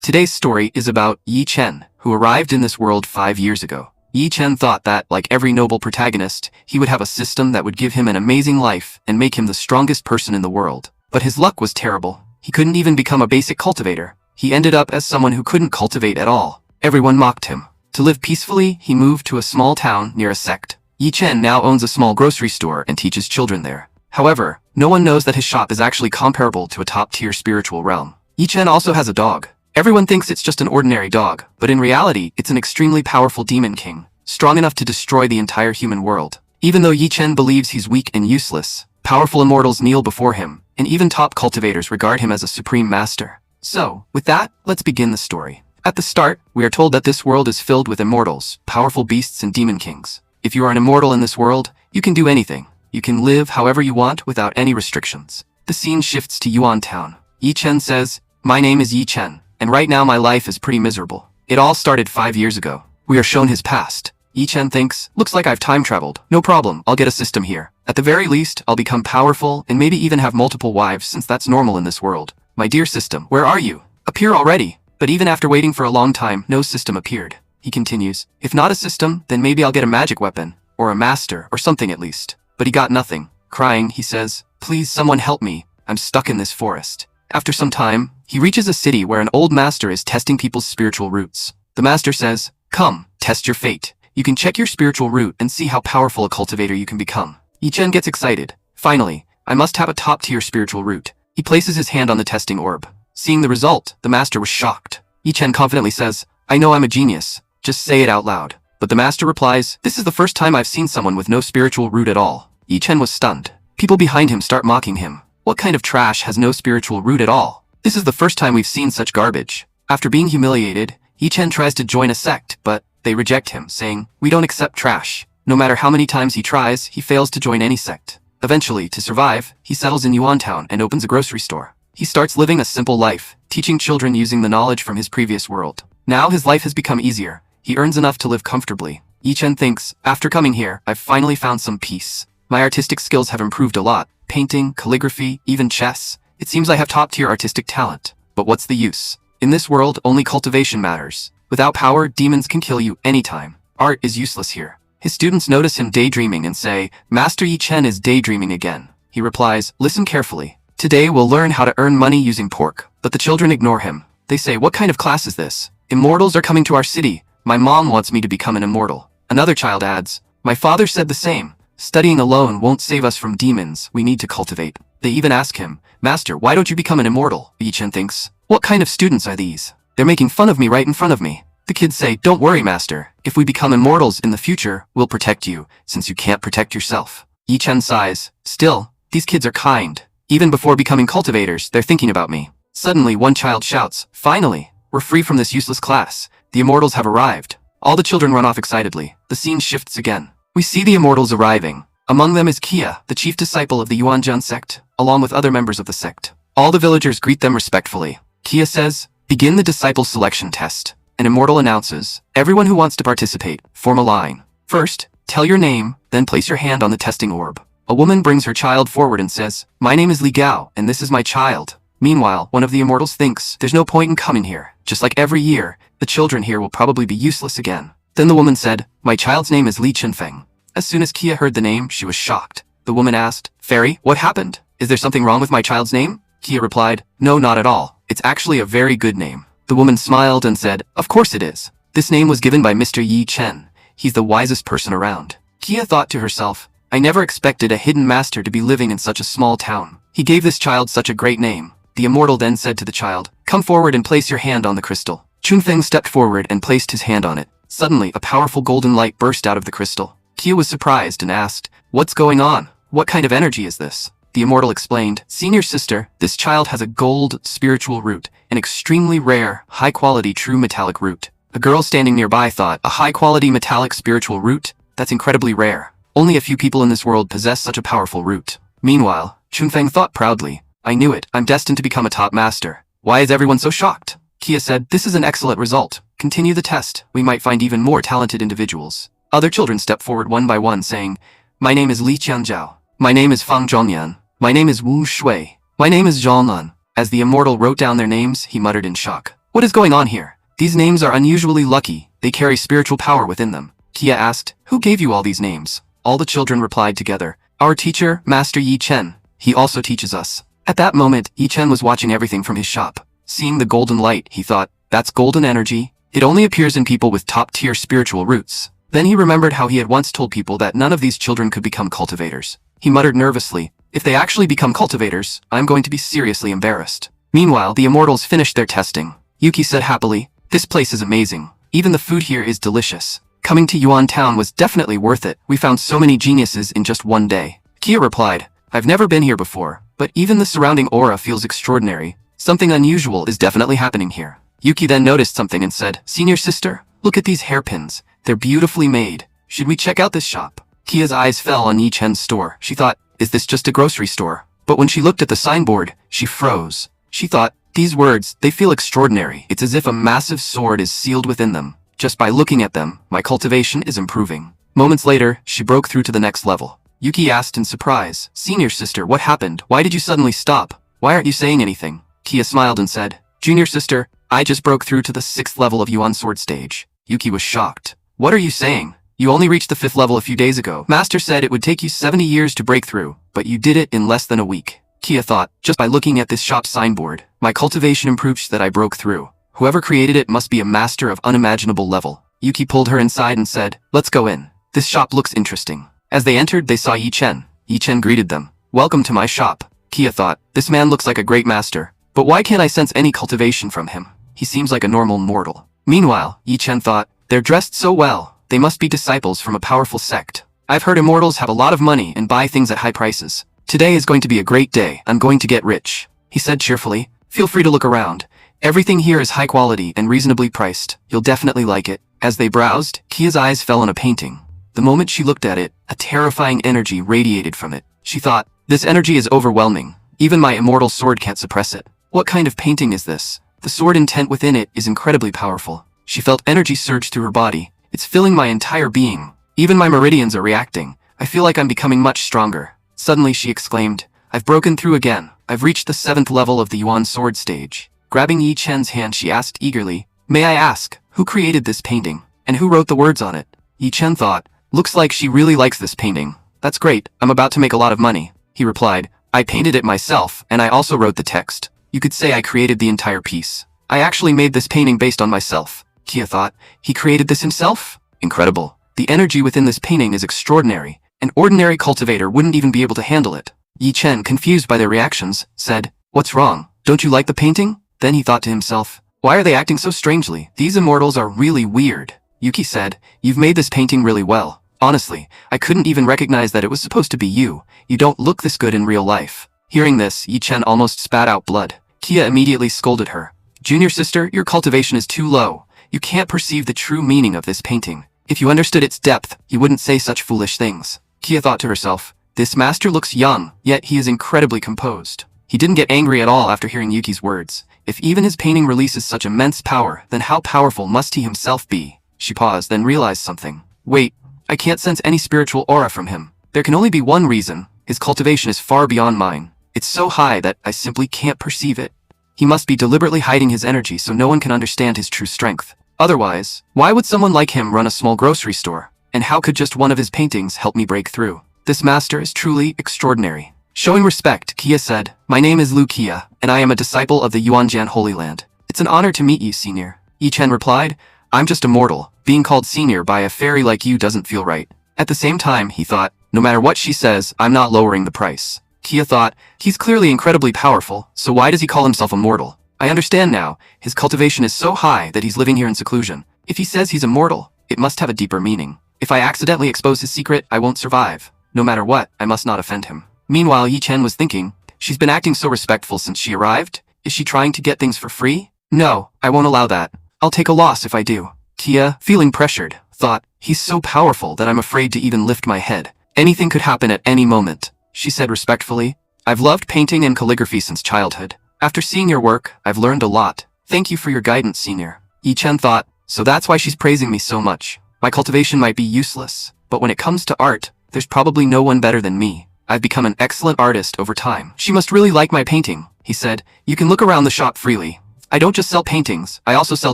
Today's story is about Yi Chen, who arrived in this world 5 years ago. Yi Chen thought that, like every noble protagonist, he would have a system that would give him an amazing life and make him the strongest person in the world. But his luck was terrible. He couldn't even become a basic cultivator. He ended up as someone who couldn't cultivate at all. Everyone mocked him. To live peacefully, he moved to a small town near a sect. Yi Chen now owns a small grocery store and teaches children there. However, no one knows that his shop is actually comparable to a top-tier spiritual realm. Yi Chen also has a dog. Everyone thinks it's just an ordinary dog, but in reality, it's an extremely powerful demon king, strong enough to destroy the entire human world. Even though Yi Chen believes he's weak and useless, powerful immortals kneel before him, and even top cultivators regard him as a supreme master. So, with that, let's begin the story. At the start, we are told that this world is filled with immortals, powerful beasts and demon kings. If you are an immortal in this world, you can do anything. You can live however you want without any restrictions. The scene shifts to Yuan Town. Yi Chen says, "My name is Yi Chen, and right now my life is pretty miserable. It all started 5 years ago." We are shown his past. Yi Chen thinks, "Looks like I've time traveled. No problem, I'll get a system here. At the very least, I'll become powerful and maybe even have multiple wives since that's normal in this world. My dear system, where are you? Appear already." But even after waiting for a long time, no system appeared. He continues, "If not a system, then maybe I'll get a magic weapon, or a master, or something at least." But he got nothing. Crying, he says, "Please someone help me. I'm stuck in this forest." After some time, he reaches a city where an old master is testing people's spiritual roots. The master says, "Come, test your fate. You can check your spiritual root and see how powerful a cultivator you can become." Yi Chen gets excited. "Finally, I must have a top-tier spiritual root." He places his hand on the testing orb. Seeing the result, the master was shocked. Yi Chen confidently says, "I know I'm a genius. Just say it out loud." But the master replies, "This is the first time I've seen someone with no spiritual root at all." Yi Chen was stunned. People behind him start mocking him. "What kind of trash has no spiritual root at all? This is the first time we've seen such garbage." After being humiliated, Yi Chen tries to join a sect, but they reject him, saying, "We don't accept trash." No matter how many times he tries, he fails to join any sect. Eventually, to survive, he settles in Yuan Town and opens a grocery store. He starts living a simple life, teaching children using the knowledge from his previous world. Now his life has become easier. He earns enough to live comfortably. Yi Chen thinks, "After coming here, I've finally found some peace. My artistic skills have improved a lot. Painting, calligraphy, even chess. It seems I have top-tier artistic talent. But what's the use? In this world, only cultivation matters. Without power, demons can kill you anytime. Art is useless here." His students notice him daydreaming and say, "Master Yi Chen is daydreaming again." He replies, "Listen carefully. Today we'll learn how to earn money using pork." But the children ignore him. They say, "What kind of class is this? Immortals are coming to our city. My mom wants me to become an immortal." Another child adds, "My father said the same. Studying alone won't save us from demons. We need to cultivate." They even ask him, "Master, why don't you become an immortal?" Yi Chen thinks, "What kind of students are these? They're making fun of me right in front of me." The kids say, "Don't worry, master. If we become immortals in the future, we'll protect you, since you can't protect yourself." Yi Chen sighs. "Still, these kids are kind. Even before becoming cultivators, they're thinking about me." Suddenly, one child shouts, "Finally! We're free from this useless class. The immortals have arrived." All the children run off excitedly. The scene shifts again. We see the immortals arriving. Among them is Kia, the chief disciple of the Yuanjian sect, along with other members of the sect. All the villagers greet them respectfully. Kia says, "Begin the disciple selection test." An immortal announces, "Everyone who wants to participate, form a line. First, tell your name, then place your hand on the testing orb." A woman brings her child forward and says, "My name is Li Gao, and this is my child." Meanwhile, one of the immortals thinks, "There's no point in coming here. Just like every year, the children here will probably be useless again." Then the woman said, "My child's name is Li Chenfeng." As soon as Kia heard the name, she was shocked. The woman asked, "Fairy, what happened? Is there something wrong with my child's name?" Kia replied, "No, not at all. It's actually a very good name." The woman smiled and said, "Of course it is. This name was given by Mr. Yi Chen. He's the wisest person around." Kia thought to herself, "I never expected a hidden master to be living in such a small town. He gave this child such a great name." The immortal then said to the child, "Come forward and place your hand on the crystal." Chunfeng stepped forward and placed his hand on it. Suddenly, a powerful golden light burst out of the crystal. Kia was surprised and asked, "What's going on? What kind of energy is this?" The immortal explained, "Senior sister, this child has a gold spiritual root, an extremely rare, high-quality true metallic root." A girl standing nearby thought, "A high-quality metallic spiritual root? That's incredibly rare. Only a few people in this world possess such a powerful root." Meanwhile, Chunfeng thought proudly, "I knew it. I'm destined to become a top master. Why is everyone so shocked?" Kia said, "This is an excellent result. Continue the test. We might find even more talented individuals." Other children stepped forward one by one saying, "My name is Li Qianjiao. My name is Fang Zhongyan. My name is Wu Shui. My name is Zhang Nan." As the immortal wrote down their names, he muttered in shock, What is going on here? These names are unusually lucky. They carry spiritual power within them. Kia asked, who gave you all these names? All the children replied together, our teacher, Master Yi Chen. He also teaches us. At that moment, Yi Chen was watching everything from his shop. Seeing the golden light, he thought, that's golden energy. It only appears in people with top-tier spiritual roots. Then he remembered how he had once told people that none of these children could become cultivators. He muttered nervously, if they actually become cultivators, I'm going to be seriously embarrassed. Meanwhile, the immortals finished their testing. Yuki said happily, this place is amazing. Even the food here is delicious. Coming to Yuan Town was definitely worth it. We found so many geniuses in just one day. Kia replied, I've never been here before, but even the surrounding aura feels extraordinary. Something unusual is definitely happening here. Yuki then noticed something and said, Senior sister, look at these hairpins. They're beautifully made. Should we check out this shop? Kia's eyes fell on Yi Chen's store. She thought, is this just a grocery store? But when she looked at the signboard, she froze. She thought, these words, they feel extraordinary. It's as if a massive sword is sealed within them. Just by looking at them, my cultivation is improving. Moments later, she broke through to the next level. Yuki asked in surprise, Senior sister, what happened? Why did you suddenly stop? Why aren't you saying anything? Kia smiled and said, Junior sister, I just broke through to the 6th level of Yuan Sword stage. Yuki was shocked. What are you saying? You only reached the 5th level a few days ago. Master said it would take you 70 years to break through, but you did it in less than a week. Kia thought, just by looking at this shop signboard, my cultivation improved so that I broke through. Whoever created it must be a master of unimaginable level. Yuki pulled her inside and said, let's go in. This shop looks interesting. As they entered, they saw Yi Chen. Yi Chen greeted them. Welcome to my shop. Kia thought, this man looks like a great master, but why can't I sense any cultivation from him? He seems like a normal mortal. Meanwhile, Yi Chen thought, they're dressed so well. They must be disciples from a powerful sect. I've heard immortals have a lot of money and buy things at high prices. Today is going to be a great day. I'm going to get rich. He said cheerfully, feel free to look around. Everything here is high quality and reasonably priced. You'll definitely like it. As they browsed, Kia's eyes fell on a painting. The moment she looked at it, a terrifying energy radiated from it. She thought, this energy is overwhelming. Even my immortal sword can't suppress it. What kind of painting is this? The sword intent within it is incredibly powerful. She felt energy surge through her body. It's filling my entire being. Even my meridians are reacting. I feel like I'm becoming much stronger. Suddenly she exclaimed, I've broken through again. I've reached the 7th level of the Yuan Sword stage. Grabbing Yi Chen's hand, she asked eagerly, may I ask, who created this painting? And who wrote the words on it? Yi Chen thought, looks like she really likes this painting. That's great, I'm about to make a lot of money. He replied, I painted it myself, and I also wrote the text. You could say I created the entire piece. I actually made this painting based on myself. Kia thought, he created this himself? Incredible. The energy within this painting is extraordinary. An ordinary cultivator wouldn't even be able to handle it. Yi Chen, confused by their reactions, said, what's wrong? Don't you like the painting? Then he thought to himself, why are they acting so strangely? These immortals are really weird. Yuki said, you've made this painting really well. Honestly, I couldn't even recognize that it was supposed to be you. You don't look this good in real life. Hearing this, Yi Chen almost spat out blood. Kia immediately scolded her. Junior sister, your cultivation is too low. You can't perceive the true meaning of this painting. If you understood its depth, you wouldn't say such foolish things. Kia thought to herself, this master looks young, yet he is incredibly composed. He didn't get angry at all after hearing Yuki's words. If even his painting releases such immense power, then how powerful must he himself be? She paused, then realized something. Wait, I can't sense any spiritual aura from him. There can only be one reason. His cultivation is far beyond mine. It's so high that I simply can't perceive it. He must be deliberately hiding his energy so no one can understand his true strength. Otherwise, why would someone like him run a small grocery store? And how could just one of his paintings help me break through? This master is truly extraordinary. Showing respect, Kia said, my name is Lu Kia, and I am a disciple of the Yuanjian Holy Land. It's an honor to meet you, senior. Yi Chen replied, I'm just a mortal. Being called senior by a fairy like you doesn't feel right. At the same time, he thought, no matter what she says, I'm not lowering the price. Kia thought, he's clearly incredibly powerful, so why does he call himself a mortal? I understand now, his cultivation is so high that he's living here in seclusion. If he says he's immortal, it must have a deeper meaning. If I accidentally expose his secret, I won't survive. No matter what, I must not offend him. Meanwhile, Yi Chen was thinking, she's been acting so respectful since she arrived. Is she trying to get things for free? No, I won't allow that. I'll take a loss if I do. Kia, feeling pressured, thought, he's so powerful that I'm afraid to even lift my head. Anything could happen at any moment. She said respectfully, I've loved painting and calligraphy since childhood. After seeing your work, I've learned a lot. Thank you for your guidance, senior. Yi Chen thought, so that's why she's praising me so much. My cultivation might be useless, but when it comes to art, there's probably no one better than me. I've become an excellent artist over time. She must really like my painting, he said. You can look around the shop freely. I don't just sell paintings, I also sell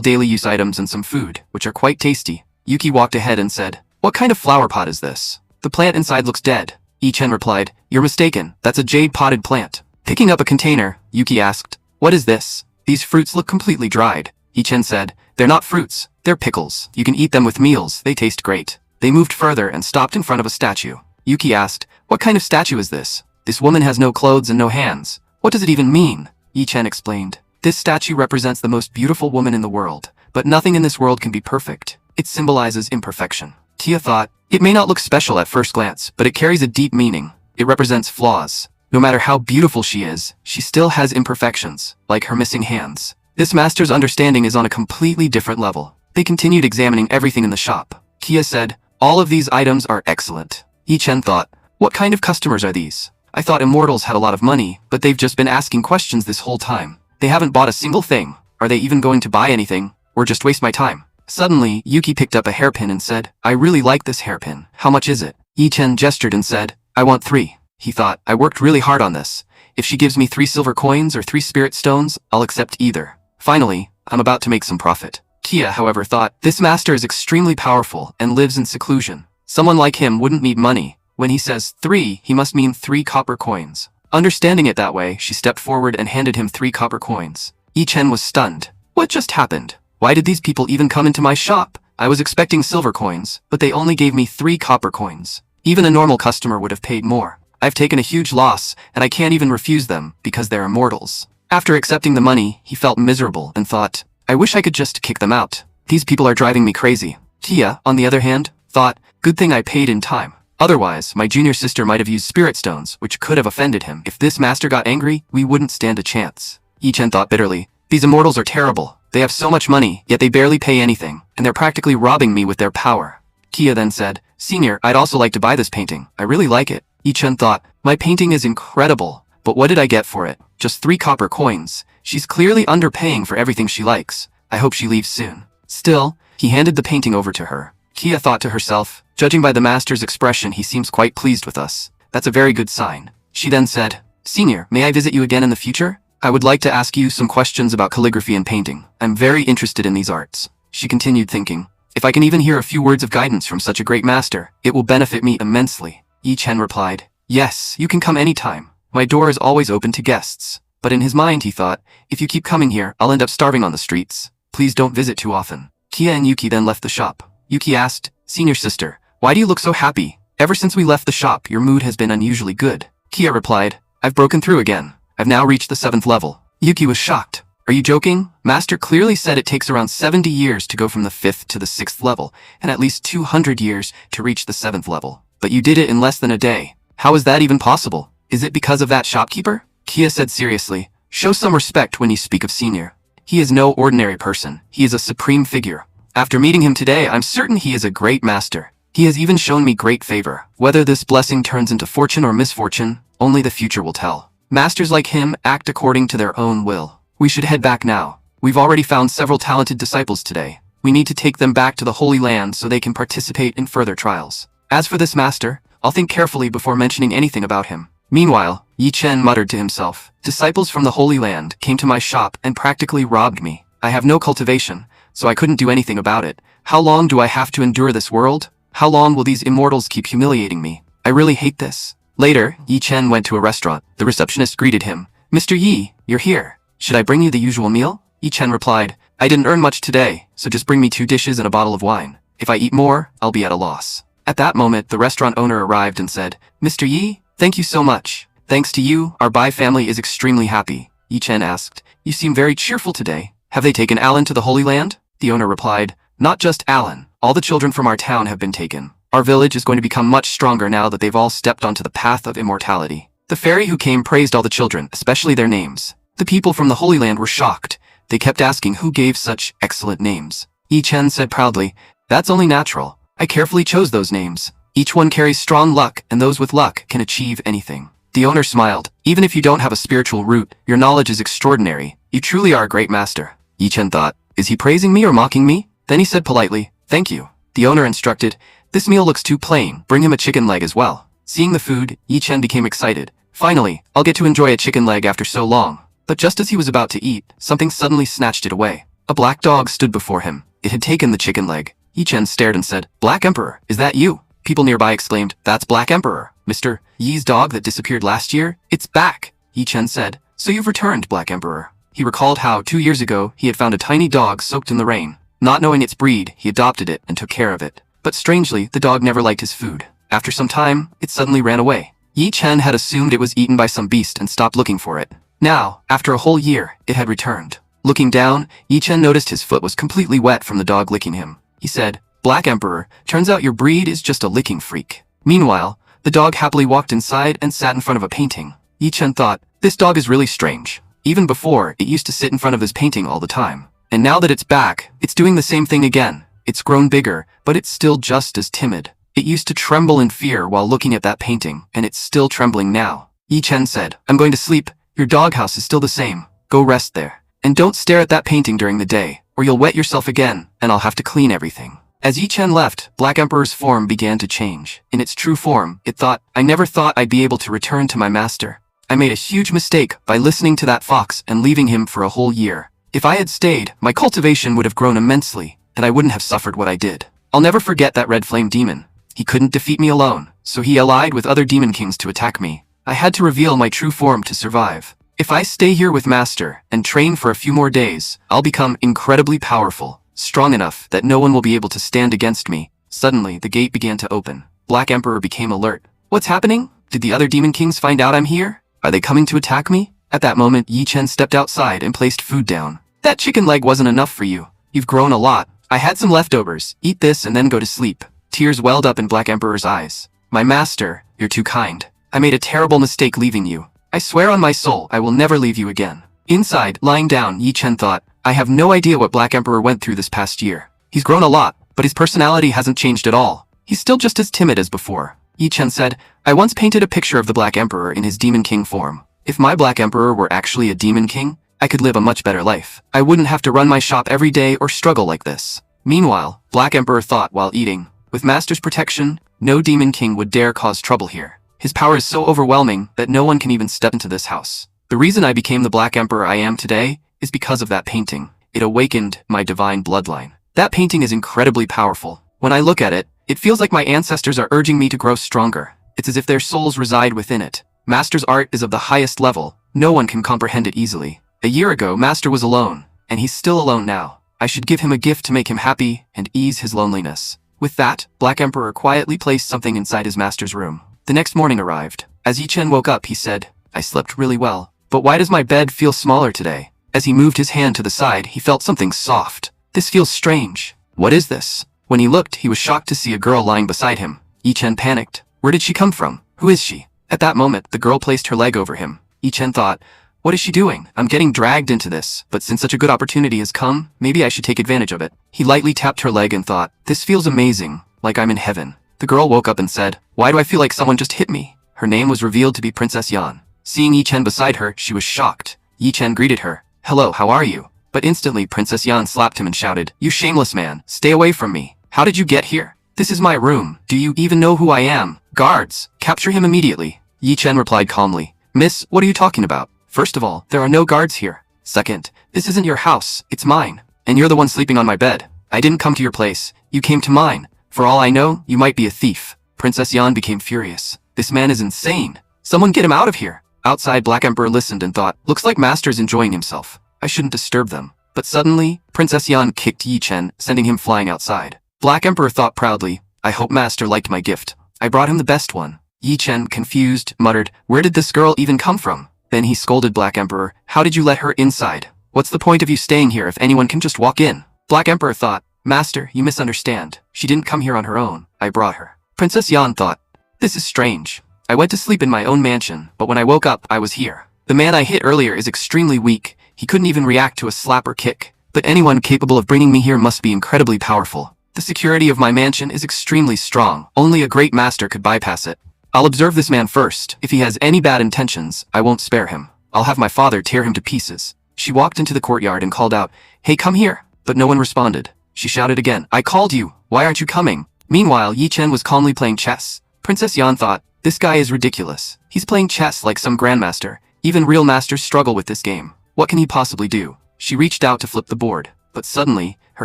daily use items and some food, which are quite tasty. Yuki walked ahead and said, what kind of flower pot is this? The plant inside looks dead. Yi-chen replied, you're mistaken, that's a jade-potted plant. Picking up a container, Yuki asked, what is this? These fruits look completely dried. Yi-chen said, they're not fruits, they're pickles. You can eat them with meals, they taste great. They moved further and stopped in front of a statue. Yuki asked, what kind of statue is this? This woman has no clothes and no hands. What does it even mean? Yi-chen explained, this statue represents the most beautiful woman in the world, but nothing in this world can be perfect. It symbolizes imperfection. Tia thought, it may not look special at first glance, but it carries a deep meaning. It represents flaws. No matter how beautiful she is, she still has imperfections, like her missing hands. This master's understanding is on a completely different level. They continued examining everything in the shop. Kia said, all of these items are excellent. Yi-chen thought, what kind of customers are these? I thought immortals had a lot of money, but they've just been asking questions this whole time. They haven't bought a single thing. Are they even going to buy anything, or just waste my time? Suddenly, Yuki picked up a hairpin and said, I really like this hairpin. How much is it? Yi-chen gestured and said, I want 3. He thought, I worked really hard on this. If she gives me 3 silver coins or 3 spirit stones, I'll accept either. Finally, I'm about to make some profit. Kia, however, thought, this master is extremely powerful and lives in seclusion. Someone like him wouldn't need money. When he says 3, he must mean 3 copper coins. Understanding it that way, she stepped forward and handed him 3 copper coins. Yi-chen was stunned. What just happened? Why did these people even come into my shop? I was expecting silver coins, but they only gave me 3 copper coins. Even a normal customer would have paid more. I've taken a huge loss, and I can't even refuse them, because they're immortals. After accepting the money, he felt miserable and thought, I wish I could just kick them out. These people are driving me crazy. Tia, on the other hand, thought, good thing I paid in time. Otherwise, my junior sister might have used spirit stones, which could have offended him. If this master got angry, we wouldn't stand a chance. Yi-chen thought bitterly, these immortals are terrible. They have so much money, yet they barely pay anything, and they're practically robbing me with their power. Kia then said, Senior, I'd also like to buy this painting. I really like it. Yi-chen thought, my painting is incredible, but what did I get for it? Just 3 copper coins. She's clearly underpaying for everything she likes. I hope she leaves soon. Still, he handed the painting over to her. Kia thought to herself, judging by the master's expression, he seems quite pleased with us. That's a very good sign. She then said, Senior, may I visit you again in the future? I would like to ask you some questions about calligraphy and painting. I'm very interested in these arts. She continued thinking, if I can even hear a few words of guidance from such a great master, it will benefit me immensely. Yi-chen replied, yes, you can come anytime. My door is always open to guests. But in his mind he thought, if you keep coming here, I'll end up starving on the streets. Please don't visit too often. Kia and Yuki then left the shop. Yuki asked, Senior sister, why do you look so happy? Ever since we left the shop, your mood has been unusually good. Kia replied, I've broken through again. I've now reached the 7th level. Yuki was shocked. Are you joking? Master clearly said it takes around 70 years to go from the 5th to the 6th level, and at least 200 years to reach the 7th level. But you did it in less than a day. How is that even possible? Is it because of that shopkeeper? Kia said seriously, show some respect when you speak of Senior. He is no ordinary person. He is a supreme figure. After meeting him today, I'm certain he is a great master. He has even shown me great favor. Whether this blessing turns into fortune or misfortune, only the future will tell. Masters like him act according to their own will. We should head back now. We've already found several talented disciples today. We need to take them back to the Holy Land so they can participate in further trials. As for this master, I'll think carefully before mentioning anything about him. Meanwhile, Yi-chen muttered to himself, disciples from the Holy Land came to my shop and practically robbed me. I have no cultivation, so I couldn't do anything about it. How long do I have to endure this world? How long will these immortals keep humiliating me? I really hate this. Later, Yi-chen went to a restaurant. The receptionist greeted him. Mr. Yi, you're here. Should I bring you the usual meal? Yi-chen replied, I didn't earn much today, so just bring me 2 dishes and a bottle of wine. If I eat more, I'll be at a loss. At that moment, the restaurant owner arrived and said, Mr. Yi, thank you so much. Thanks to you, our Bai family is extremely happy. Yi-chen asked, you seem very cheerful today. Have they taken Alan to the Holy Land? The owner replied, not just Alan. All the children from our town have been taken. Our village is going to become much stronger now that they've all stepped onto the path of immortality. The fairy who came praised all the children, especially their names. The people from the Holy Land were shocked. They kept asking who gave such excellent names. Yi-chen said proudly, that's only natural. I carefully chose those names. Each one carries strong luck, and those with luck can achieve anything. The owner smiled. Even if you don't have a spiritual root, your knowledge is extraordinary. You truly are a great master. Yi-chen thought, is he praising me or mocking me? Then he said politely, thank you. The owner instructed, this meal looks too plain. Bring him a chicken leg as well. Seeing the food, Yi-chen became excited. Finally, I'll get to enjoy a chicken leg after so long. But just as he was about to eat, something suddenly snatched it away. A black dog stood before him. It had taken the chicken leg. Yi Chen stared and said, "Black Emperor, is that you?" People nearby exclaimed, "That's Black Emperor. Mr. Yi's dog that disappeared last year? It's back," Yi Chen said. "So you've returned, Black Emperor." He recalled how, 2 years ago, he had found a tiny dog soaked in the rain. Not knowing its breed, he adopted it and took care of it. But strangely, the dog never liked his food. After some time, it suddenly ran away. Yi Chen had assumed it was eaten by some beast and stopped looking for it. Now, after a whole year, it had returned. Looking down, Yi Chen noticed his foot was completely wet from the dog licking him. He said, "Black Emperor, turns out your breed is just a licking freak." Meanwhile, the dog happily walked inside and sat in front of a painting. Yi Chen thought, "This dog is really strange. Even before, it used to sit in front of this painting all the time. And now that it's back, it's doing the same thing again. It's grown bigger, but it's still just as timid. It used to tremble in fear while looking at that painting, and it's still trembling now." Yi Chen said, "I'm going to sleep. Your doghouse is still the same. Go rest there. And don't stare at that painting during the day, or you'll wet yourself again, and I'll have to clean everything." As Yi Chen left, Black Emperor's form began to change. In its true form, it thought, "I never thought I'd be able to return to my master. I made a huge mistake by listening to that fox and leaving him for a whole year. If I had stayed, my cultivation would have grown immensely, and I wouldn't have suffered what I did. I'll never forget that red flame demon. He couldn't defeat me alone, so he allied with other demon kings to attack me. I had to reveal my true form to survive. If I stay here with Master and train for a few more days, I'll become incredibly powerful, strong enough that no one will be able to stand against me." Suddenly, the gate began to open. Black Emperor became alert. "What's happening? Did the other demon kings find out I'm here? Are they coming to attack me?" At that moment, Yi Chen stepped outside and placed food down. "That chicken leg wasn't enough for you. You've grown a lot. I had some leftovers. Eat this and then go to sleep." Tears welled up in Black Emperor's eyes. "My master, you're too kind. I made a terrible mistake leaving you. I swear on my soul I will never leave you again." Inside, lying down, Yi Chen thought, "I have no idea what Black Emperor went through this past year. He's grown a lot, but his personality hasn't changed at all. He's still just as timid as before." Yi Chen said, "I once painted a picture of the Black Emperor in his Demon King form. If my Black Emperor were actually a Demon King, I could live a much better life. I wouldn't have to run my shop every day or struggle like this." Meanwhile, Black Emperor thought while eating, "With Master's protection, no Demon King would dare cause trouble here. His power is so overwhelming that no one can even step into this house. The reason I became the Black Emperor I am today is because of that painting. It awakened my divine bloodline. That painting is incredibly powerful. When I look at it, it feels like my ancestors are urging me to grow stronger. It's as if their souls reside within it. Master's art is of the highest level. No one can comprehend it easily. A year ago, Master was alone, and he's still alone now. I should give him a gift to make him happy and ease his loneliness." With that, Black Emperor quietly placed something inside his master's room. The next morning arrived. As Yi Chen woke up, he said, "I slept really well. But why does my bed feel smaller today?" As he moved his hand to the side, he felt something soft. "This feels strange. What is this?" When he looked, he was shocked to see a girl lying beside him. Yi Chen panicked. Where did she come from? Who is she? At that moment, the girl placed her leg over him. Yi Chen thought, "What is she doing? I'm getting dragged into this, but since such a good opportunity has come, maybe I should take advantage of it." He lightly tapped her leg and thought, "This feels amazing, like I'm in heaven." The girl woke up and said, "Why do I feel like someone just hit me?" Her name was revealed to be Princess Yan. Seeing Yi Chen beside her, she was shocked. Yi Chen greeted her. "Hello, how are you?" But instantly, Princess Yan slapped him and shouted, "You shameless man, stay away from me. How did you get here? This is my room. Do you even know who I am? Guards, capture him immediately." Yi Chen replied calmly, "Miss, what are you talking about? First of all, there are no guards here. Second, this isn't your house, it's mine. And you're the one sleeping on my bed. I didn't come to your place, you came to mine. For all I know, you might be a thief." Princess Yan became furious. "This man is insane. Someone get him out of here." Outside, Black Emperor listened and thought, "Looks like Master's enjoying himself. I shouldn't disturb them." But suddenly, Princess Yan kicked Yi Chen, sending him flying outside. Black Emperor thought proudly, "I hope Master liked my gift. I brought him the best one." Yi Chen, confused, muttered, "Where did this girl even come from?" Then he scolded Black Emperor, "How did you let her inside? What's the point of you staying here if anyone can just walk in?" Black Emperor thought, "Master, you misunderstand. She didn't come here on her own. I brought her." Princess Yan thought, "This is strange. I went to sleep in my own mansion, but when I woke up, I was here. The man I hit earlier is extremely weak. He couldn't even react to a slap or kick. But anyone capable of bringing me here must be incredibly powerful. The security of my mansion is extremely strong. Only a great master could bypass it. I'll observe this man first. If he has any bad intentions, I won't spare him. I'll have my father tear him to pieces." She walked into the courtyard and called out, "Hey, come here." But no one responded. She shouted again, "I called you. Why aren't you coming?" Meanwhile, Yi Chen was calmly playing chess. Princess Yan thought, "This guy is ridiculous. He's playing chess like some grandmaster. Even real masters struggle with this game. What can he possibly do? She reached out to flip the board, but suddenly, her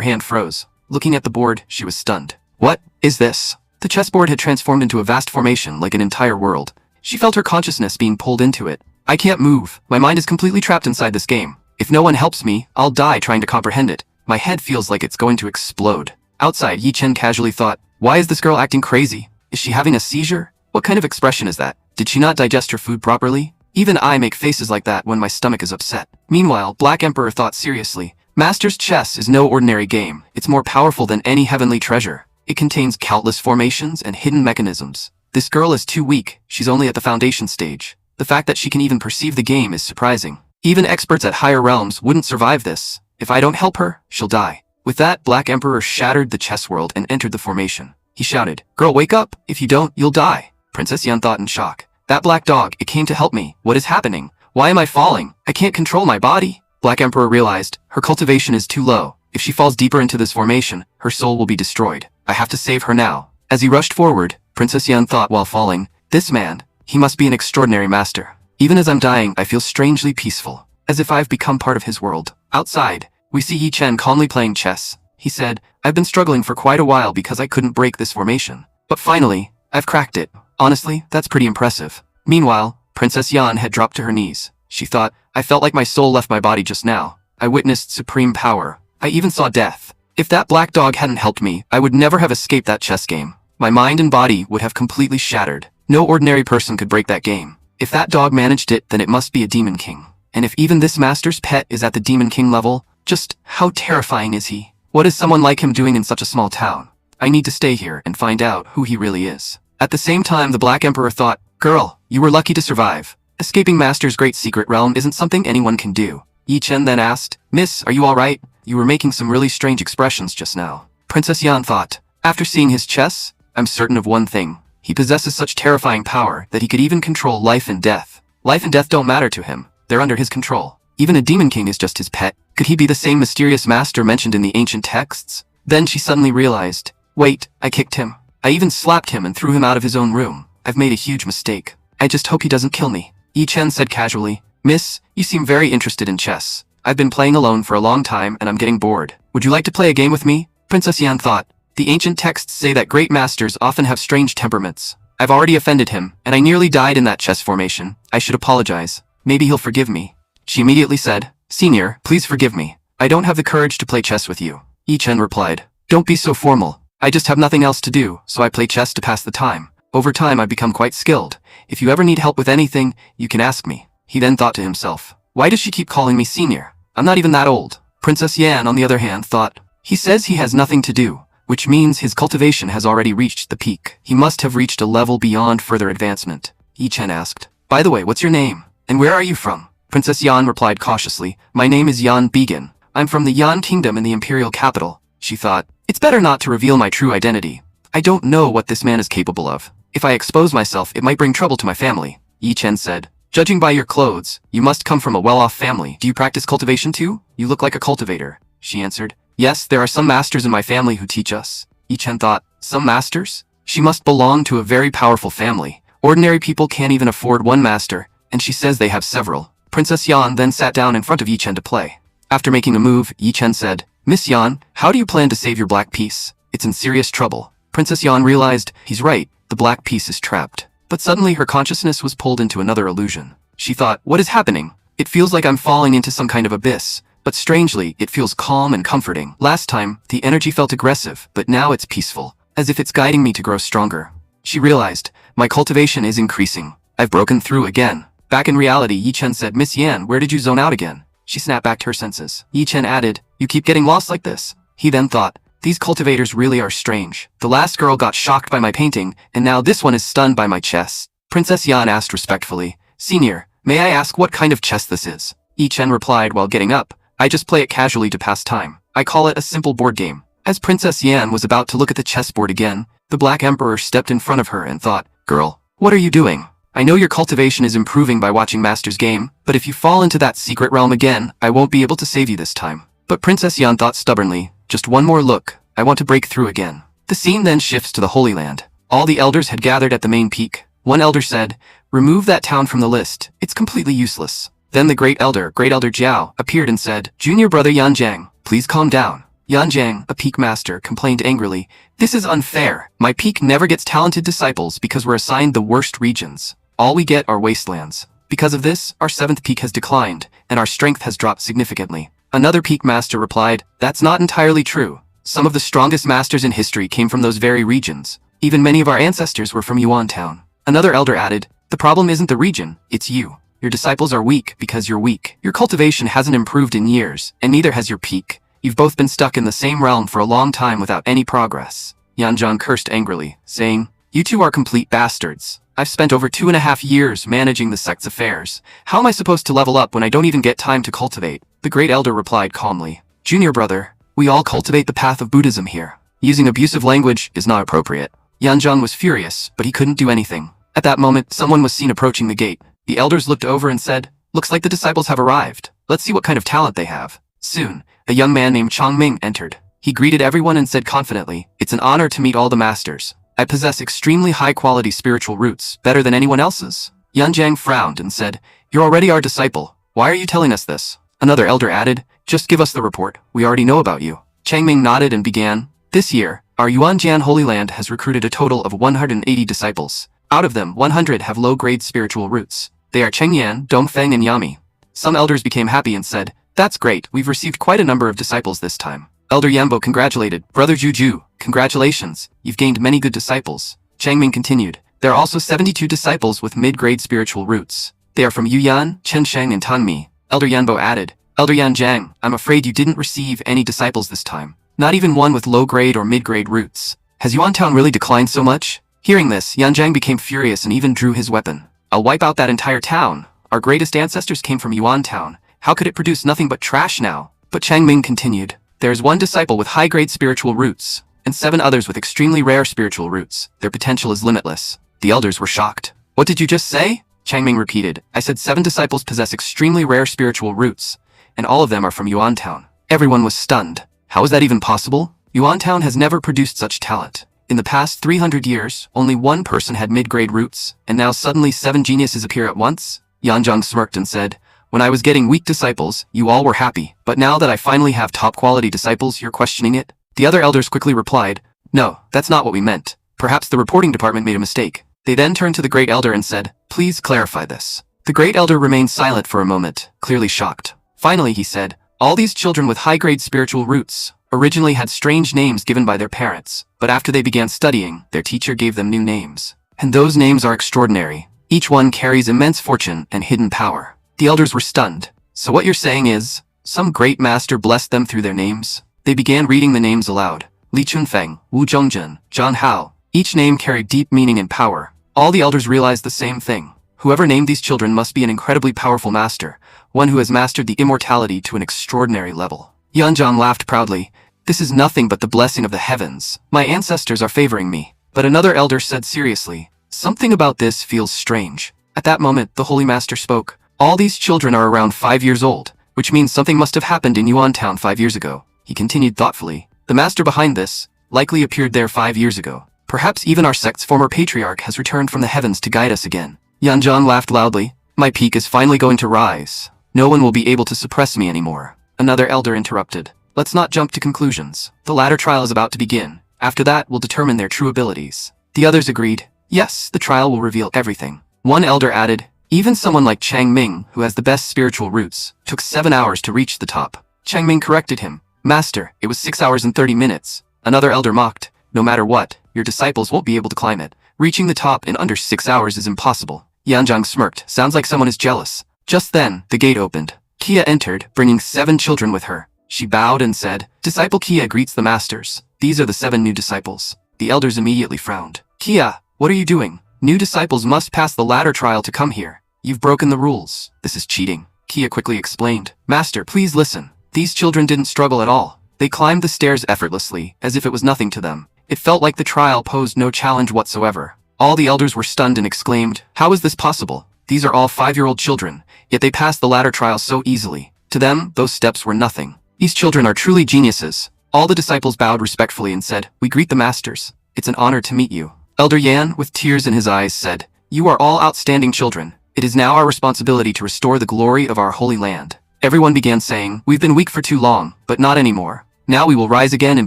hand froze. Looking at the board, she was stunned. What is this? The chessboard had transformed into a vast formation like an entire world. She felt her consciousness being pulled into it. I can't move. My mind is completely trapped inside this game. If no one helps me, I'll die trying to comprehend it. My head feels like it's going to explode. Outside, Yi Chen casually thought, why is this girl acting crazy? Is she having a seizure? What kind of expression is that? Did she not digest her food properly? Even I make faces like that when my stomach is upset. Meanwhile, Black Emperor thought seriously, Master's chess is no ordinary game. It's more powerful than any heavenly treasure. It contains countless formations and hidden mechanisms. This girl is too weak. She's only at the foundation stage. The fact that she can even perceive the game is surprising. Even experts at higher realms wouldn't survive this. If I don't help her, she'll die. With that, Black Emperor shattered the chess world and entered the formation. He shouted, girl, wake up. If you don't, you'll die. Princess Yan thought in shock. That black dog, it came to help me. What is happening? Why am I falling? I can't control my body. Black Emperor realized her cultivation is too low. If she falls deeper into this formation, her soul will be destroyed. I have to save her now. As he rushed forward, Princess Yan thought while falling, this man, he must be an extraordinary master. Even as I'm dying, I feel strangely peaceful, as if I've become part of his world. Outside, we see Yi Chen calmly playing chess. He said, I've been struggling for quite a while because I couldn't break this formation. But finally, I've cracked it. Honestly, that's pretty impressive. Meanwhile, Princess Yan had dropped to her knees. She thought, I felt like my soul left my body just now. I witnessed supreme power. I even saw death. If that black dog hadn't helped me, I would never have escaped that chess game. My mind and body would have completely shattered. No ordinary person could break that game. If that dog managed it, then it must be a demon king. And if even this master's pet is at the demon king level, just how terrifying is he? What is someone like him doing in such a small town? I need to stay here and find out who he really is. At the same time, the Black Emperor thought, girl, you were lucky to survive. Escaping Master's great secret realm isn't something anyone can do. Yi Chen then asked, Miss, are you alright? You were making some really strange expressions just now. Princess Yan thought, after seeing his chess, I'm certain of one thing. He possesses such terrifying power that he could even control life and death. Life and death don't matter to him. They're under his control. Even a demon king is just his pet. Could he be the same mysterious master mentioned in the ancient texts? Then she suddenly realized, wait, I kicked him. I even slapped him and threw him out of his own room. I've made a huge mistake. I just hope he doesn't kill me. Yi Chen said casually, Miss, you seem very interested in chess. I've been playing alone for a long time and I'm getting bored. Would you like to play a game with me? Princess Yan thought, the ancient texts say that great masters often have strange temperaments. I've already offended him, and I nearly died in that chess formation. I should apologize. Maybe he'll forgive me. She immediately said, Senior, please forgive me. I don't have the courage to play chess with you. Yi Chen replied, don't be so formal. I just have nothing else to do, so I play chess to pass the time. Over time, I've become quite skilled. If you ever need help with anything, you can ask me. He then thought to himself, why does she keep calling me senior? I'm not even that old. Princess Yan, on the other hand, thought, he says he has nothing to do, which means his cultivation has already reached the peak. He must have reached a level beyond further advancement. Yi Chen asked, by the way, what's your name? And where are you from? Princess Yan replied cautiously, my name is Yan Began. I'm from the Yan Kingdom in the imperial capital. She thought, it's better not to reveal my true identity. I don't know what this man is capable of. If I expose myself, it might bring trouble to my family. Yi Chen said, judging by your clothes, you must come from a well-off family. Do you practice cultivation too? You look like a cultivator. She answered, yes, there are some masters in my family who teach us. Yi Chen thought, some masters? She must belong to a very powerful family. Ordinary people can't even afford one master, and she says they have several. Princess Yan then sat down in front of Yi Chen to play. After making a move, Yi Chen said, Miss Yan, how do you plan to save your black piece? It's in serious trouble. Princess Yan realized, he's right, the black piece is trapped. But suddenly her consciousness was pulled into another illusion. She thought, what is happening? It feels like I'm falling into some kind of abyss, but strangely, it feels calm and comforting. Last time, the energy felt aggressive, but now it's peaceful, as if it's guiding me to grow stronger. She realized, my cultivation is increasing. I've broken through again. Back in reality, Yi Chen said, Miss Yan, where did you zone out again? She snapped back to her senses. Yi Chen added, you keep getting lost like this. He then thought, these cultivators really are strange. The last girl got shocked by my painting, and now this one is stunned by my chess. Princess Yan asked respectfully, Senior, may I ask what kind of chess this is? Yi Chen replied while getting up, I just play it casually to pass time. I call it a simple board game. As Princess Yan was about to look at the chessboard again, the Black Emperor stepped in front of her and thought, girl, what are you doing? I know your cultivation is improving by watching Master's game, but if you fall into that secret realm again, I won't be able to save you this time. But Princess Yan thought stubbornly, just one more look, I want to break through again. The scene then shifts to the Holy Land. All the elders had gathered at the main peak. One elder said, Remove that town from the list. It's completely useless. Then the Great Elder Jiao, appeared and said, Junior brother Yanjiang, please calm down. Yanjiang, a peak master, complained angrily, This is unfair. My peak never gets talented disciples because we're assigned the worst regions. All we get are wastelands. Because of this, our 7th peak has declined, and our strength has dropped significantly. Another peak master replied, That's not entirely true. Some of the strongest masters in history came from those very regions. Even many of our ancestors were from Yuan Town. Another elder added, The problem isn't the region, it's you. Your disciples are weak because you're weak. Your cultivation hasn't improved in years, and neither has your peak. You've both been stuck in the same realm for a long time without any progress. Yanjiang cursed angrily, saying, You two are complete bastards. I've spent over 2.5 years managing the sect's affairs. How am I supposed to level up when I don't even get time to cultivate? The Great Elder replied calmly, Junior brother, we all cultivate the path of Buddhism here. Using abusive language is not appropriate. Yanjiang was furious, but he couldn't do anything. At that moment, someone was seen approaching the gate. The elders looked over and said, Looks like the disciples have arrived. Let's see what kind of talent they have. Soon, a young man named Changming entered. He greeted everyone and said confidently, It's an honor to meet all the masters. I possess extremely high-quality spiritual roots, better than anyone else's. Yanjiang frowned and said, You're already our disciple. Why are you telling us this? Another elder added, Just give us the report. We already know about you. Changming nodded and began, This year, our Yuanjian Holy Land has recruited a total of 180 disciples. Out of them, 100 have low-grade spiritual roots. They are Chengyan, Dongfeng, and Yami. Some elders became happy and said, That's great, we've received quite a number of disciples this time. Elder Yambo congratulated, Brother Juju, congratulations, you've gained many good disciples. Changming continued, There are also 72 disciples with mid-grade spiritual roots. They are from Yuyan, Chensheng, and Tangmi. Elder Yanbo added, Elder Yanjiang, I'm afraid you didn't receive any disciples this time. Not even one with low-grade or mid-grade roots. Has Yuantown really declined so much? Hearing this, Yanjiang became furious and even drew his weapon. I'll wipe out that entire town. Our greatest ancestors came from Yuantown. How could it produce nothing but trash now? But Changming continued, There is one disciple with high-grade spiritual roots, and 7 others with extremely rare spiritual roots. Their potential is limitless. The elders were shocked. What did you just say? Changming repeated, I said 7 disciples possess extremely rare spiritual roots, and all of them are from Yuantown. Everyone was stunned. How is that even possible? Yuantown has never produced such talent. In the past 300 years, only one person had mid-grade roots, and now suddenly 7 geniuses appear at once? Yanjiang smirked and said, When I was getting weak disciples, you all were happy, but now that I finally have top-quality disciples, you're questioning it? The other elders quickly replied, No, that's not what we meant. Perhaps the reporting department made a mistake. They then turned to the Great Elder and said, Please clarify this. The Great Elder remained silent for a moment, clearly shocked. Finally he said, All these children with high-grade spiritual roots originally had strange names given by their parents, but after they began studying, their teacher gave them new names. And those names are extraordinary. Each one carries immense fortune and hidden power. The elders were stunned. So what you're saying is, some great master blessed them through their names? They began reading the names aloud. Li Chunfeng, Wu Zhongjun, Zhang Hao. Each name carried deep meaning and power. All the elders realized the same thing. Whoever named these children must be an incredibly powerful master, one who has mastered the immortality to an extraordinary level. Yanjiang laughed proudly. This is nothing but the blessing of the heavens. My ancestors are favoring me. But another elder said seriously, Something about this feels strange. At that moment, the Holy Master spoke. All these children are around 5 years old, which means something must have happened in Yuantown 5 years ago. He continued thoughtfully. The master behind this likely appeared there 5 years ago. Perhaps even our sect's former patriarch has returned from the heavens to guide us again. Yanjiang laughed loudly. My peak is finally going to rise. No one will be able to suppress me anymore. Another elder interrupted. Let's not jump to conclusions. The ladder trial is about to begin. After that, we'll determine their true abilities. The others agreed. Yes, the trial will reveal everything. One elder added, Even someone like Changming, who has the best spiritual roots, took 7 hours to reach the top. Changming corrected him. Master, it was 6 hours and 30 minutes. Another elder mocked. No matter what, your disciples won't be able to climb it. Reaching the top in under 6 hours is impossible. Yanjiang smirked. Sounds like someone is jealous. Just then, the gate opened. Kia entered, bringing 7 children with her. She bowed and said, Disciple Kia greets the masters. These are the 7 new disciples. The elders immediately frowned. Kia, what are you doing? New disciples must pass the ladder trial to come here. You've broken the rules. This is cheating. Kia quickly explained. Master, please listen. These children didn't struggle at all. They climbed the stairs effortlessly, as if it was nothing to them. It felt like the trial posed no challenge whatsoever. All the elders were stunned and exclaimed, How is this possible? These are all 5-year-old children, yet they passed the ladder trial so easily. To them, those steps were nothing. These children are truly geniuses. All the disciples bowed respectfully and said, We greet the masters. It's an honor to meet you. Elder Yan, with tears in his eyes, said, You are all outstanding children. It is now our responsibility to restore the glory of our holy land. Everyone began saying, we've been weak for too long, but not anymore. Now we will rise again and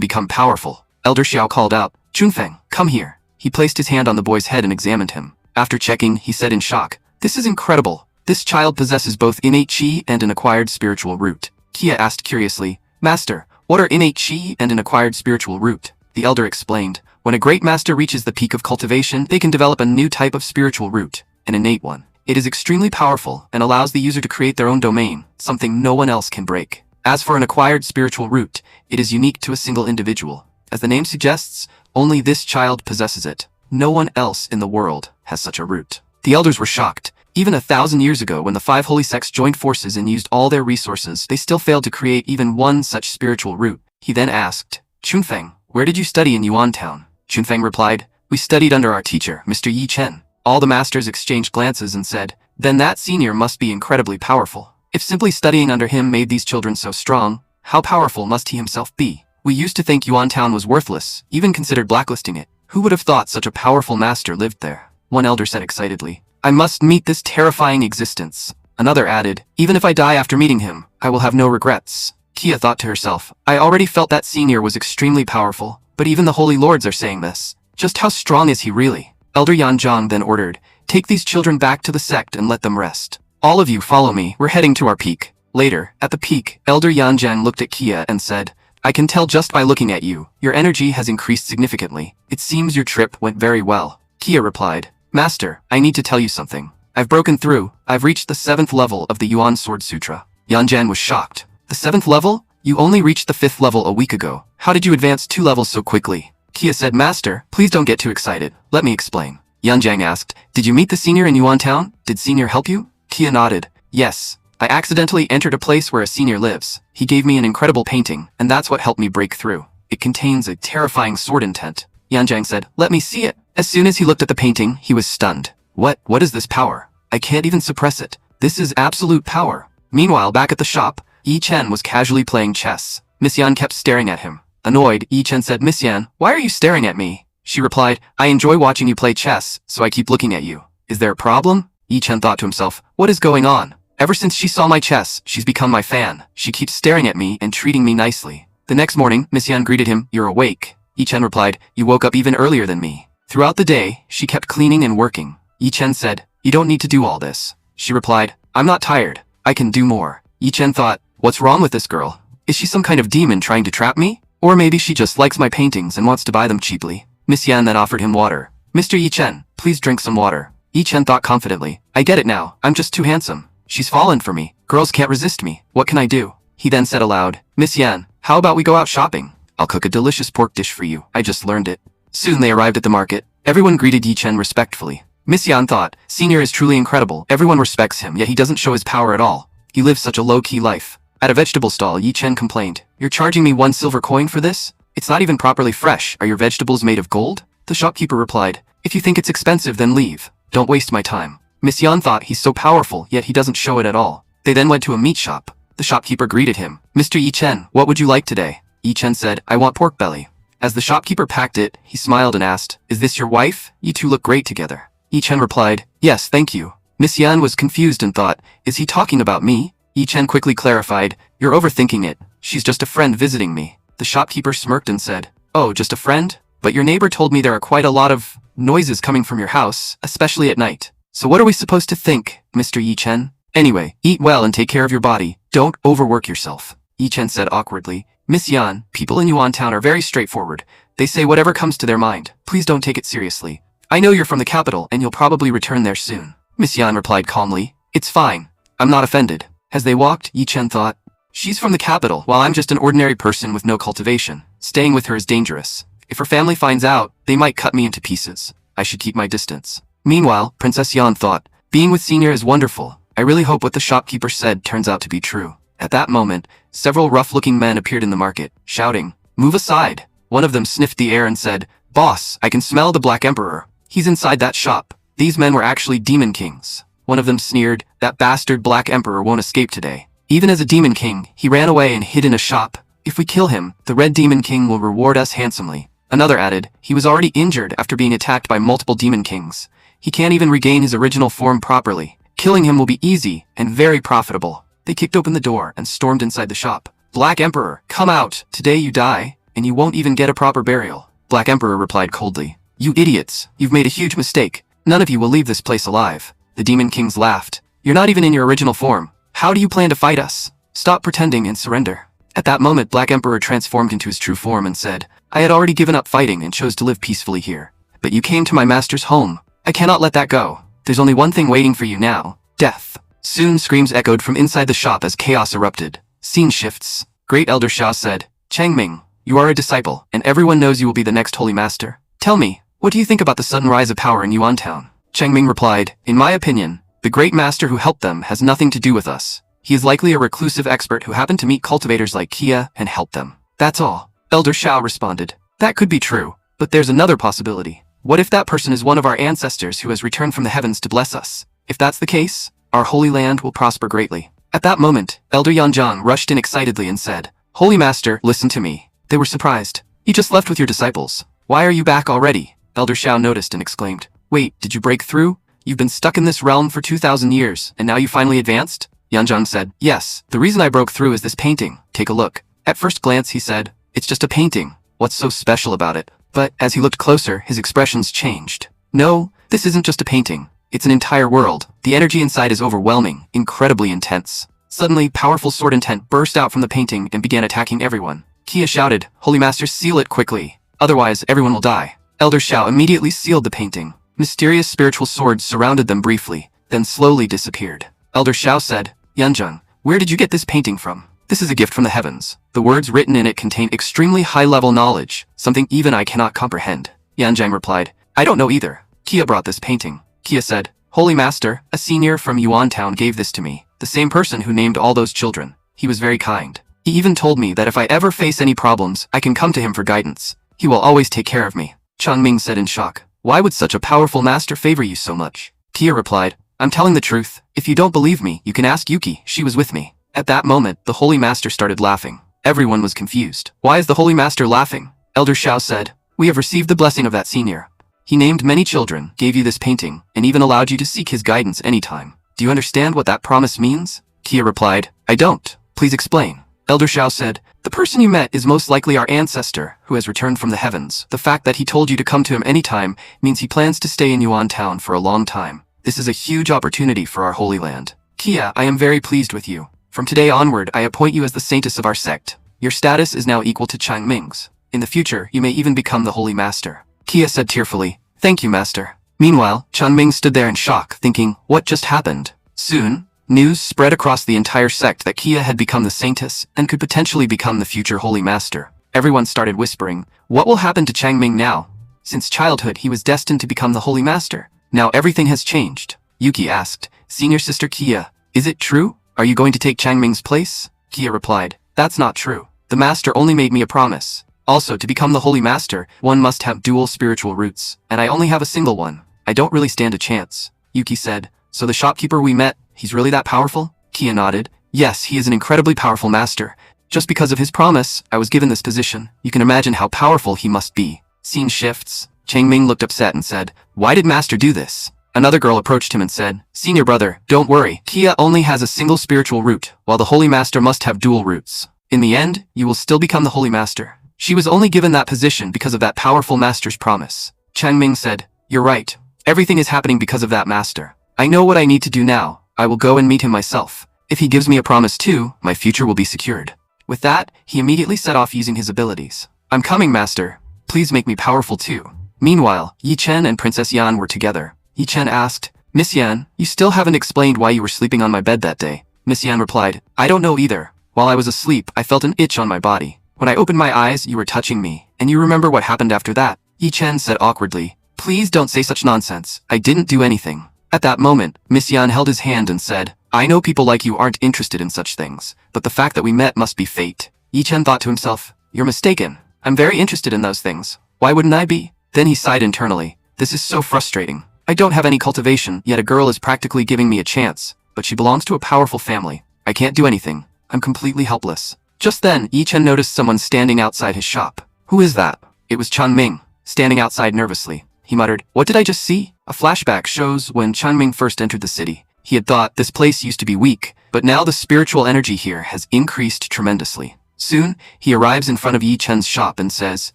become powerful. Elder Xiao called out, Chunfeng, come here. He placed his hand on the boy's head and examined him. After checking, he said in shock, this is incredible. This child possesses both innate qi and an acquired spiritual root. Kia asked curiously, Master, what are innate qi and an acquired spiritual root? The elder explained, when a great master reaches the peak of cultivation, they can develop a new type of spiritual root, an innate one. It is extremely powerful and allows the user to create their own domain, something no one else can break. As for an acquired spiritual root, it is unique to a single individual. As the name suggests, only this child possesses it. No one else in the world has such a root. The elders were shocked. Even 1,000 years ago, when the 5 holy sects joined forces and used all their resources, they still failed to create even one such spiritual root. He then asked, Chunfeng, where did you study in Yuan Town? Chunfeng replied, we studied under our teacher, Mr. Yi Chen. All the masters exchanged glances and said, then that senior must be incredibly powerful. If simply studying under him made these children so strong, how powerful must he himself be? We used to think Yuan Town was worthless, even considered blacklisting it. Who would have thought such a powerful master lived there? One elder said excitedly, I must meet this terrifying existence. Another added, even if I die after meeting him, I will have no regrets. Kia thought to herself, I already felt that senior was extremely powerful, but even the holy lords are saying this. Just how strong is he really? Elder Yanzhang then ordered, take these children back to the sect and let them rest. All of you follow me, we're heading to our peak. Later, at the peak, Elder Yanzhang looked at Kia and said, I can tell just by looking at you, your energy has increased significantly. It seems your trip went very well. Kia replied, Master, I need to tell you something. I've broken through. I've reached the 7th level of the Yuan Sword Sutra. Yanzhan was shocked. The 7th level? You only reached the 5th level a week ago. How did you advance 2 levels so quickly? Kia said, Master, please don't get too excited. Let me explain. Yanzhang asked, did you meet the senior in Yuan Town? Did senior help you? Kia nodded. Yes. I accidentally entered a place where a senior lives. He gave me an incredible painting, and that's what helped me break through. It contains a terrifying sword intent. Yanzhang said, let me see it. As soon as he looked at the painting, he was stunned. What is this power? I can't even suppress it. This is absolute power. Meanwhile, back at the shop, Yi Chen was casually playing chess. Miss Yan kept staring at him. Annoyed, Yi Chen said, Miss Yan, why are you staring at me? She replied, I enjoy watching you play chess, so I keep looking at you. Is there a problem? Yi Chen thought to himself, what is going on? Ever since she saw my chess, she's become my fan. She keeps staring at me and treating me nicely. The next morning, Miss Yan greeted him, you're awake. Yi Chen replied, you woke up even earlier than me. Throughout the day, she kept cleaning and working. Yi Chen said, you don't need to do all this. She replied, I'm not tired. I can do more. Yi Chen thought, what's wrong with this girl? Is she some kind of demon trying to trap me? Or maybe she just likes my paintings and wants to buy them cheaply. Miss Yan then offered him water. Mr. Yi Chen, please drink some water. Yi Chen thought confidently, I get it now. I'm just too handsome. She's fallen for me. Girls can't resist me. What can I do? He then said aloud, Miss Yan, how about we go out shopping? I'll cook a delicious pork dish for you. I just learned it. Soon they arrived at the market. Everyone greeted Yi Chen respectfully. Miss Yan thought, senior is truly incredible. Everyone respects him, yet he doesn't show his power at all. He lives such a low-key life. At a vegetable stall, Yi Chen complained, you're charging me 1 silver coin for this? It's not even properly fresh. Are your vegetables made of gold? The shopkeeper replied, if you think it's expensive, then leave. Don't waste my time. Miss Yan thought, he's so powerful, yet he doesn't show it at all. They then went to a meat shop. The shopkeeper greeted him. Mr. Yi Chen, what would you like today? Yi Chen said, I want pork belly. As the shopkeeper packed it, he smiled and asked, is this your wife? You two look great together. Yi Chen replied, yes, thank you. Miss Yan was confused and thought, is he talking about me? Yi Chen quickly clarified, you're overthinking it. She's just a friend visiting me. The shopkeeper smirked and said, oh, just a friend? But your neighbor told me there are quite a lot of noises coming from your house, especially at night. So what are we supposed to think, Mr. Yi Chen? Anyway, eat well and take care of your body. Don't overwork yourself. Yi Chen said awkwardly, Miss Yan, people in Yuan Town are very straightforward. They say whatever comes to their mind. Please don't take it seriously. I know you're from the capital and you'll probably return there soon. Miss Yan replied calmly, it's fine. I'm not offended. As they walked, Yi Chen thought, she's from the capital, while I'm just an ordinary person with no cultivation. Staying with her is dangerous. If her family finds out, they might cut me into pieces. I should keep my distance. Meanwhile, Princess Yan thought, being with senior is wonderful. I really hope what the shopkeeper said turns out to be true. At that moment, several rough-looking men appeared in the market, shouting, move aside. One of them sniffed the air and said, boss, I can smell the Black Emperor. He's inside that shop. These men were actually demon kings. One of them sneered, that bastard Black Emperor won't escape today. Even as a demon king, he ran away and hid in a shop. If we kill him, the Red Demon King will reward us handsomely. Another added, he was already injured after being attacked by multiple demon kings. He can't even regain his original form properly. Killing him will be easy and very profitable. They kicked open the door and stormed inside the shop. Black Emperor, come out. Today you die, and you won't even get a proper burial. Black Emperor replied coldly. You idiots, you've made a huge mistake. None of you will leave this place alive. The Demon Kings laughed. You're not even in your original form. How do you plan to fight us? Stop pretending and surrender. At that moment, Black Emperor transformed into his true form and said, I had already given up fighting and chose to live peacefully here. But you came to my master's home. I cannot let that go. There's only one thing waiting for you now. Death. Soon screams echoed from inside the shop as chaos erupted. Scene shifts. Great Elder Shao said, Changming, you are a disciple, and everyone knows you will be the next Holy Master. Tell me, what do you think about the sudden rise of power in Yuan Town? Changming replied, In my opinion, the great master who helped them has nothing to do with us. He is likely a reclusive expert who happened to meet cultivators like Kia and help them. That's all. Elder Shao responded. That could be true, but there's another possibility. What if that person is one of our ancestors who has returned from the heavens to bless us? If that's the case, our holy land will prosper greatly. At that moment, Elder Yanjiang rushed in excitedly and said, Holy Master, listen to me. They were surprised. You just left with your disciples. Why are you back already? Elder Shao noticed and exclaimed, Wait, did you break through? You've been stuck in this realm for 2,000 years, and now you finally advanced? Yanjiang said, Yes, the reason I broke through is this painting. Take a look. At first glance, he said, It's just a painting. What's so special about it? But as he looked closer, his expressions changed. No, this isn't just a painting. It's an entire world. The energy inside is overwhelming, incredibly intense. Suddenly, powerful sword intent burst out from the painting and began attacking everyone. Kia shouted, Holy Master, seal it quickly. Otherwise, everyone will die. Elder Shao immediately sealed the painting. Mysterious spiritual swords surrounded them briefly, then slowly disappeared. Elder Shao said, Yanjiang, where did you get this painting from? This is a gift from the heavens. The words written in it contain extremely high-level knowledge, something even I cannot comprehend. Yanjiang replied, I don't know either. Kia brought this painting. Kia said, Holy Master, a senior from Yuan Town gave this to me, the same person who named all those children. He was very kind. He even told me that if I ever face any problems, I can come to him for guidance. He will always take care of me. Changming said in shock, Why would such a powerful master favor you so much? Kia replied, I'm telling the truth. If you don't believe me, you can ask Yuki, she was with me. At that moment, the Holy Master started laughing. Everyone was confused. Why is the Holy Master laughing? Elder Shao said, We have received the blessing of that senior. He named many children, gave you this painting, and even allowed you to seek his guidance anytime. Do you understand what that promise means? Kia replied, I don't. Please explain. Elder Shao said, The person you met is most likely our ancestor, who has returned from the heavens. The fact that he told you to come to him anytime means he plans to stay in Yuan Town for a long time. This is a huge opportunity for our Holy Land. Kia, I am very pleased with you. From today onward, I appoint you as the saintess of our sect. Your status is now equal to Changming's. In the future, you may even become the Holy Master. Kia said tearfully, Thank you, Master. Meanwhile, Changming stood there in shock, thinking, what just happened? Soon, news spread across the entire sect that Kia had become the saintess and could potentially become the future Holy Master. Everyone started whispering, what will happen to Changming now? Since childhood, he was destined to become the Holy Master. Now everything has changed. Yuki asked, Senior Sister Kia, is it true? Are you going to take Changming's place? Kia replied, That's not true. The Master only made me a promise. Also, to become the Holy Master, one must have dual spiritual roots, and I only have a single one. I don't really stand a chance. Yuki said, So the shopkeeper we met, he's really that powerful? Kia nodded. Yes, he is an incredibly powerful master. Just because of his promise, I was given this position. You can imagine how powerful he must be. Scene shifts. Changming looked upset and said, Why did Master do this? Another girl approached him and said, Senior brother, don't worry. Kia only has a single spiritual root, while the Holy Master must have dual roots. In the end, you will still become the Holy Master. She was only given that position because of that powerful master's promise. Changming said, You're right. Everything is happening because of that master. I know what I need to do now. I will go and meet him myself. If he gives me a promise too, my future will be secured. With that, he immediately set off using his abilities. I'm coming, Master. Please make me powerful too. Meanwhile, Yi Chen and Princess Yan were together. Yi Chen asked, Miss Yan, you still haven't explained why you were sleeping on my bed that day. Miss Yan replied, I don't know either. While I was asleep, I felt an itch on my body. When I opened my eyes, you were touching me, and you remember what happened after that? Yi Chen said awkwardly, Please don't say such nonsense. I didn't do anything. At that moment, Miss Yan held his hand and said, I know people like you aren't interested in such things, but the fact that we met must be fate. Yi Chen thought to himself, You're mistaken. I'm very interested in those things. Why wouldn't I be? Then he sighed internally. This is so frustrating. I don't have any cultivation, yet a girl is practically giving me a chance, but she belongs to a powerful family. I can't do anything. I'm completely helpless. Just then, Yi Chen noticed someone standing outside his shop. Who is that? It was Changming, standing outside nervously. He muttered, "What did I just see?" A flashback shows when Changming first entered the city. He had thought this place used to be weak, but now the spiritual energy here has increased tremendously. Soon, he arrives in front of Yi Chen's shop and says,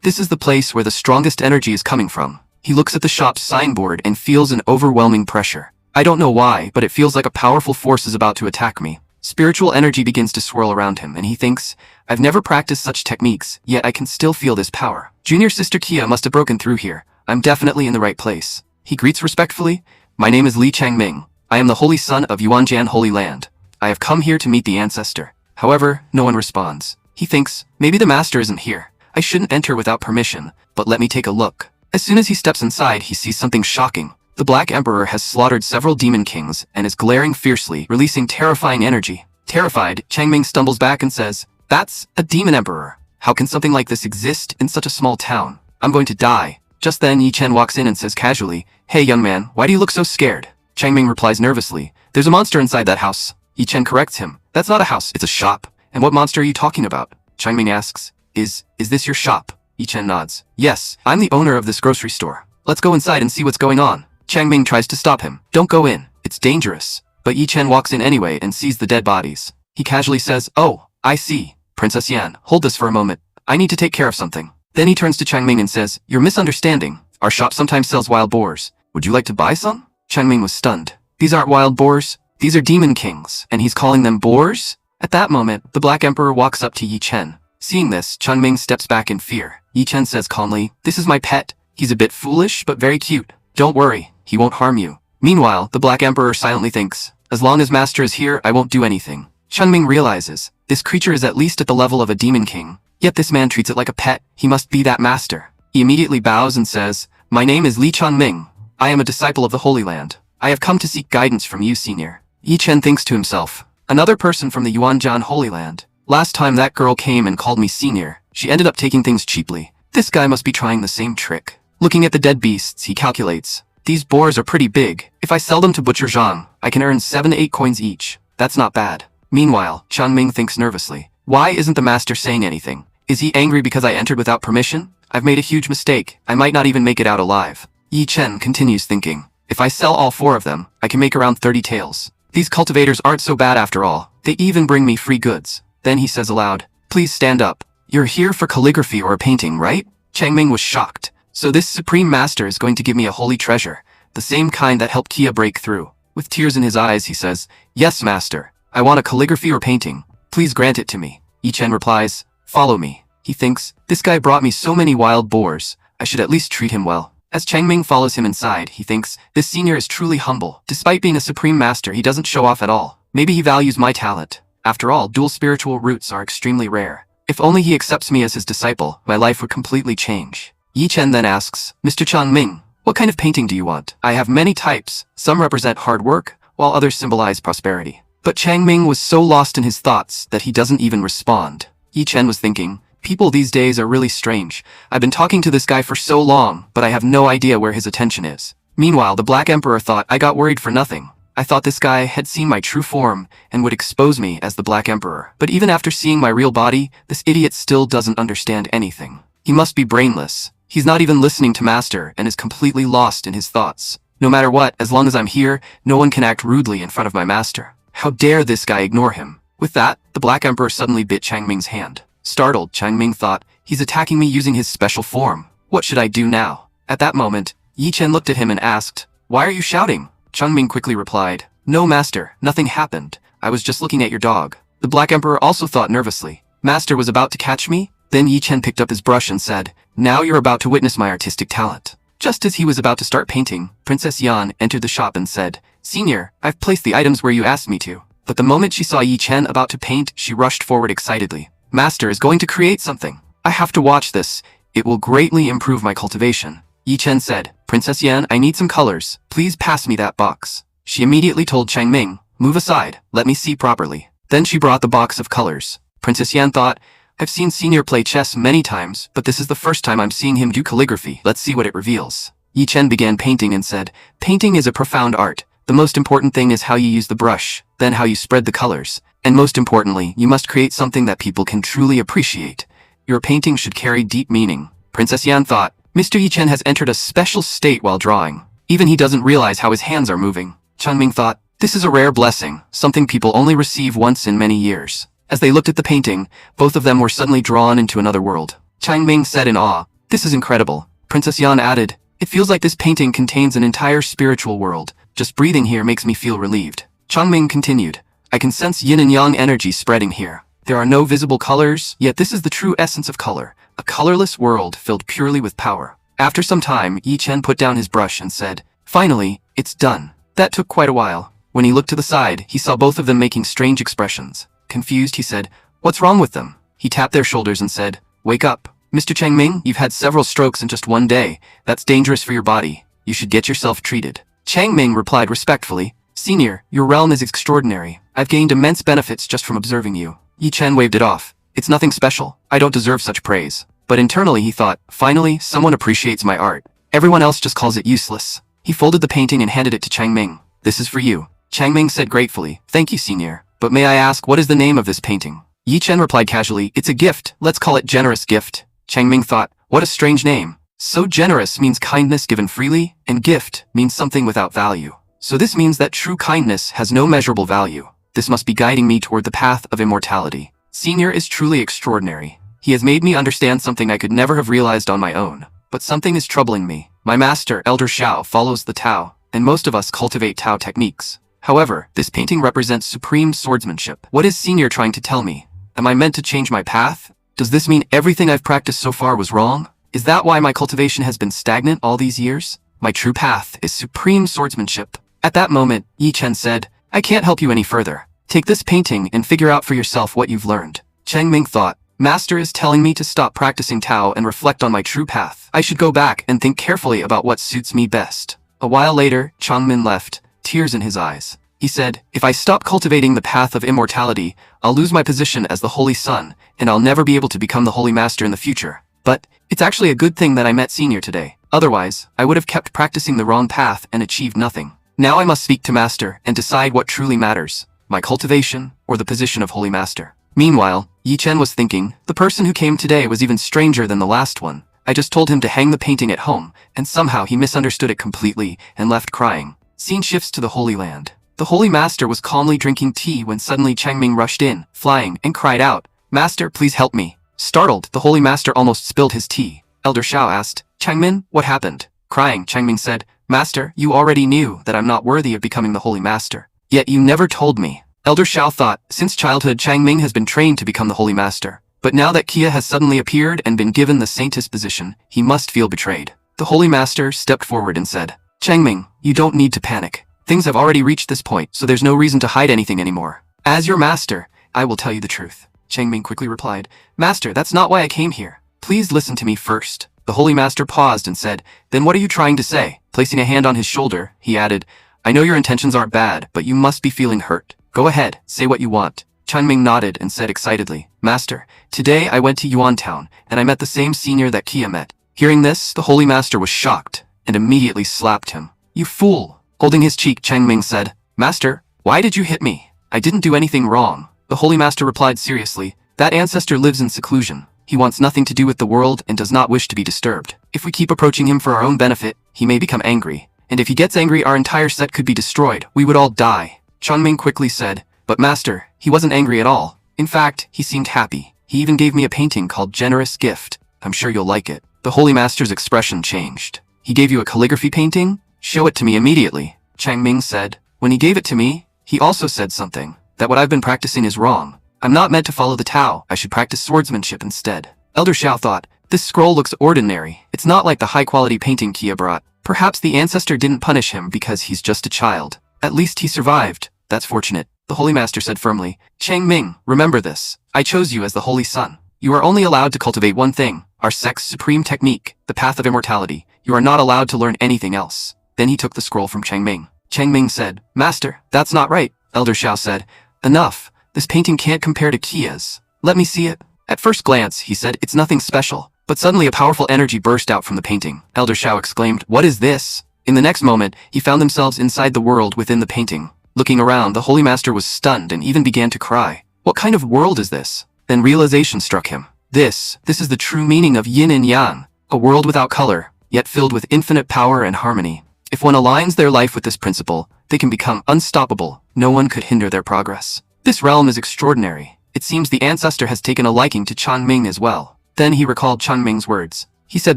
"This is the place where the strongest energy is coming from." He looks at the shop's signboard and feels an overwhelming pressure. "I don't know why, but it feels like a powerful force is about to attack me." Spiritual energy begins to swirl around him, and he thinks, "I've never practiced such techniques, yet I can still feel this power. Junior sister Kia must have broken through here. I'm definitely in the right place." He greets respectfully, "My name is Li Changming. I am the holy son of Yuanjian Holy Land. I have come here to meet the ancestor." However, no one responds. He thinks, maybe the master isn't here. I shouldn't enter without permission, but let me take a look. As soon as he steps inside, he sees something shocking. The Black Emperor has slaughtered several demon kings and is glaring fiercely, releasing terrifying energy. Terrified, Changming stumbles back and says, "That's a demon emperor. How can something like this exist in such a small town? I'm going to die." Just then, Yi Chen walks in and says casually, "Hey young man, why do you look so scared?" Changming replies nervously, "There's a monster inside that house." Yi Chen corrects him, "That's not a house, it's a shop." "And what monster are you talking about?" Changming asks, Is this your shop?" Yi Chen nods. "Yes, I'm the owner of this grocery store. Let's go inside and see what's going on." Changming tries to stop him. "Don't go in, it's dangerous." But Yi Chen walks in anyway and sees the dead bodies. He casually says, "Oh, I see. Princess Yan, hold this for a moment. I need to take care of something." Then he turns to Changming and says, "You're misunderstanding. Our shop sometimes sells wild boars. Would you like to buy some?" Changming was stunned. "These aren't wild boars. These are demon kings, and he's calling them boars?" At that moment, the Black Emperor walks up to Yi Chen. Seeing this, Changming steps back in fear. Yi Chen says calmly, "This is my pet. He's a bit foolish, but very cute. Don't worry, he won't harm you." Meanwhile, the Black Emperor silently thinks, "As long as Master is here, I won't do anything." Changming realizes, this creature is at least at the level of a demon king, yet this man treats it like a pet. He must be that master. He immediately bows and says, "My name is Li Changming. I am a disciple of the Holy Land. I have come to seek guidance from you, senior." Yi Chen thinks to himself, "Another person from the Yuanjian Holy Land. Last time that girl came and called me senior, she ended up taking things cheaply. This guy must be trying the same trick." Looking at the dead beasts, he calculates, "These boars are pretty big. If I sell them to Butcher Zhang, I can earn 7 to 8 coins each. That's not bad." Meanwhile, Changming thinks nervously, "Why isn't the master saying anything? Is he angry because I entered without permission? I've made a huge mistake. I might not even make it out alive." Yi Chen continues thinking, "If I sell all 4 of them, I can make around 30 taels. These cultivators aren't so bad after all. They even bring me free goods." Then he says aloud, "Please stand up. You're here for calligraphy or a painting, right?" Changming was shocked. "So this supreme master is going to give me a holy treasure, the same kind that helped Kia break through." With tears in his eyes, he says, "Yes, master. I want a calligraphy or painting. Please grant it to me." Yi Chen replies, "Follow me." He thinks, "This guy brought me so many wild boars. I should at least treat him well." As Changming follows him inside, he thinks, this senior is truly humble. Despite being a supreme master, he doesn't show off at all. Maybe he values my talent. After all, dual spiritual roots are extremely rare. If only he accepts me as his disciple, my life would completely change. Yi Chen then asks, "Mr. Changming, what kind of painting do you want? I have many types. Some represent hard work, while others symbolize prosperity." But Changming was so lost in his thoughts that he doesn't even respond. Yi Chen was thinking, "People these days are really strange. I've been talking to this guy for so long, but I have no idea where his attention is." Meanwhile, the Black Emperor thought, "I got worried for nothing. I thought this guy had seen my true form and would expose me as the Black Emperor. But even after seeing my real body, this idiot still doesn't understand anything. He must be brainless. He's not even listening to Master and is completely lost in his thoughts. No matter what, as long as I'm here, no one can act rudely in front of my master. How dare this guy ignore him?" With that, the Black Emperor suddenly bit Changming's hand. Startled, Changming thought, "He's attacking me using his special form. What should I do now?" At that moment, Yi Chen looked at him and asked, "Why are you shouting?" Changming quickly replied, "No, master, nothing happened. I was just looking at your dog." The Black Emperor also thought nervously, "Master was about to catch me?" Then Yi Chen picked up his brush and said, "Now you're about to witness my artistic talent." Just as he was about to start painting, Princess Yan entered the shop and said, "Senior, I've placed the items where you asked me to." But the moment she saw Yi Chen about to paint, she rushed forward excitedly. "Master is going to create something. I have to watch this. It will greatly improve my cultivation." Yi Chen said, "Princess Yan, I need some colors. Please pass me that box." She immediately told Changming, "Move aside, let me see properly." Then she brought the box of colors. Princess Yan thought, "I've seen Senior play chess many times, but this is the first time I'm seeing him do calligraphy. Let's see what it reveals." Yi Chen began painting and said, "Painting is a profound art. The most important thing is how you use the brush, then how you spread the colors. And most importantly, you must create something that people can truly appreciate. Your painting should carry deep meaning." Princess Yan thought, Mr. Yi Chen has entered a special state while drawing. Even he doesn't realize how his hands are moving. Changming thought, this is a rare blessing, something people only receive once in many years. As they looked at the painting, both of them were suddenly drawn into another world. Changming said in awe, this is incredible. Princess Yan added, it feels like this painting contains an entire spiritual world. Just breathing here makes me feel relieved. Changming continued, I can sense yin and yang energy spreading here. There are no visible colors, yet this is the true essence of color. A colorless world filled purely with power. After some time, Yi Chen put down his brush and said, finally, it's done. That took quite a while. When he looked to the side, he saw both of them making strange expressions. Confused, he said, what's wrong with them? He tapped their shoulders and said, wake up. Mr. Changming, you've had several strokes in just one day. That's dangerous for your body. You should get yourself treated. Changming replied respectfully, Senior, your realm is extraordinary. I've gained immense benefits just from observing you. Yi Chen waved it off. It's nothing special. I don't deserve such praise. But internally he thought, finally, someone appreciates my art. Everyone else just calls it useless. He folded the painting and handed it to Changming. This is for you. Changming said gratefully, thank you, Senior. But may I ask, what is the name of this painting? Yi Chen replied casually, it's a gift. Let's call it Generous Gift. Changming thought, what a strange name. So generous means kindness given freely, and gift means something without value. So this means that true kindness has no measurable value. This must be guiding me toward the path of immortality. Senior is truly extraordinary. He has made me understand something I could never have realized on my own. But something is troubling me. My master, Elder Shao, follows the Tao, and most of us cultivate Tao techniques. However, this painting represents supreme swordsmanship. What is Senior trying to tell me? Am I meant to change my path? Does this mean everything I've practiced so far was wrong? Is that why my cultivation has been stagnant all these years? My true path is supreme swordsmanship. At that moment, Yi Chen said, I can't help you any further. Take this painting and figure out for yourself what you've learned. Changming thought, Master is telling me to stop practicing Tao and reflect on my true path. I should go back and think carefully about what suits me best. A while later, Changmin left, tears in his eyes. He said, if I stop cultivating the path of immortality, I'll lose my position as the Holy Son, and I'll never be able to become the Holy Master in the future. But it's actually a good thing that I met Senior today. Otherwise, I would have kept practicing the wrong path and achieved nothing. Now I must speak to Master and decide what truly matters, my cultivation or the position of Holy Master. Meanwhile, Yi Chen was thinking, the person who came today was even stranger than the last one. I just told him to hang the painting at home, and somehow he misunderstood it completely and left crying. Scene shifts to the Holy Land. The Holy Master was calmly drinking tea when suddenly Changming rushed in, flying, and cried out, Master, please help me. Startled, the Holy Master almost spilled his tea. Elder Shao asked, Changmin, what happened? Crying, Changming said, Master, you already knew that I'm not worthy of becoming the Holy Master. Yet you never told me. Elder Shao thought, since childhood Changming has been trained to become the Holy Master. But now that Kia has suddenly appeared and been given the Saintess position, he must feel betrayed. The Holy Master stepped forward and said, Changming, you don't need to panic. Things have already reached this point, so there's no reason to hide anything anymore. As your master, I will tell you the truth. Changming quickly replied, Master, that's not why I came here. Please listen to me first. The Holy Master paused and said, Then what are you trying to say? Placing a hand on his shoulder, he added, I know your intentions aren't bad, but you must be feeling hurt. Go ahead, say what you want. Changming nodded and said excitedly, Master, today I went to Yuan Town, and I met the same senior that Kia met. Hearing this, the Holy Master was shocked, and immediately slapped him. You fool! Holding his cheek, Changming said, Master, why did you hit me? I didn't do anything wrong. The Holy Master replied seriously, That ancestor lives in seclusion. He wants nothing to do with the world and does not wish to be disturbed. If we keep approaching him for our own benefit, he may become angry. And if he gets angry, our entire set could be destroyed. We would all die. Changming quickly said, But Master, he wasn't angry at all. In fact, he seemed happy. He even gave me a painting called Generous Gift. I'm sure you'll like it. The Holy Master's expression changed. He gave you a calligraphy painting? Show it to me immediately. Changming said. When he gave it to me, he also said something, that what I've been practicing is wrong. I'm not meant to follow the Tao, I should practice swordsmanship instead. Elder Shao thought, this scroll looks ordinary. It's not like the high-quality painting Kia brought. Perhaps the ancestor didn't punish him because he's just a child. At least he survived. That's fortunate. The Holy Master said firmly, Changming, remember this. I chose you as the Holy Son. You are only allowed to cultivate one thing, our sect's supreme technique, the path of immortality. You are not allowed to learn anything else. Then he took the scroll from Changming. Changming said, Master, that's not right. Elder Shao said, Enough. This painting can't compare to Kia's. Let me see it. At first glance, he said, it's nothing special. But suddenly a powerful energy burst out from the painting. Elder Shao exclaimed, What is this? In the next moment, he found themselves inside the world within the painting. Looking around, the Holy Master was stunned and even began to cry. What kind of world is this? Then realization struck him. This is the true meaning of yin and yang. A world without color, yet filled with infinite power and harmony. If one aligns their life with this principle, they can become unstoppable. No one could hinder their progress. This realm is extraordinary. It seems the ancestor has taken a liking to Changming as well. Then he recalled Changming's words. He said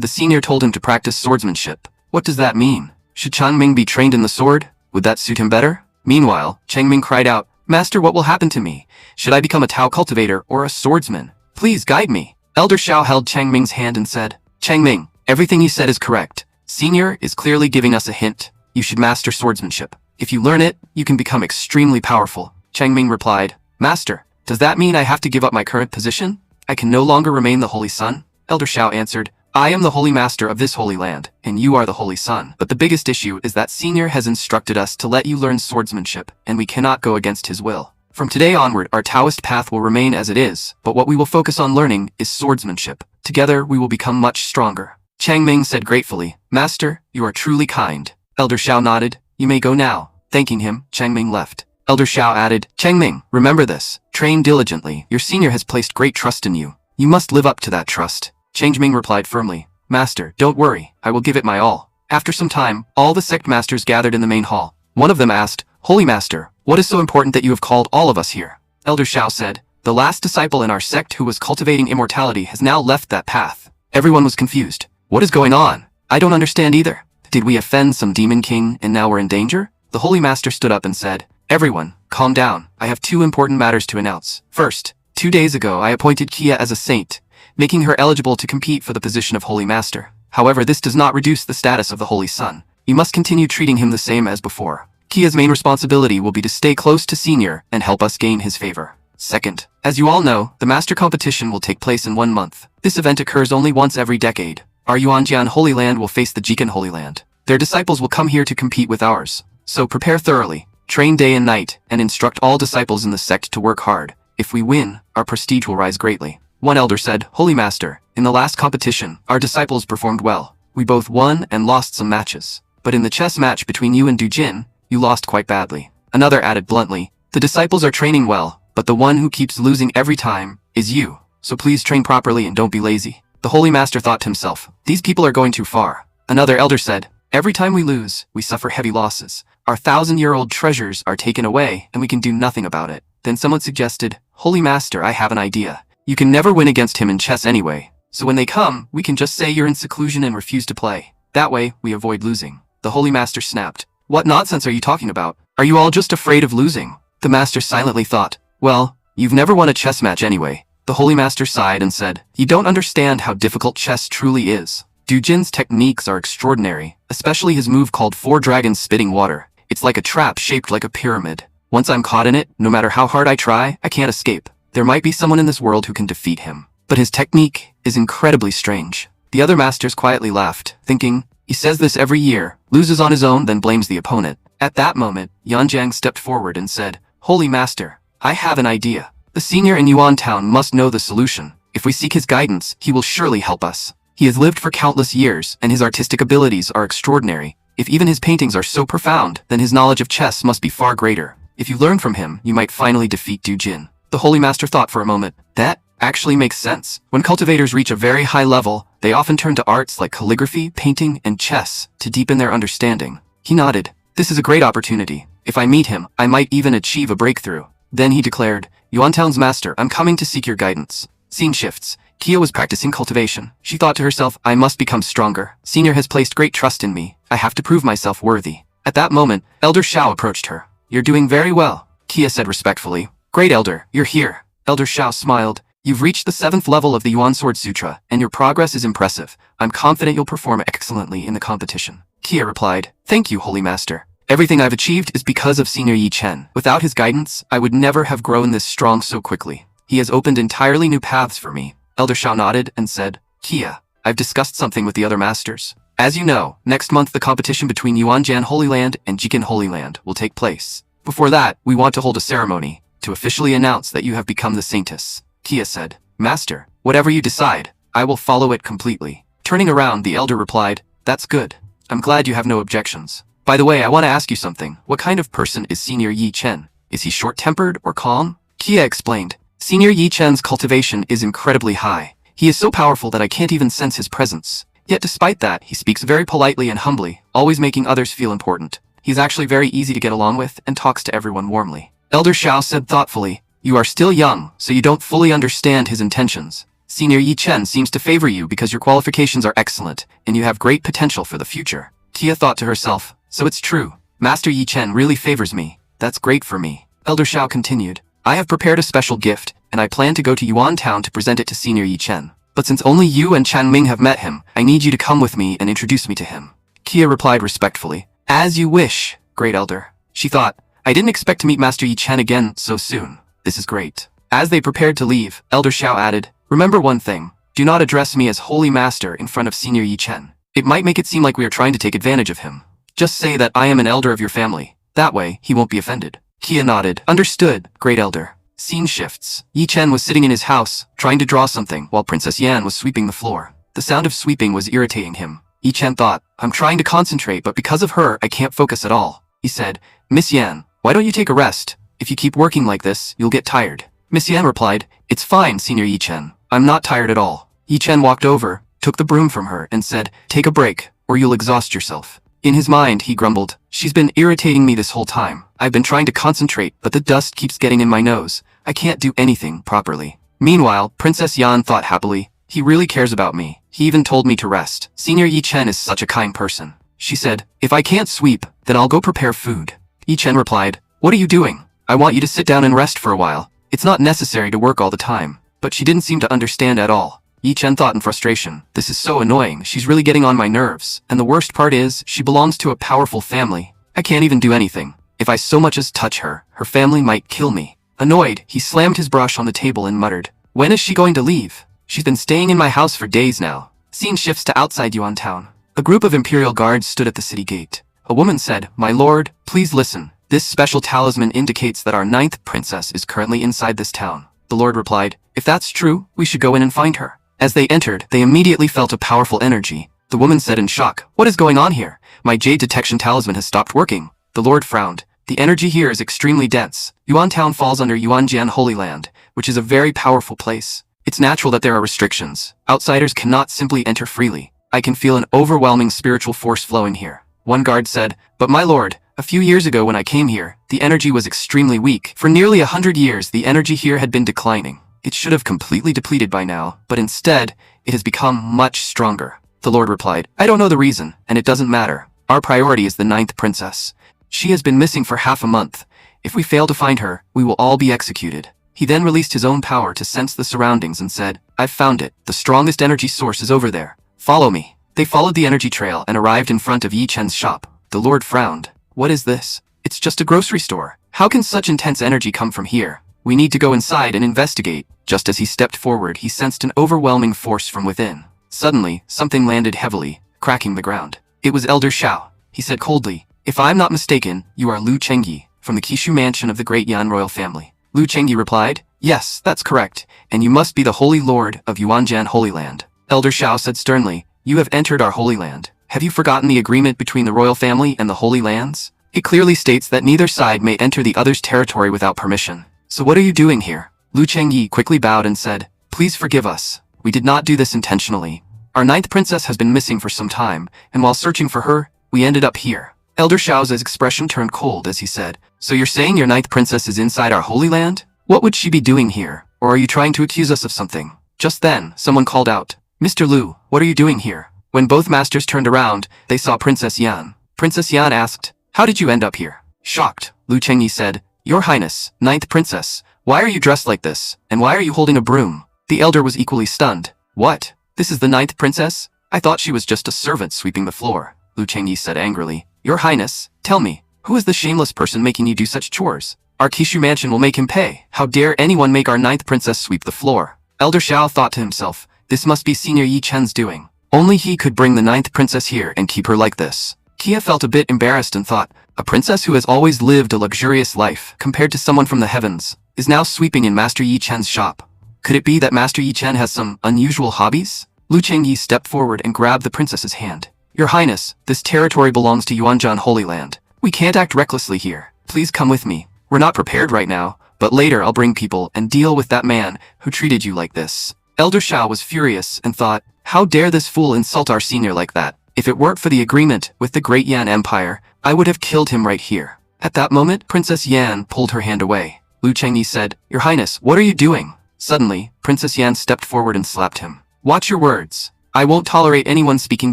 the senior told him to practice swordsmanship. What does that mean? Should Changming be trained in the sword? Would that suit him better? Meanwhile, Changming cried out, Master, what will happen to me? Should I become a Tao cultivator or a swordsman? Please guide me. Elder Xiao held Changming's hand and said, Changming, everything you said is correct. Senior is clearly giving us a hint. You should master swordsmanship. If you learn it, you can become extremely powerful. Changming replied, Master, does that mean I have to give up my current position? I can no longer remain the Holy Son? Elder Xiao answered, I am the Holy Master of this Holy Land, and you are the Holy Son. But the biggest issue is that Senior has instructed us to let you learn swordsmanship, and we cannot go against his will. From today onward, our Taoist path will remain as it is, but what we will focus on learning is swordsmanship. Together, we will become much stronger. Changming said gratefully, Master, you are truly kind. Elder Xiao nodded, you may go now. Thanking him, Changming left. Elder Xiao added, Changming, remember this. Train diligently. Your senior has placed great trust in you. You must live up to that trust. Changming replied firmly, Master, don't worry. I will give it my all. After some time, all the sect masters gathered in the main hall. One of them asked, Holy Master, what is so important that you have called all of us here? Elder Xiao said, the last disciple in our sect who was cultivating immortality has now left that path. Everyone was confused. What is going on? I don't understand either. Did we offend some demon king and now we're in danger? The Holy Master stood up and said, Everyone, calm down. I have two important matters to announce. First, 2 days ago I appointed Kia as a saint, making her eligible to compete for the position of Holy Master. However, this does not reduce the status of the Holy Son. You must continue treating him the same as before. Kia's main responsibility will be to stay close to Senior and help us gain his favor. Second, as you all know, the Master Competition will take place in 1 month. This event occurs only once every decade. Our Yuanjian Holy Land will face the Jikan Holy Land. Their disciples will come here to compete with ours. So prepare thoroughly, train day and night, and instruct all disciples in the sect to work hard. If we win, our prestige will rise greatly. One elder said, Holy Master, in the last competition, our disciples performed well. We both won and lost some matches. But in the chess match between you and Du Jin, you lost quite badly. Another added bluntly, the disciples are training well, but the one who keeps losing every time is you. So please train properly and don't be lazy. The Holy Master thought to himself, these people are going too far. Another elder said, every time we lose, we suffer heavy losses. Our 1,000-year-old treasures are taken away, and we can do nothing about it. Then someone suggested, Holy Master, I have an idea. You can never win against him in chess anyway. So when they come, we can just say you're in seclusion and refuse to play. That way, we avoid losing. The Holy Master snapped. What nonsense are you talking about? Are you all just afraid of losing? The Master silently thought, well, you've never won a chess match anyway. The Holy Master sighed and said, you don't understand how difficult chess truly is. Du Jin's techniques are extraordinary, especially his move called Four Dragons Spitting Water. It's like a trap shaped like a pyramid. Once I'm caught in it, no matter how hard I try, I can't escape. There might be someone in this world who can defeat him. But his technique is incredibly strange. The other masters quietly laughed, thinking, he says this every year, loses on his own, then blames the opponent. At that moment, Yanjiang stepped forward and said, Holy Master, I have an idea. The senior in Yuan Town must know the solution. If we seek his guidance, he will surely help us. He has lived for countless years, and his artistic abilities are extraordinary. If even his paintings are so profound, then his knowledge of chess must be far greater. If you learn from him, you might finally defeat Du Jin. The Holy Master thought for a moment. That actually makes sense. When cultivators reach a very high level, they often turn to arts like calligraphy, painting, and chess to deepen their understanding. He nodded. This is a great opportunity. If I meet him, I might even achieve a breakthrough. Then he declared, Yuantown's master, I'm coming to seek your guidance. Scene shifts. Kia was practicing cultivation. She thought to herself, I must become stronger. Senior has placed great trust in me. I have to prove myself worthy. At that moment, Elder Xiao approached her. You're doing very well, Kia said respectfully. Great Elder, you're here. Elder Xiao smiled. You've reached the 7th level of the Yuan Sword Sutra, and your progress is impressive. I'm confident you'll perform excellently in the competition. Kia replied, Thank you, Holy Master. Everything I've achieved is because of Senior Yi Chen. Without his guidance, I would never have grown this strong so quickly. He has opened entirely new paths for me. Elder Xiao nodded and said, Kia, I've discussed something with the other masters. As you know, next month the competition between Yuanjian Holy Land and Jikan Holy Land will take place. Before that, we want to hold a ceremony to officially announce that you have become the saintess. Kia said, Master, whatever you decide, I will follow it completely. Turning around, the elder replied, That's good. I'm glad you have no objections. By the way, I want to ask you something. What kind of person is Senior Yi Chen? Is he short-tempered or calm? Kia explained, Senior Yi Chen's cultivation is incredibly high. He is so powerful that I can't even sense his presence. Yet despite that, he speaks very politely and humbly, always making others feel important. He's actually very easy to get along with and talks to everyone warmly. Elder Xiao said thoughtfully, "You are still young, so you don't fully understand his intentions. Senior Yi Chen seems to favor you because your qualifications are excellent, and you have great potential for the future." Tia thought to herself, "So it's true. Master Yi Chen really favors me. That's great for me." Elder Xiao continued, "I have prepared a special gift, and I plan to go to Yuan Town to present it to Senior Yi Chen. But since only you and Chan Ming have met him, I need you to come with me and introduce me to him." Kia replied respectfully, "As you wish, Great Elder." She thought, "I didn't expect to meet Master Yi Chen again so soon. This is great." As they prepared to leave, Elder Xiao added, "Remember one thing. Do not address me as Holy Master in front of Senior Yi Chen. It might make it seem like we are trying to take advantage of him. Just say that I am an elder of your family. That way, he won't be offended." Kia nodded. "Understood, Great Elder." Scene shifts. Yi Chen was sitting in his house, trying to draw something, while Princess Yan was sweeping the floor. The sound of sweeping was irritating him. Yi Chen thought, "I'm trying to concentrate, but because of her, I can't focus at all." He said, "Miss Yan, why don't you take a rest? If you keep working like this, you'll get tired." Miss Yan replied, "It's fine, Senior Yi Chen. I'm not tired at all." Yi Chen walked over, took the broom from her, and said, "Take a break, or you'll exhaust yourself." In his mind, he grumbled, "She's been irritating me this whole time. I've been trying to concentrate, but the dust keeps getting in my nose. I can't do anything properly." Meanwhile, Princess Yan thought happily, "He really cares about me. He even told me to rest. Senior Yi Chen is such a kind person." She said, "If I can't sweep, then I'll go prepare food." Yi Chen replied, "What are you doing? I want you to sit down and rest for a while. It's not necessary to work all the time." But she didn't seem to understand at all. Yi Chen thought in frustration, "This is so annoying. She's really getting on my nerves. And the worst part is, she belongs to a powerful family. I can't even do anything. If I so much as touch her, her family might kill me." Annoyed, he slammed his brush on the table and muttered, "When is she going to leave? She's been staying in my house for days now." Scene shifts to outside Yuan Town. A group of imperial guards stood at the city gate. A woman said, "My lord, please listen. This special talisman indicates that our 9th princess is currently inside this town." The lord replied, "If that's true, we should go in and find her." As they entered, they immediately felt a powerful energy. The woman said in shock, "What is going on here? My jade detection talisman has stopped working." The lord frowned. "The energy here is extremely dense. Yuan Town falls under Yuanjian Holy Land, which is a very powerful place. It's natural that there are restrictions. Outsiders cannot simply enter freely. I can feel an overwhelming spiritual force flowing here." One guard said, "But my lord, a few years ago when I came here, the energy was extremely weak. For nearly 100 years, the energy here had been declining. It should have completely depleted by now, but instead, it has become much stronger." The lord replied, "I don't know the reason, and it doesn't matter. Our priority is the 9th princess. She has been missing for half a month. If we fail to find her, we will all be executed." He then released his own power to sense the surroundings and said, "I've found it. The strongest energy source is over there. Follow me." They followed the energy trail and arrived in front of Yi Chen's shop. The lord frowned. "What is this? It's just a grocery store. How can such intense energy come from here? We need to go inside and investigate." Just as he stepped forward, he sensed an overwhelming force from within. Suddenly, something landed heavily, cracking the ground. It was Elder Xiao. He said coldly, "If I'm not mistaken, you are Lu Chengyi, from the Qishu mansion of the great Yan royal family." Lu Chengyi replied, "Yes, that's correct, and you must be the Holy Lord of Yuanjian Holy Land." Elder Xiao said sternly, "You have entered our Holy Land. Have you forgotten the agreement between the royal family and the Holy Lands? It clearly states that neither side may enter the other's territory without permission. So what are you doing here?" Lu Chengyi quickly bowed and said, "Please forgive us. We did not do this intentionally. Our 9th princess has been missing for some time, and while searching for her, we ended up here." Elder Xiao's expression turned cold as he said, "So you're saying your 9th princess is inside our Holy Land? What would she be doing here? Or are you trying to accuse us of something?" Just then, someone called out, "Mr. Lu, what are you doing here?" When both masters turned around, they saw Princess Yan. Princess Yan asked, "How did you end up here?" Shocked, Lu Chengyi said, "Your Highness, 9th princess, why are you dressed like this, and why are you holding a broom?" The elder was equally stunned. "What? This is the 9th princess? I thought she was just a servant sweeping the floor," Lu Chengyi said angrily. "Your Highness, tell me, who is the shameless person making you do such chores? Our Qishu mansion will make him pay. How dare anyone make our 9th princess sweep the floor?" Elder Xiao thought to himself, "This must be Senior Yi Chen's doing. Only he could bring the 9th princess here and keep her like this." Kia felt a bit embarrassed and thought, a princess who has always lived a luxurious life, compared to someone from the heavens, is now sweeping in Master Yi Chen's shop. Could it be that Master Yi Chen has some unusual hobbies? Lu Chengyi stepped forward and grabbed the princess's hand. "Your Highness, this territory belongs to Yuanjian Holy Land. We can't act recklessly here. Please come with me. We're not prepared right now, but later I'll bring people and deal with that man who treated you like this." Elder Xiao was furious and thought, How dare this fool insult our senior like that? If it weren't for the agreement with the Great Yan Empire, I would have killed him right here. At that moment, Princess Yan pulled her hand away. Lu Chengyi said, Your Highness, what are you doing? Suddenly, Princess Yan stepped forward and slapped him. Watch your words. I won't tolerate anyone speaking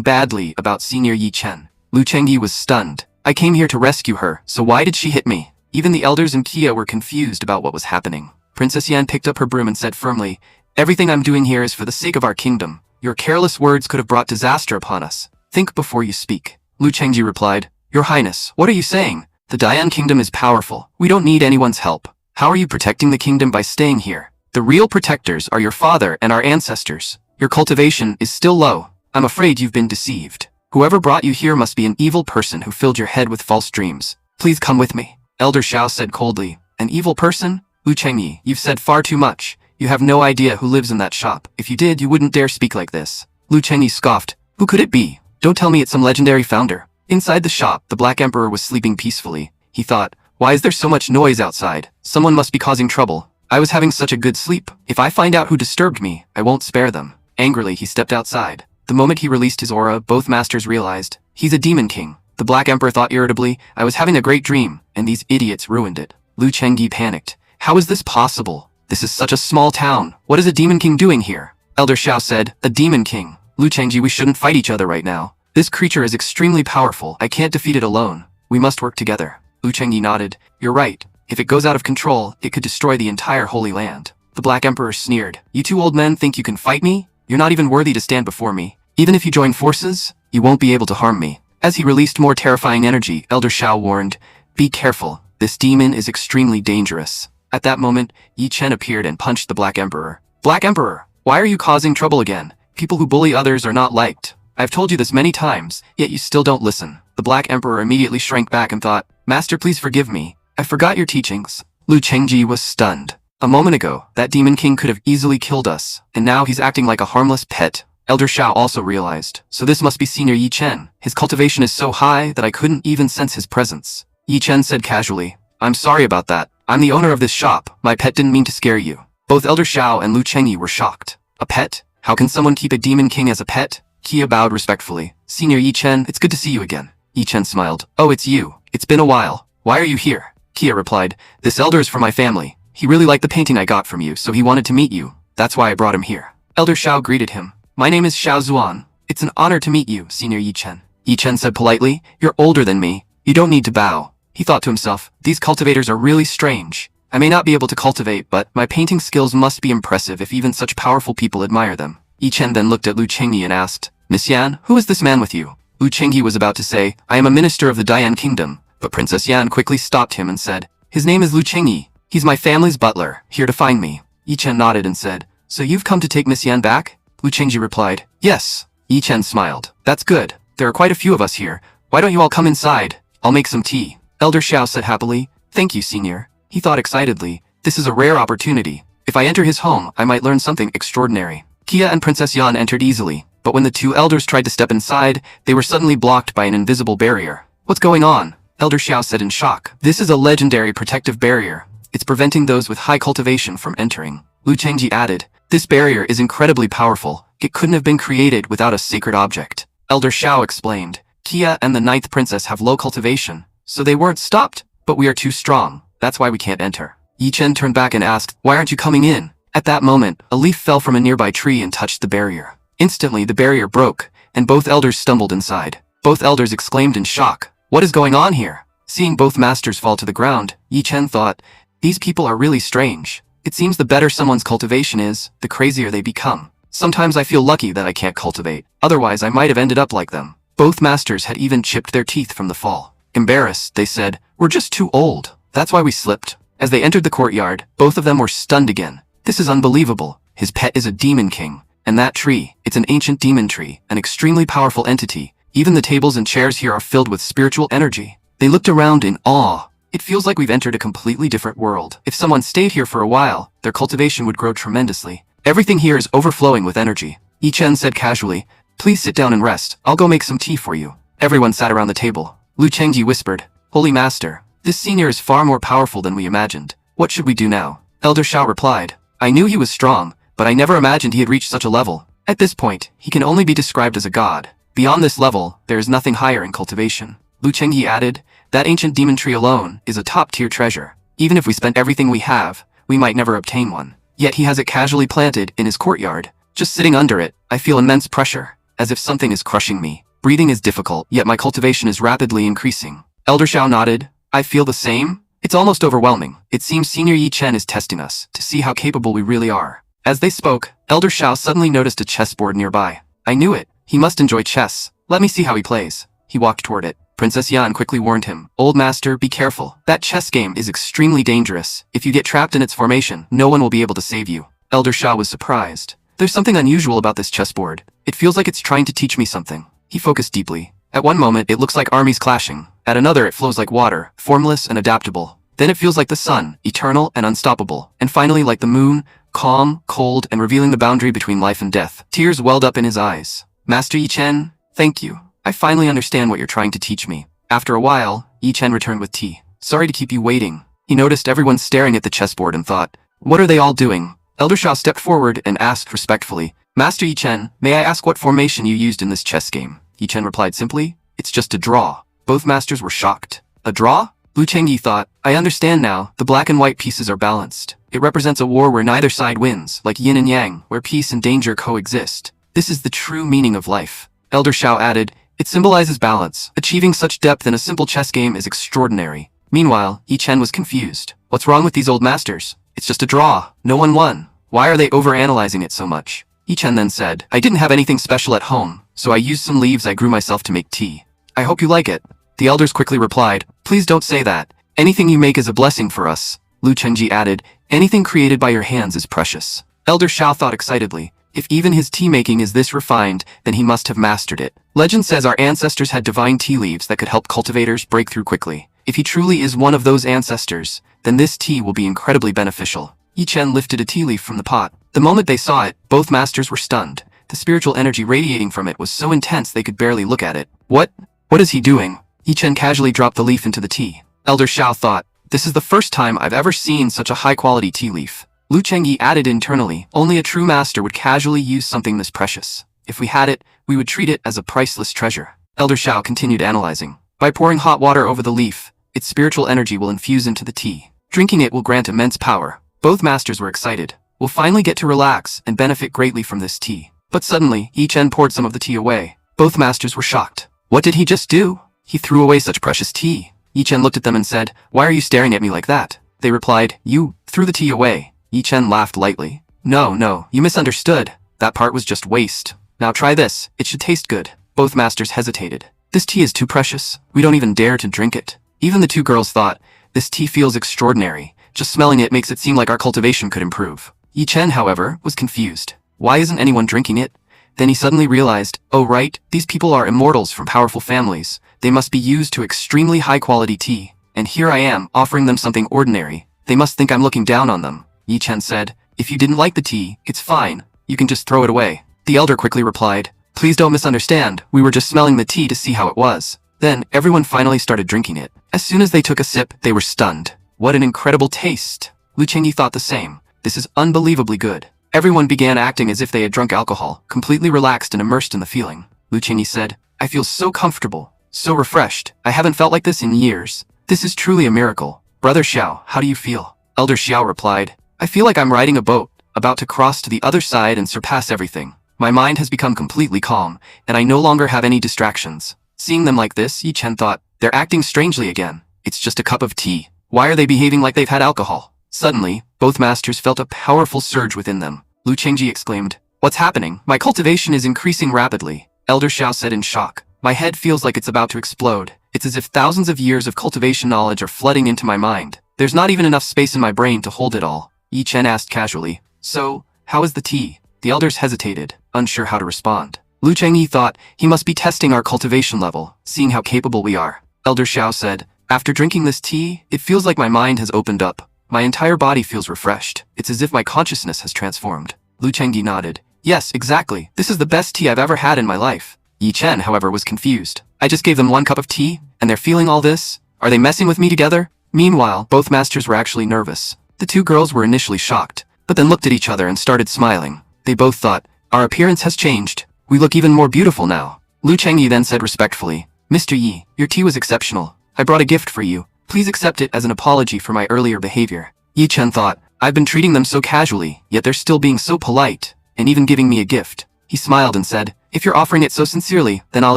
badly about Senior Yi Chen. Lu Chengyi was stunned. I came here to rescue her, so why did she hit me? Even the elders and Kia were confused about what was happening. Princess Yan picked up her broom and said firmly, Everything I'm doing here is for the sake of our kingdom. Your careless words could have brought disaster upon us. Think before you speak. Lu Chengji replied, Your Highness, what are you saying? The Dian Kingdom is powerful. We don't need anyone's help. How are you protecting the kingdom by staying here? The real protectors are your father and our ancestors. Your cultivation is still low. I'm afraid you've been deceived. Whoever brought you here must be an evil person who filled your head with false dreams. Please come with me. Elder Xiao said coldly. An evil person? Lu Chengyi, you've said far too much. You have no idea who lives in that shop. If you did, you wouldn't dare speak like this. Lu Chengyi scoffed. Who could it be? Don't tell me it's some legendary founder. Inside the shop, the Black Emperor was sleeping peacefully. He thought, why is there so much noise outside? Someone must be causing trouble. I was having such a good sleep. If I find out who disturbed me, I won't spare them. Angrily, he stepped outside. The moment he released his aura, both masters realized, he's a demon king. The Black Emperor thought irritably, I was having a great dream, and these idiots ruined it. Lu Chengyi panicked. How is this possible? This is such a small town. What is a demon king doing here? Elder Xiao said, a demon king. Lu Chengji, we shouldn't fight each other right now. This creature is extremely powerful. I can't defeat it alone. We must work together. Lu Chengyi nodded. You're right. If it goes out of control, it could destroy the entire Holy Land. The Black Emperor sneered. You two old men think you can fight me? You're not even worthy to stand before me. Even if you join forces, you won't be able to harm me. As he released more terrifying energy, Elder Xiao warned, Be careful. This demon is extremely dangerous. At that moment, Yi Chen appeared and punched the Black Emperor. Black Emperor, why are you causing trouble again? People who bully others are not liked. I've told you this many times, yet you still don't listen. The Black Emperor immediately shrank back and thought, Master, please forgive me. I forgot your teachings. Lu Chengji was stunned. A moment ago, that demon king could have easily killed us, and now he's acting like a harmless pet. Elder Xiao also realized, so this must be Senior Yi Chen. His cultivation is so high that I couldn't even sense his presence. Yi Chen said casually, I'm sorry about that. I'm the owner of this shop. My pet didn't mean to scare you. Both Elder Xiao and Lu Chengyi were shocked. A pet? How can someone keep a demon king as a pet? Kia bowed respectfully. Senior Yi Chen, it's good to see you again. Yi Chen smiled. Oh, it's you. It's been a while. Why are you here? Kia replied, This elder is for my family. He really liked the painting I got from you, so he wanted to meet you. That's why I brought him here. Elder Xiao greeted him. My name is Xiao Zuan. It's an honor to meet you, Senior Yi Chen. Yi Chen said politely, You're older than me. You don't need to bow. He thought to himself, these cultivators are really strange. I may not be able to cultivate, but my painting skills must be impressive if even such powerful people admire them. Yi Chen then looked at Lu Chengyi and asked, Miss Yan, who is this man with you? Lu Chengyi was about to say, I am a minister of the Dian Kingdom, but Princess Yan quickly stopped him and said, His name is Lu Chengyi. He's my family's butler, here to find me. Yi Chen nodded and said, So you've come to take Miss Yan back? Lu Chengji replied, Yes. Yi Chen smiled. That's good. There are quite a few of us here. Why don't you all come inside? I'll make some tea. Elder Xiao said happily, Thank you, Senior. He thought excitedly, This is a rare opportunity. If I enter his home, I might learn something extraordinary. Kia and Princess Yan entered easily, but when the two elders tried to step inside, they were suddenly blocked by an invisible barrier. What's going on? Elder Xiao said in shock. This is a legendary protective barrier. It's preventing those with high cultivation from entering. Lu Chengji added, This barrier is incredibly powerful. It couldn't have been created without a sacred object. Elder Xiao explained, Kia and the ninth princess have low cultivation, so they weren't stopped, but we are too strong. That's why we can't enter. Yi Chen turned back and asked, Why aren't you coming in? At that moment, a leaf fell from a nearby tree and touched the barrier. Instantly, the barrier broke, and both elders stumbled inside. Both elders exclaimed in shock, What is going on here? Seeing both masters fall to the ground, Yi Chen thought, These people are really strange. It seems the better someone's cultivation is, the crazier they become. Sometimes I feel lucky that I can't cultivate, otherwise I might have ended up like them. Both masters had even chipped their teeth from the fall. Embarrassed, they said, We're just too old. That's why we slipped. As they entered the courtyard, both of them were stunned again. This is unbelievable. His pet is a demon king. And that tree, it's an ancient demon tree, an extremely powerful entity. Even the tables and chairs here are filled with spiritual energy. They looked around in awe. It feels like we've entered a completely different world. If someone stayed here for a while, their cultivation would grow tremendously. Everything here is overflowing with energy. Yi Chen said casually, Please sit down and rest. I'll go make some tea for you. Everyone sat around the table. Lu Chengji whispered, Holy Master, this senior is far more powerful than we imagined. What should we do now? Elder Xiao replied, I knew he was strong, but I never imagined he had reached such a level. At this point, he can only be described as a god. Beyond this level, there is nothing higher in cultivation. Lu Chengyi added, that ancient demon tree alone is a top-tier treasure. Even if we spent everything we have, we might never obtain one. Yet he has it casually planted in his courtyard. Just sitting under it, I feel immense pressure, as if something is crushing me. Breathing is difficult, yet my cultivation is rapidly increasing. Elder Xiao nodded. I feel the same. It's almost overwhelming. It seems Senior Yi Chen is testing us, to see how capable we really are. As they spoke, Elder Xiao suddenly noticed a chessboard nearby. I knew it. He must enjoy chess. Let me see how he plays. He walked toward it. Princess Yan quickly warned him. Old master, be careful. That chess game is extremely dangerous. If you get trapped in its formation, no one will be able to save you. Elder Xiao was surprised. There's something unusual about this chessboard. It feels like it's trying to teach me something. He focused deeply. At one moment, it looks like armies clashing. At another, it flows like water, formless and adaptable. Then it feels like the sun, eternal and unstoppable. And finally, like the moon, calm, cold, and revealing the boundary between life and death. Tears welled up in his eyes. Master Yi Chen, thank you. I finally understand what you're trying to teach me. After a while, Yi Chen returned with tea. Sorry to keep you waiting. He noticed everyone staring at the chessboard and thought, what are they all doing? Elder Xiao stepped forward and asked respectfully, Master Yi Chen, may I ask what formation you used in this chess game? Yi Chen replied simply, it's just a draw. Both masters were shocked. A draw? Lu Chengyi thought, I understand now, the black and white pieces are balanced. It represents a war where neither side wins, like yin and yang, where peace and danger coexist. This is the true meaning of life. Elder Xiao added, it symbolizes balance. Achieving such depth in a simple chess game is extraordinary. Meanwhile, Yi Chen was confused. What's wrong with these old masters? It's just a draw. No one won. Why are they overanalyzing it so much? Yi Chen then said, I didn't have anything special at home, so I used some leaves I grew myself to make tea. I hope you like it. The elders quickly replied, please don't say that. Anything you make is a blessing for us. Lu Chengji added, anything created by your hands is precious. Elder Xiao thought excitedly, if even his tea making is this refined, then he must have mastered it. Legend says our ancestors had divine tea leaves that could help cultivators break through quickly. If he truly is one of those ancestors, then this tea will be incredibly beneficial. Yi Chen lifted a tea leaf from the pot. The moment they saw it, both masters were stunned. The spiritual energy radiating from it was so intense they could barely look at it. What is he doing? Yi Chen casually dropped the leaf into the tea. Elder Xiao thought, this is the first time I've ever seen such a high-quality tea leaf. Lu Chengyi added internally, only a true master would casually use something this precious. If we had it, we would treat it as a priceless treasure. Elder Xiao continued analyzing. By pouring hot water over the leaf, its spiritual energy will infuse into the tea. Drinking it will grant immense power. Both masters were excited. We'll finally get to relax and benefit greatly from this tea. But suddenly, Yi Chen poured some of the tea away. Both masters were shocked. What did he just do? He threw away such precious tea. Yi Chen looked at them and said, why are you staring at me like that? They replied, you threw the tea away. Yi Chen laughed lightly. No, you misunderstood. That part was just waste. Now try this. It should taste good. Both masters hesitated. This tea is too precious. We don't even dare to drink it. Even the two girls thought, this tea feels extraordinary. Just smelling it makes it seem like our cultivation could improve. Yi Chen, however, was confused. Why isn't anyone drinking it? Then he suddenly realized, oh right, these people are immortals from powerful families. They must be used to extremely high-quality tea. And here I am, offering them something ordinary. They must think I'm looking down on them. Yi Chen said, if you didn't like the tea, it's fine. You can just throw it away. The elder quickly replied, please don't misunderstand. We were just smelling the tea to see how it was. Then, everyone finally started drinking it. As soon as they took a sip, they were stunned. What an incredible taste. Lu Chengyi thought the same. This is unbelievably good. Everyone began acting as if they had drunk alcohol, completely relaxed and immersed in the feeling. Lu Chengyi said, I feel so comfortable, so refreshed. I haven't felt like this in years. This is truly a miracle. Brother Xiao, how do you feel? Elder Xiao replied, I feel like I'm riding a boat, about to cross to the other side and surpass everything. My mind has become completely calm, and I no longer have any distractions. Seeing them like this, Yi Chen thought, they're acting strangely again. It's just a cup of tea. Why are they behaving like they've had alcohol? Suddenly, both masters felt a powerful surge within them. Lu Chengji exclaimed, what's happening? My cultivation is increasing rapidly. Elder Xiao said in shock, my head feels like it's about to explode. It's as if thousands of years of cultivation knowledge are flooding into my mind. There's not even enough space in my brain to hold it all. Yi Chen asked casually, so, how is the tea? The elders hesitated, unsure how to respond. Lu Chengyi thought, he must be testing our cultivation level, seeing how capable we are. Elder Xiao said, after drinking this tea, it feels like my mind has opened up. My entire body feels refreshed. It's as if my consciousness has transformed. Lu Chengyi nodded. Yes, exactly. This is the best tea I've ever had in my life. Yi Chen, however, was confused. I just gave them one cup of tea, and they're feeling all this? Are they messing with me together? Meanwhile, both masters were actually nervous. The two girls were initially shocked, but then looked at each other and started smiling. They both thought, Our appearance has changed. We look even more beautiful now. Lu Chengyi then said respectfully, Mr. Yi, your tea was exceptional. I brought a gift for you. Please accept it as an apology for my earlier behavior. Yi Chen thought, I've been treating them so casually, yet they're still being so polite, and even giving me a gift. He smiled and said, if you're offering it so sincerely, then I'll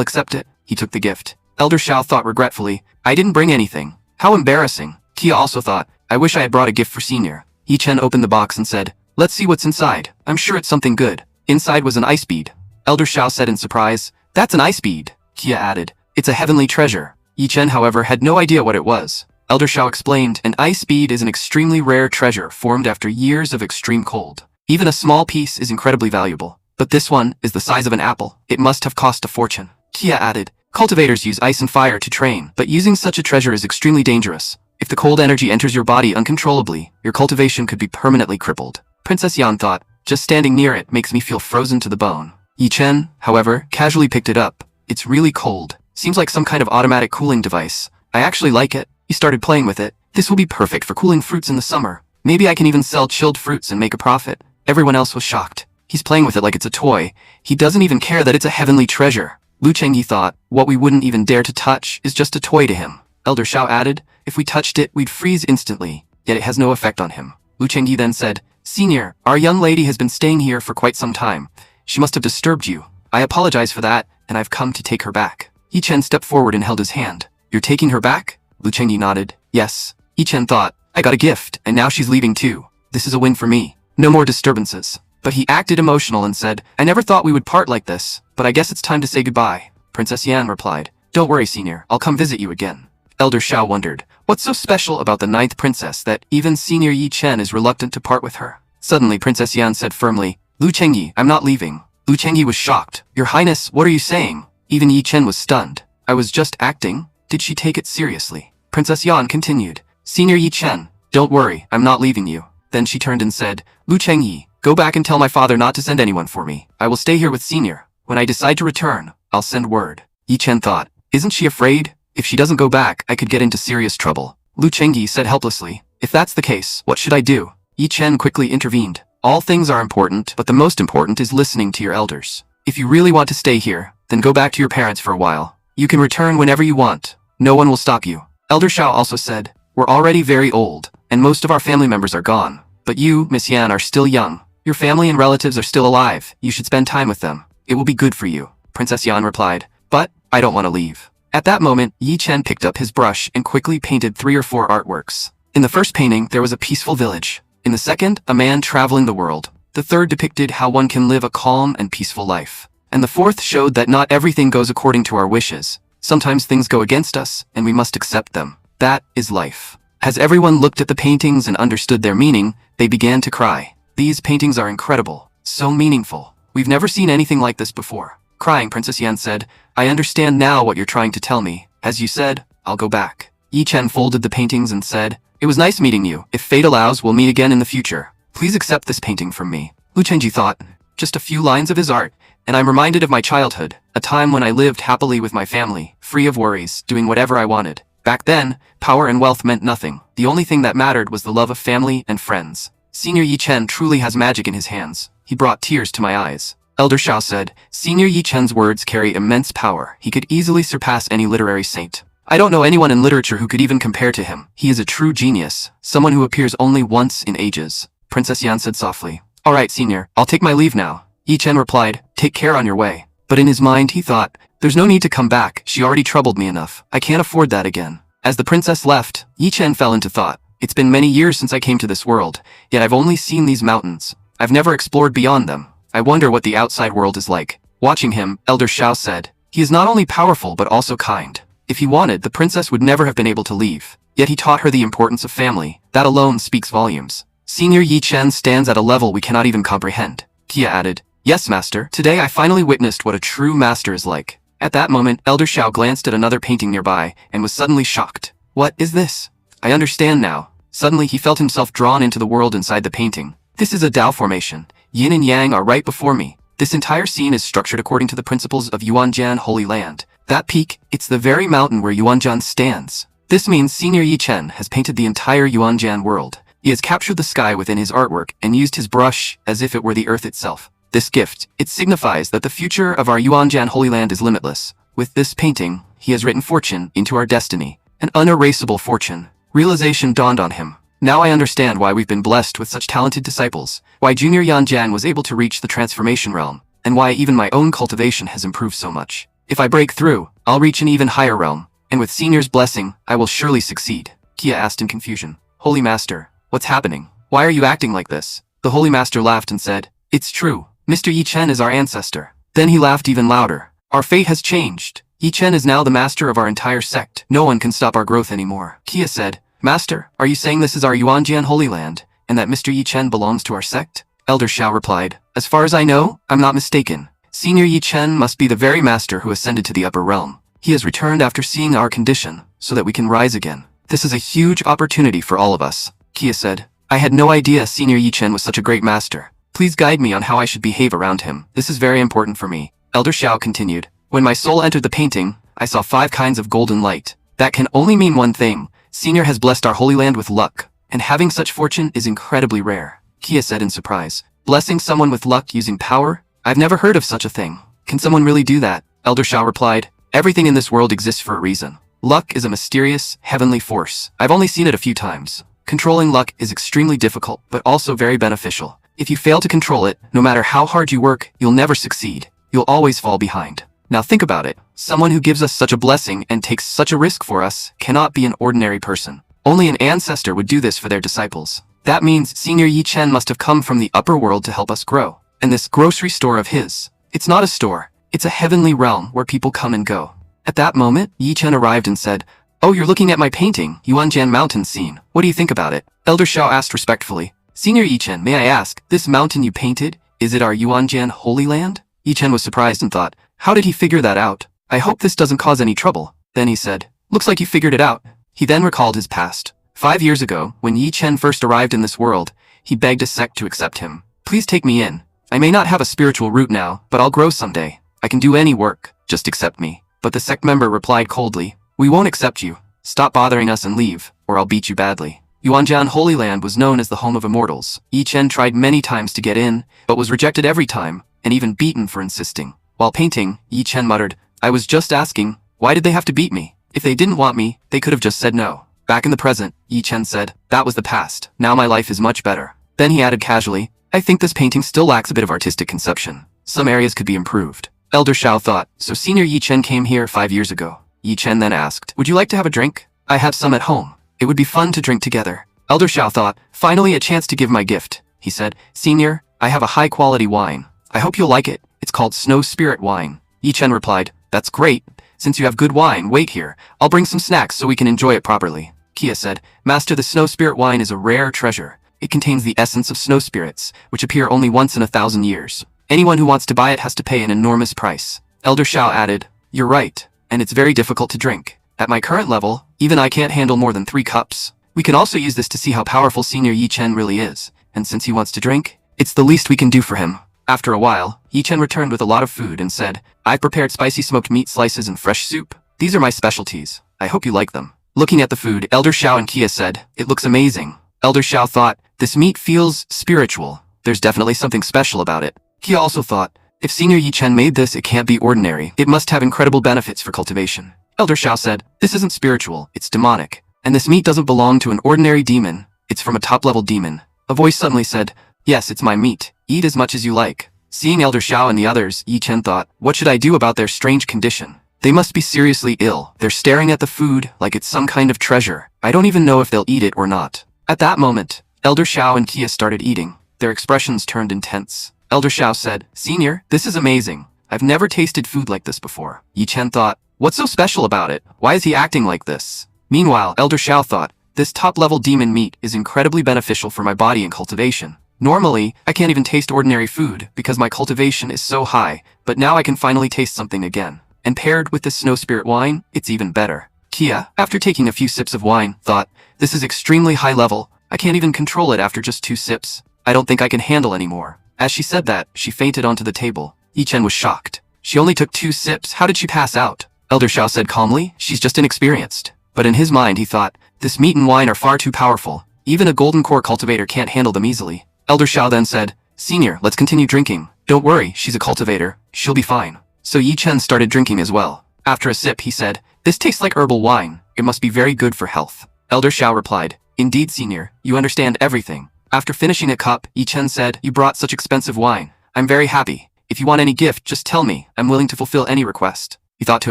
accept it. He took the gift. Elder Xiao thought regretfully, I didn't bring anything. How embarrassing. Kia also thought, I wish I had brought a gift for Senior. Yi Chen opened the box and said, let's see what's inside. I'm sure it's something good. Inside was an ice bead. Elder Xiao said in surprise, that's an ice bead. Kia added, it's a heavenly treasure. Yi Chen, however, had no idea what it was. Elder Xiao explained, an ice bead is an extremely rare treasure formed after years of extreme cold. Even a small piece is incredibly valuable. But this one is the size of an apple. It must have cost a fortune. Kia added, cultivators use ice and fire to train, but using such a treasure is extremely dangerous. If the cold energy enters your body uncontrollably, your cultivation could be permanently crippled. Princess Yan thought, just standing near it makes me feel frozen to the bone. Yi Chen, however, casually picked it up. It's really cold. Seems like some kind of automatic cooling device. I actually like it. He started playing with it. This will be perfect for cooling fruits in the summer. Maybe I can even sell chilled fruits and make a profit. Everyone else was shocked. He's playing with it like it's a toy. He doesn't even care that it's a heavenly treasure. Lu Chengyi thought, what we wouldn't even dare to touch is just a toy to him. Elder Xiao added, if we touched it, we'd freeze instantly, yet it has no effect on him. Lu Chengyi then said, Senior, our young lady has been staying here for quite some time. She must have disturbed you. I apologize for that, and I've come to take her back. Yi Chen stepped forward and held his hand. You're taking her back? Lu Chengyi nodded. Yes. Yi Chen thought, I got a gift, and now she's leaving too. This is a win for me. No more disturbances. But he acted emotional and said, I never thought we would part like this, but I guess it's time to say goodbye. Princess Yan replied, Don't worry, Senior, I'll come visit you again. Elder Xiao wondered, what's so special about the 9th princess that even Senior Yi Chen is reluctant to part with her? Suddenly Princess Yan said firmly, Lu Chengyi, I'm not leaving. Lu Chengyi was shocked. Your Highness, what are you saying? Even Yi Chen was stunned. I was just acting. Did she take it seriously? Princess Yan continued, Senior Yi Chen, don't worry, I'm not leaving you. Then she turned and said, Lu Chengyi, go back and tell my father not to send anyone for me. I will stay here with Senior. When I decide to return, I'll send word. Yi Chen thought, isn't she afraid? If she doesn't go back, I could get into serious trouble. Lu Chengyi said helplessly, if that's the case, what should I do? Yi Chen quickly intervened. All things are important, but the most important is listening to your elders. If you really want to stay here, then go back to your parents for a while. You can return whenever you want. No one will stop you. Elder Xiao also said, we're already very old, and most of our family members are gone. But you, Miss Yan, are still young. Your family and relatives are still alive. You should spend time with them. It will be good for you. Princess Yan replied, but I don't want to leave. At that moment, Yi Chen picked up his brush and quickly painted 3 or 4 artworks. In the first painting, there was a peaceful village. In the second, a man traveling the world. The third depicted how one can live a calm and peaceful life. And the fourth showed that not everything goes according to our wishes. Sometimes things go against us, and we must accept them. That is life. As everyone looked at the paintings and understood their meaning, they began to cry. These paintings are incredible. So meaningful. We've never seen anything like this before. Crying, Princess Yan said, I understand now what you're trying to tell me. As you said, I'll go back. Yi Chen folded the paintings and said, it was nice meeting you. If fate allows, we'll meet again in the future. Please accept this painting from me. Lu Chengyi thought, just a few lines of his art, and I'm reminded of my childhood, a time when I lived happily with my family, free of worries, doing whatever I wanted. Back then, power and wealth meant nothing. The only thing that mattered was the love of family and friends. Senior Yi Chen truly has magic in his hands. He brought tears to my eyes. Elder Xiao said, Senior Yi Chen's words carry immense power. He could easily surpass any literary saint. I don't know anyone in literature who could even compare to him. He is a true genius, someone who appears only once in ages. Princess Yan said softly, all right, Senior, I'll take my leave now. Yi Chen replied, take care on your way. But in his mind, he thought, there's no need to come back. She already troubled me enough. I can't afford that again. As the princess left, Yi Chen fell into thought. It's been many years since I came to this world, yet I've only seen these mountains. I've never explored beyond them. I wonder what the outside world is like. Watching him, Elder Xiao said, he is not only powerful but also kind. If he wanted, the princess would never have been able to leave. Yet he taught her the importance of family. That alone speaks volumes. Senior Yi Chen stands at a level we cannot even comprehend. Kia added, yes, master. Today I finally witnessed what a true master is like. At that moment, Elder Xiao glanced at another painting nearby and was suddenly shocked. What is this? I understand now. Suddenly he felt himself drawn into the world inside the painting. This is a Tao formation. Yin and Yang are right before me. This entire scene is structured according to the principles of Yuanjian Holy Land. That peak, it's the very mountain where Yuanjian stands. This means Senior Yi Chen has painted the entire Yuanjian world. He has captured the sky within his artwork and used his brush as if it were the earth itself. This gift, it signifies that the future of our Yuanjian Holy Land is limitless. With this painting, he has written fortune into our destiny. An unerasable fortune. Realization dawned on him. Now I understand why we've been blessed with such talented disciples, why Junior Yanjian was able to reach the transformation realm, and why even my own cultivation has improved so much. If I break through, I'll reach an even higher realm, and with Senior's blessing, I will surely succeed. Kia asked in confusion. Holy Master, what's happening? Why are you acting like this? The Holy Master laughed and said, It's true. Mr. Yi Chen is our ancestor. Then he laughed even louder. Our fate has changed. Yi Chen is now the master of our entire sect. No one can stop our growth anymore. Kia said, Master, are you saying this is our Yuanjian Holy Land, and that Mr. Yi Chen belongs to our sect? Elder Xiao replied, As far as I know, I'm not mistaken. Senior Yi Chen must be the very master who ascended to the upper realm. He has returned after seeing our condition, so that we can rise again. This is a huge opportunity for all of us. Kia said, I had no idea Senior Yi Chen was such a great master. Please guide me on how I should behave around him. This is very important for me. Elder Xiao continued, When my soul entered the painting, I saw 5 kinds of golden light. That can only mean one thing. Senior has blessed our Holy Land with luck, and having such fortune is incredibly rare. Kia said in surprise, Blessing someone with luck using power? I've never heard of such a thing. Can someone really do that? Elder Xiao replied, Everything in this world exists for a reason. Luck is a mysterious, heavenly force. I've only seen it a few times. Controlling luck is extremely difficult, but also very beneficial. If you fail to control it, no matter how hard you work, you'll never succeed. You'll always fall behind. Now think about it. Someone who gives us such a blessing and takes such a risk for us cannot be an ordinary person. Only an ancestor would do this for their disciples. That means Senior Yi Chen must have come from the upper world to help us grow. And this grocery store of his, it's not a store. It's a heavenly realm where people come and go. At that moment, Yi Chen arrived and said, Oh, you're looking at my painting, Yuanjian Mountain Scene. What do you think about it? Elder Xiao asked respectfully. Senior Yi Chen, may I ask, this mountain you painted, is it our Yuanjian Holy Land? Yi Chen was surprised and thought, How did he figure that out? I hope this doesn't cause any trouble. Then he said, Looks like you figured it out. He then recalled his past. 5 years ago, when Yi Chen first arrived in this world, he begged a sect to accept him. Please take me in. I may not have a spiritual root now, but I'll grow someday. I can do any work. Just accept me. But the sect member replied coldly, We won't accept you. Stop bothering us and leave, or I'll beat you badly. Yuanjian Holy Land was known as the home of immortals. Yi Chen tried many times to get in, but was rejected every time, and even beaten for insisting. While painting, Yi Chen muttered, I was just asking, why did they have to beat me? If they didn't want me, they could have just said no. Back in the present, Yi Chen said, That was the past. Now my life is much better. Then he added casually, I think this painting still lacks a bit of artistic conception. Some areas could be improved. Elder Xiao thought, So Senior Yi Chen came here 5 years ago. Yi Chen then asked, Would you like to have a drink? I have some at home. It would be fun to drink together. Elder Xiao thought, Finally a chance to give my gift. He said, Senior, I have a high-quality wine. I hope you'll like it. It's called Snow Spirit Wine. Yi Chen replied, That's great. Since you have good wine, wait here. I'll bring some snacks so we can enjoy it properly. Kia said, Master, the Snow Spirit Wine is a rare treasure. It contains the essence of snow spirits, which appear only once in 1,000 years. Anyone who wants to buy it has to pay an enormous price. Elder Xiao added, You're right, and it's very difficult to drink. At my current level, even I can't handle more than 3 cups. We can also use this to see how powerful Senior Yi Chen really is, and since he wants to drink, it's the least we can do for him. After a while, Yi Chen returned with a lot of food and said, I've prepared spicy smoked meat slices and fresh soup. These are my specialties. I hope you like them. Looking at the food, Elder Xiao and Kia said, It looks amazing. Elder Xiao thought, This meat feels spiritual. There's definitely something special about it. Kia also thought, If Senior Yi Chen made this, it can't be ordinary. It must have incredible benefits for cultivation. Elder Xiao said, This isn't spiritual, it's demonic. And this meat doesn't belong to an ordinary demon. It's from a top-level demon. A voice suddenly said, Yes, it's my meat. Eat as much as you like. Seeing Elder Xiao and the others, Yi Chen thought, What should I do about their strange condition? They must be seriously ill. They're staring at the food like it's some kind of treasure. I don't even know if they'll eat it or not. At that moment, Elder Xiao and Kia started eating. Their expressions turned intense. Elder Xiao said, Senior, this is amazing. I've never tasted food like this before. Yi Chen thought, What's so special about it? Why is he acting like this? Meanwhile, Elder Xiao thought, This top-level demon meat is incredibly beneficial for my body and cultivation. Normally, I can't even taste ordinary food because my cultivation is so high, but now I can finally taste something again. And paired with this Snow Spirit wine, it's even better. Kia, after taking a few sips of wine, thought, This is extremely high level. I can't even control it after just 2 sips. I don't think I can handle anymore. As she said that, she fainted onto the table. Yi Chen was shocked. She only took 2 sips. How did she pass out? Elder Xiao said calmly, She's just inexperienced. But in his mind he thought, This meat and wine are far too powerful. Even a golden core cultivator can't handle them easily. Elder Xiao then said, Senior, let's continue drinking. Don't worry, she's a cultivator. She'll be fine. So Yi Chen started drinking as well. After a sip, he said, "This tastes like herbal wine. It must be very good for health." Elder Xiao replied, "Indeed, senior, you understand everything." After finishing a cup, Yi Chen said, "You brought such expensive wine. I'm very happy. If you want any gift, just tell me. I'm willing to fulfill any request." He thought to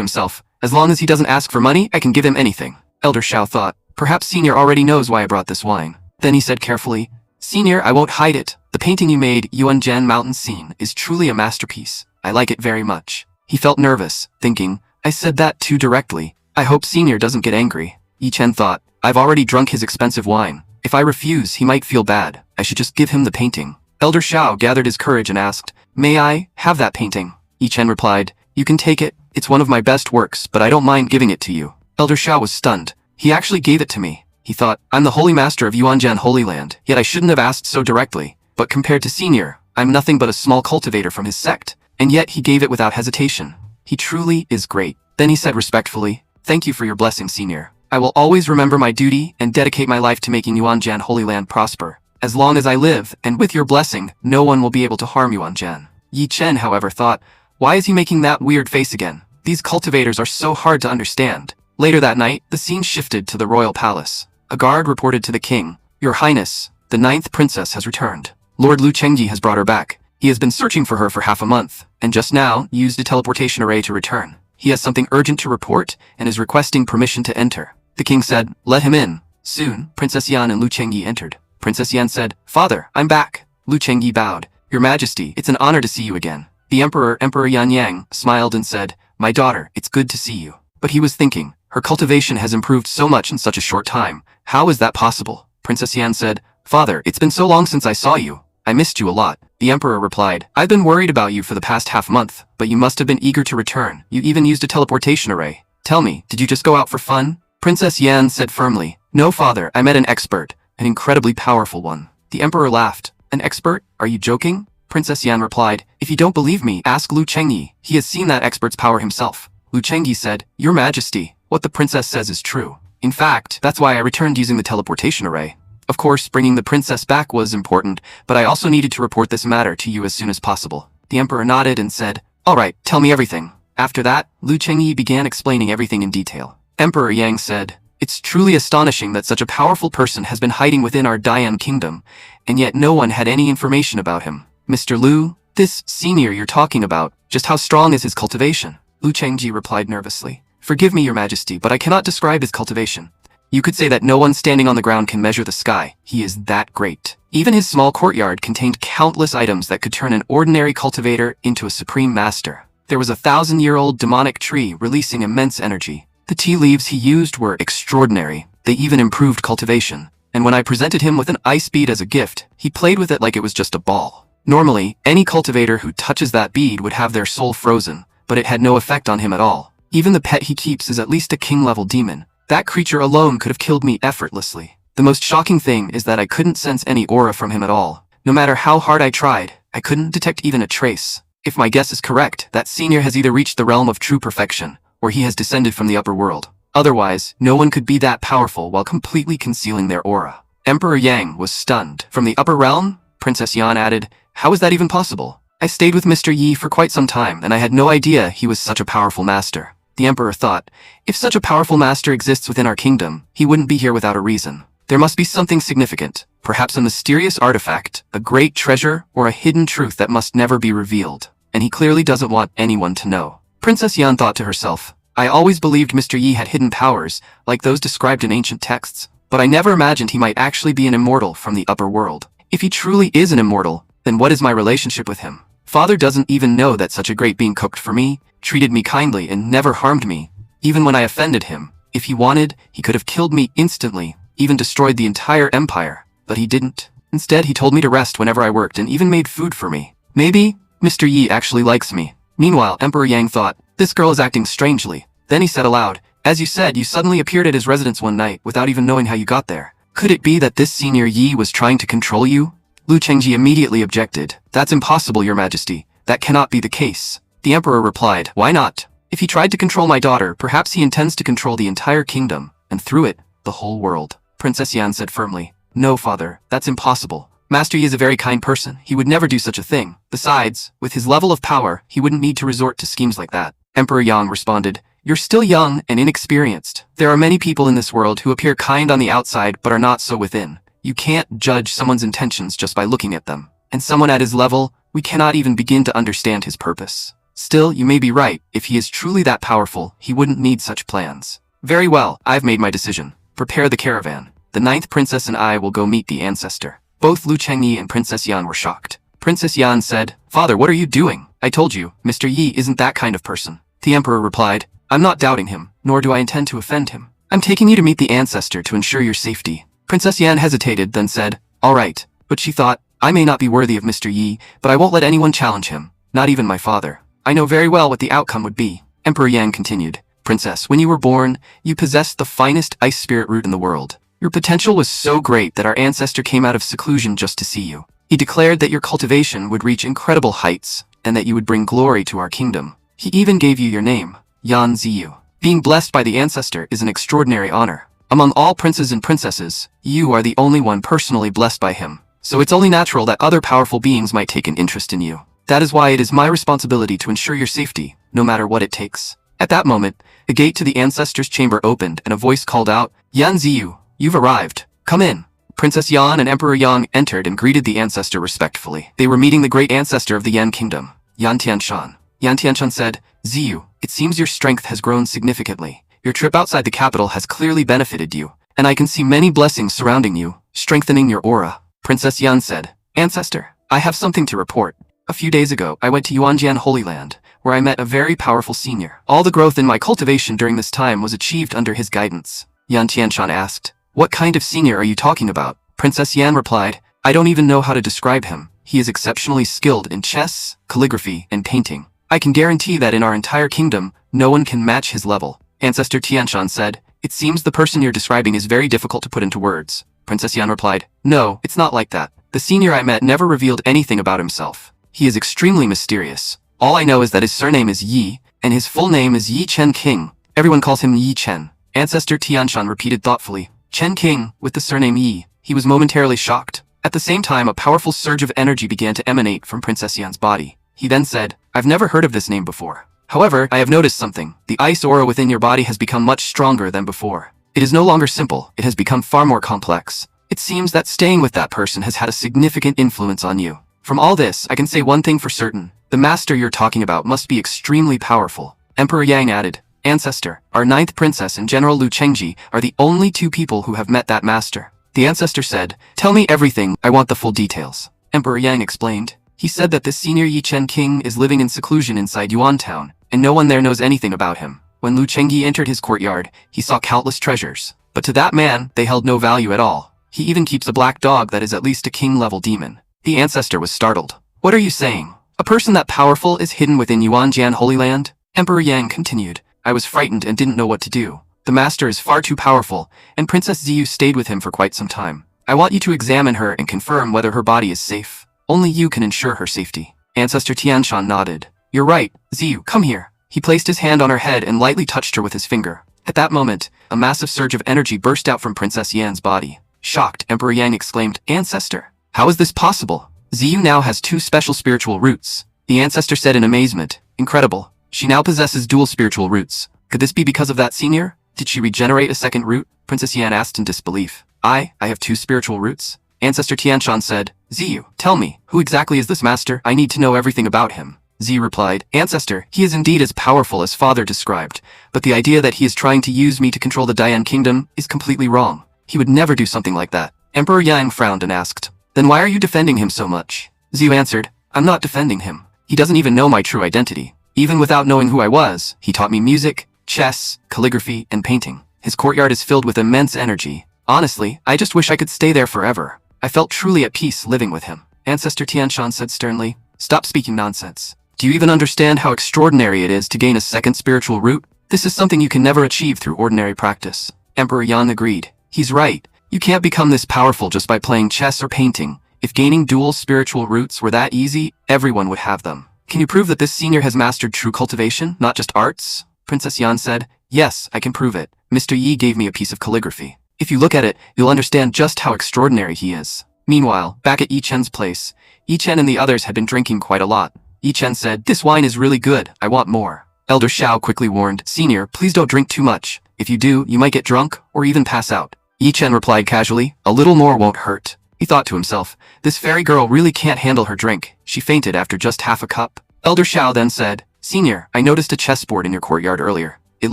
himself, as long as he doesn't ask for money, I can give him anything. Elder Xiao thought, perhaps senior already knows why I brought this wine. Then he said carefully, "Senior, I won't hide it. The painting you made, Yuanjian Mountain Scene, is truly a masterpiece. I like it very much." He felt nervous, thinking, I said that too directly. I hope senior doesn't get angry. Yi Chen thought, I've already drunk his expensive wine. If I refuse, he might feel bad. I should just give him the painting. Elder Xiao gathered his courage and asked, "May I have that painting?" Yi Chen replied, "You can take it. It's one of my best works, but I don't mind giving it to you." Elder Xiao was stunned. He actually gave it to me. He thought, I'm the holy master of Yuanjian Holy Land, yet I shouldn't have asked so directly. But compared to senior, I'm nothing but a small cultivator from his sect. And yet he gave it without hesitation. He truly is great. Then he said respectfully, "Thank you for your blessing, senior. I will always remember my duty and dedicate my life to making Yuanjian Holy Land prosper. As long as I live, and with your blessing, no one will be able to harm Yuanjian." Yi Chen, however, thought, why is he making that weird face again? These cultivators are so hard to understand. Later that night, the scene shifted to the royal palace. A guard reported to the king, "Your Highness, the 9th princess has returned. Lord Lu Chengyi has brought her back. He has been searching for her for half a month, and just now used a teleportation array to return. He has something urgent to report and is requesting permission to enter." The king said, "Let him in." Soon, Princess Yan and Lu Chengyi entered. Princess Yan said, "Father, I'm back." Lu Chengyi bowed. "Your Majesty, it's an honor to see you again." The Emperor Yan Yang, smiled and said, "My daughter, it's good to see you." But he was thinking, her cultivation has improved so much in such a short time. How is that possible? Princess Yan said, "Father, it's been so long since I saw you. I missed you a lot." The emperor replied, "I've been worried about you for the past half month, but you must have been eager to return. You even used a teleportation array. Tell me, did you just go out for fun?" Princess Yan said firmly, "No, father, I met an expert, an incredibly powerful one." The emperor laughed. "An expert? Are you joking?" Princess Yan replied, "If you don't believe me, ask Lu Chengyi. He has seen that expert's power himself." Lu Chengyi said, "Your Majesty, what the princess says is true. In fact, that's why I returned using the teleportation array. Of course, bringing the princess back was important, but I also needed to report this matter to you as soon as possible." The emperor nodded and said, "All right, tell me everything." After that, Lu Chengyi began explaining everything in detail. Emperor Yang said, "It's truly astonishing that such a powerful person has been hiding within our Dian kingdom, and yet no one had any information about him. Mr. Lu, this senior you're talking about, just how strong is his cultivation?" Lu Chengji replied nervously, "Forgive me, Your Majesty, but I cannot describe his cultivation. You could say that no one standing on the ground can measure the sky. He is that great. Even his small courtyard contained countless items that could turn an ordinary cultivator into a supreme master. There was a 1,000-year-old demonic tree releasing immense energy. The tea leaves he used were extraordinary. They even improved cultivation. And when I presented him with an ice bead as a gift, he played with it like it was just a ball. Normally, any cultivator who touches that bead would have their soul frozen, but it had no effect on him at all. Even the pet he keeps is at least a king-level demon. That creature alone could have killed me effortlessly. The most shocking thing is that I couldn't sense any aura from him at all. No matter how hard I tried, I couldn't detect even a trace. If my guess is correct, that senior has either reached the realm of true perfection, or he has descended from the upper world. Otherwise, no one could be that powerful while completely concealing their aura." Emperor Yang was stunned. "From the upper realm?" Princess Yan added, "How is that even possible? I stayed with Mr. Yi for quite some time, and I had no idea he was such a powerful master." The emperor thought, if such a powerful master exists within our kingdom, he wouldn't be here without a reason. There must be something significant, perhaps a mysterious artifact, a great treasure, or a hidden truth that must never be revealed. And he clearly doesn't want anyone to know. Princess Yan thought to herself, I always believed Mr. Yi had hidden powers, like those described in ancient texts, but I never imagined he might actually be an immortal from the upper world. If he truly is an immortal, then what is my relationship with him? Father doesn't even know that such a great being cooked for me, treated me kindly, and never harmed me. Even when I offended him, if he wanted, he could have killed me instantly, even destroyed the entire empire. But he didn't. Instead, he told me to rest whenever I worked and even made food for me. Maybe Mr. Yi actually likes me. Meanwhile, Emperor Yang thought, this girl is acting strangely. Then he said aloud, as you said, you suddenly appeared at his residence one night without even knowing how you got there. Could it be that this senior Yi was trying to control you? Lu Chengji immediately objected. That's impossible, Your Majesty. That cannot be the case. The emperor replied, why not? If he tried to control my daughter, perhaps he intends to control the entire kingdom, and through it, the whole world. Princess Yan said firmly, no, father, that's impossible. Master Yi is a very kind person. He would never do such a thing. Besides, with his level of power, he wouldn't need to resort to schemes like that. Emperor Yang responded, "You're still young and inexperienced. There are many people in this world who appear kind on the outside but are not so within. You can't judge someone's intentions just by looking at them. And someone at his level, we cannot even begin to understand his purpose. Still, you may be right. If he is truly that powerful, he wouldn't need such plans." "Very well, I've made my decision. Prepare the caravan. The 9th princess and I will go meet the ancestor." Both Lu Chengyi and Princess Yan were shocked. Princess Yan said, "Father, what are you doing? I told you, Mr. Yi isn't that kind of person." The emperor replied, "I'm not doubting him, nor do I intend to offend him. I'm taking you to meet the ancestor to ensure your safety." Princess Yan hesitated, then said, "All right," but she thought, "I may not be worthy of Mr. Yi, but I won't let anyone challenge him, not even my father. I know very well what the outcome would be." Emperor Yang continued, "Princess, when you were born, you possessed the finest ice spirit root in the world. Your potential was so great that our ancestor came out of seclusion just to see you. He declared that your cultivation would reach incredible heights, and that you would bring glory to our kingdom. He even gave you your name, Yan Ziyu. Being blessed by the ancestor is an extraordinary honor. Among all princes and princesses, you are the only one personally blessed by him. So it's only natural that other powerful beings might take an interest in you. That is why it is my responsibility to ensure your safety, no matter what it takes." At that moment, the gate to the ancestor's chamber opened and a voice called out, "Yan Ziyu, you've arrived. Come in." Princess Yan and Emperor Yang entered and greeted the ancestor respectfully. They were meeting the great ancestor of the Yan kingdom, Yan Tianshan. Yan Tianshan said, "Ziyu, it seems your strength has grown significantly. Your trip outside the capital has clearly benefited you, and I can see many blessings surrounding you, strengthening your aura." Princess Yan said, "Ancestor, I have something to report. A few days ago, I went to Yuanjian Holy Land, where I met a very powerful senior. All the growth in my cultivation during this time was achieved under his guidance." Yan Tianshan asked, "What kind of senior are you talking about?" Princess Yan replied, "I don't even know how to describe him. He is exceptionally skilled in chess, calligraphy, and painting. I can guarantee that in our entire kingdom, no one can match his level." Ancestor Tianshan said, "It seems the person you're describing is very difficult to put into words." Princess Yan replied, "No, it's not like that. The senior I met never revealed anything about himself. He is extremely mysterious. All I know is that his surname is Yi, and his full name is Yi Chen King. Everyone calls him Yi Chen." Ancestor Tianshan repeated thoughtfully, "Chen King, with the surname Yi." He was momentarily shocked. At the same time, a powerful surge of energy began to emanate from Princess Yan's body. He then said, "I've never heard of this name before. However, I have noticed something. The ice aura within your body has become much stronger than before. It is no longer simple, it has become far more complex. It seems that staying with that person has had a significant influence on you. From all this, I can say one thing for certain. The master you're talking about must be extremely powerful." Emperor Yang added, "Ancestor, our 9th princess and General Lu Chengji are the only 2 people who have met that master." The ancestor said, "Tell me everything, I want the full details." Emperor Yang explained. He said that this senior Yi Chen King is living in seclusion inside Yuan Town, and no one there knows anything about him. When Lu Chengyi entered his courtyard, he saw countless treasures. But to that man, they held no value at all. He even keeps a black dog that is at least a king-level demon. The ancestor was startled. "What are you saying? A person that powerful is hidden within Yuanjian Holy Land?" Emperor Yang continued, "I was frightened and didn't know what to do. The master is far too powerful, and Princess Ziyu stayed with him for quite some time. I want you to examine her and confirm whether her body is safe. Only you can ensure her safety." Ancestor Tianshan nodded. "You're right, Ziyu, come here." He placed his hand on her head and lightly touched her with his finger. At that moment, a massive surge of energy burst out from Princess Yan's body. Shocked, Emperor Yang exclaimed, "Ancestor, how is this possible? Ziyu now has 2 special spiritual roots." The ancestor said in amazement, "Incredible. She now possesses dual spiritual roots. Could this be because of that senior? Did she regenerate a second root?" Princess Yan asked in disbelief. I have 2 spiritual roots?" Ancestor Tianshan said, "Ziyu, tell me, who exactly is this master? I need to know everything about him." Ziyu replied, "Ancestor, he is indeed as powerful as father described, but the idea that he is trying to use me to control the Dian kingdom is completely wrong. He would never do something like that." Emperor Yang frowned and asked, "Then why are you defending him so much?" Ziyu answered, "I'm not defending him. He doesn't even know my true identity. Even without knowing who I was, he taught me music, chess, calligraphy, and painting. His courtyard is filled with immense energy. Honestly, I just wish I could stay there forever. I felt truly at peace living with him." Ancestor Tianshan said sternly, "Stop speaking nonsense. Do you even understand how extraordinary it is to gain a second spiritual root? This is something you can never achieve through ordinary practice." Emperor Yang agreed. "He's right. You can't become this powerful just by playing chess or painting. If gaining dual spiritual roots were that easy, everyone would have them. Can you prove that this senior has mastered true cultivation, not just arts?" Princess Yan said, "Yes, I can prove it. Mr. Yi gave me a piece of calligraphy. If you look at it, you'll understand just how extraordinary he is." Meanwhile, back at Yi Chen's place, Yi Chen and the others had been drinking quite a lot. Yi Chen said, "This wine is really good, I want more." Elder Xiao quickly warned, "Senior, please don't drink too much. If you do, you might get drunk, or even pass out." Yi Chen replied casually, "A little more won't hurt." He thought to himself, "This fairy girl really can't handle her drink. She fainted after just half a cup." Elder Xiao then said, "Senior, I noticed a chessboard in your courtyard earlier. It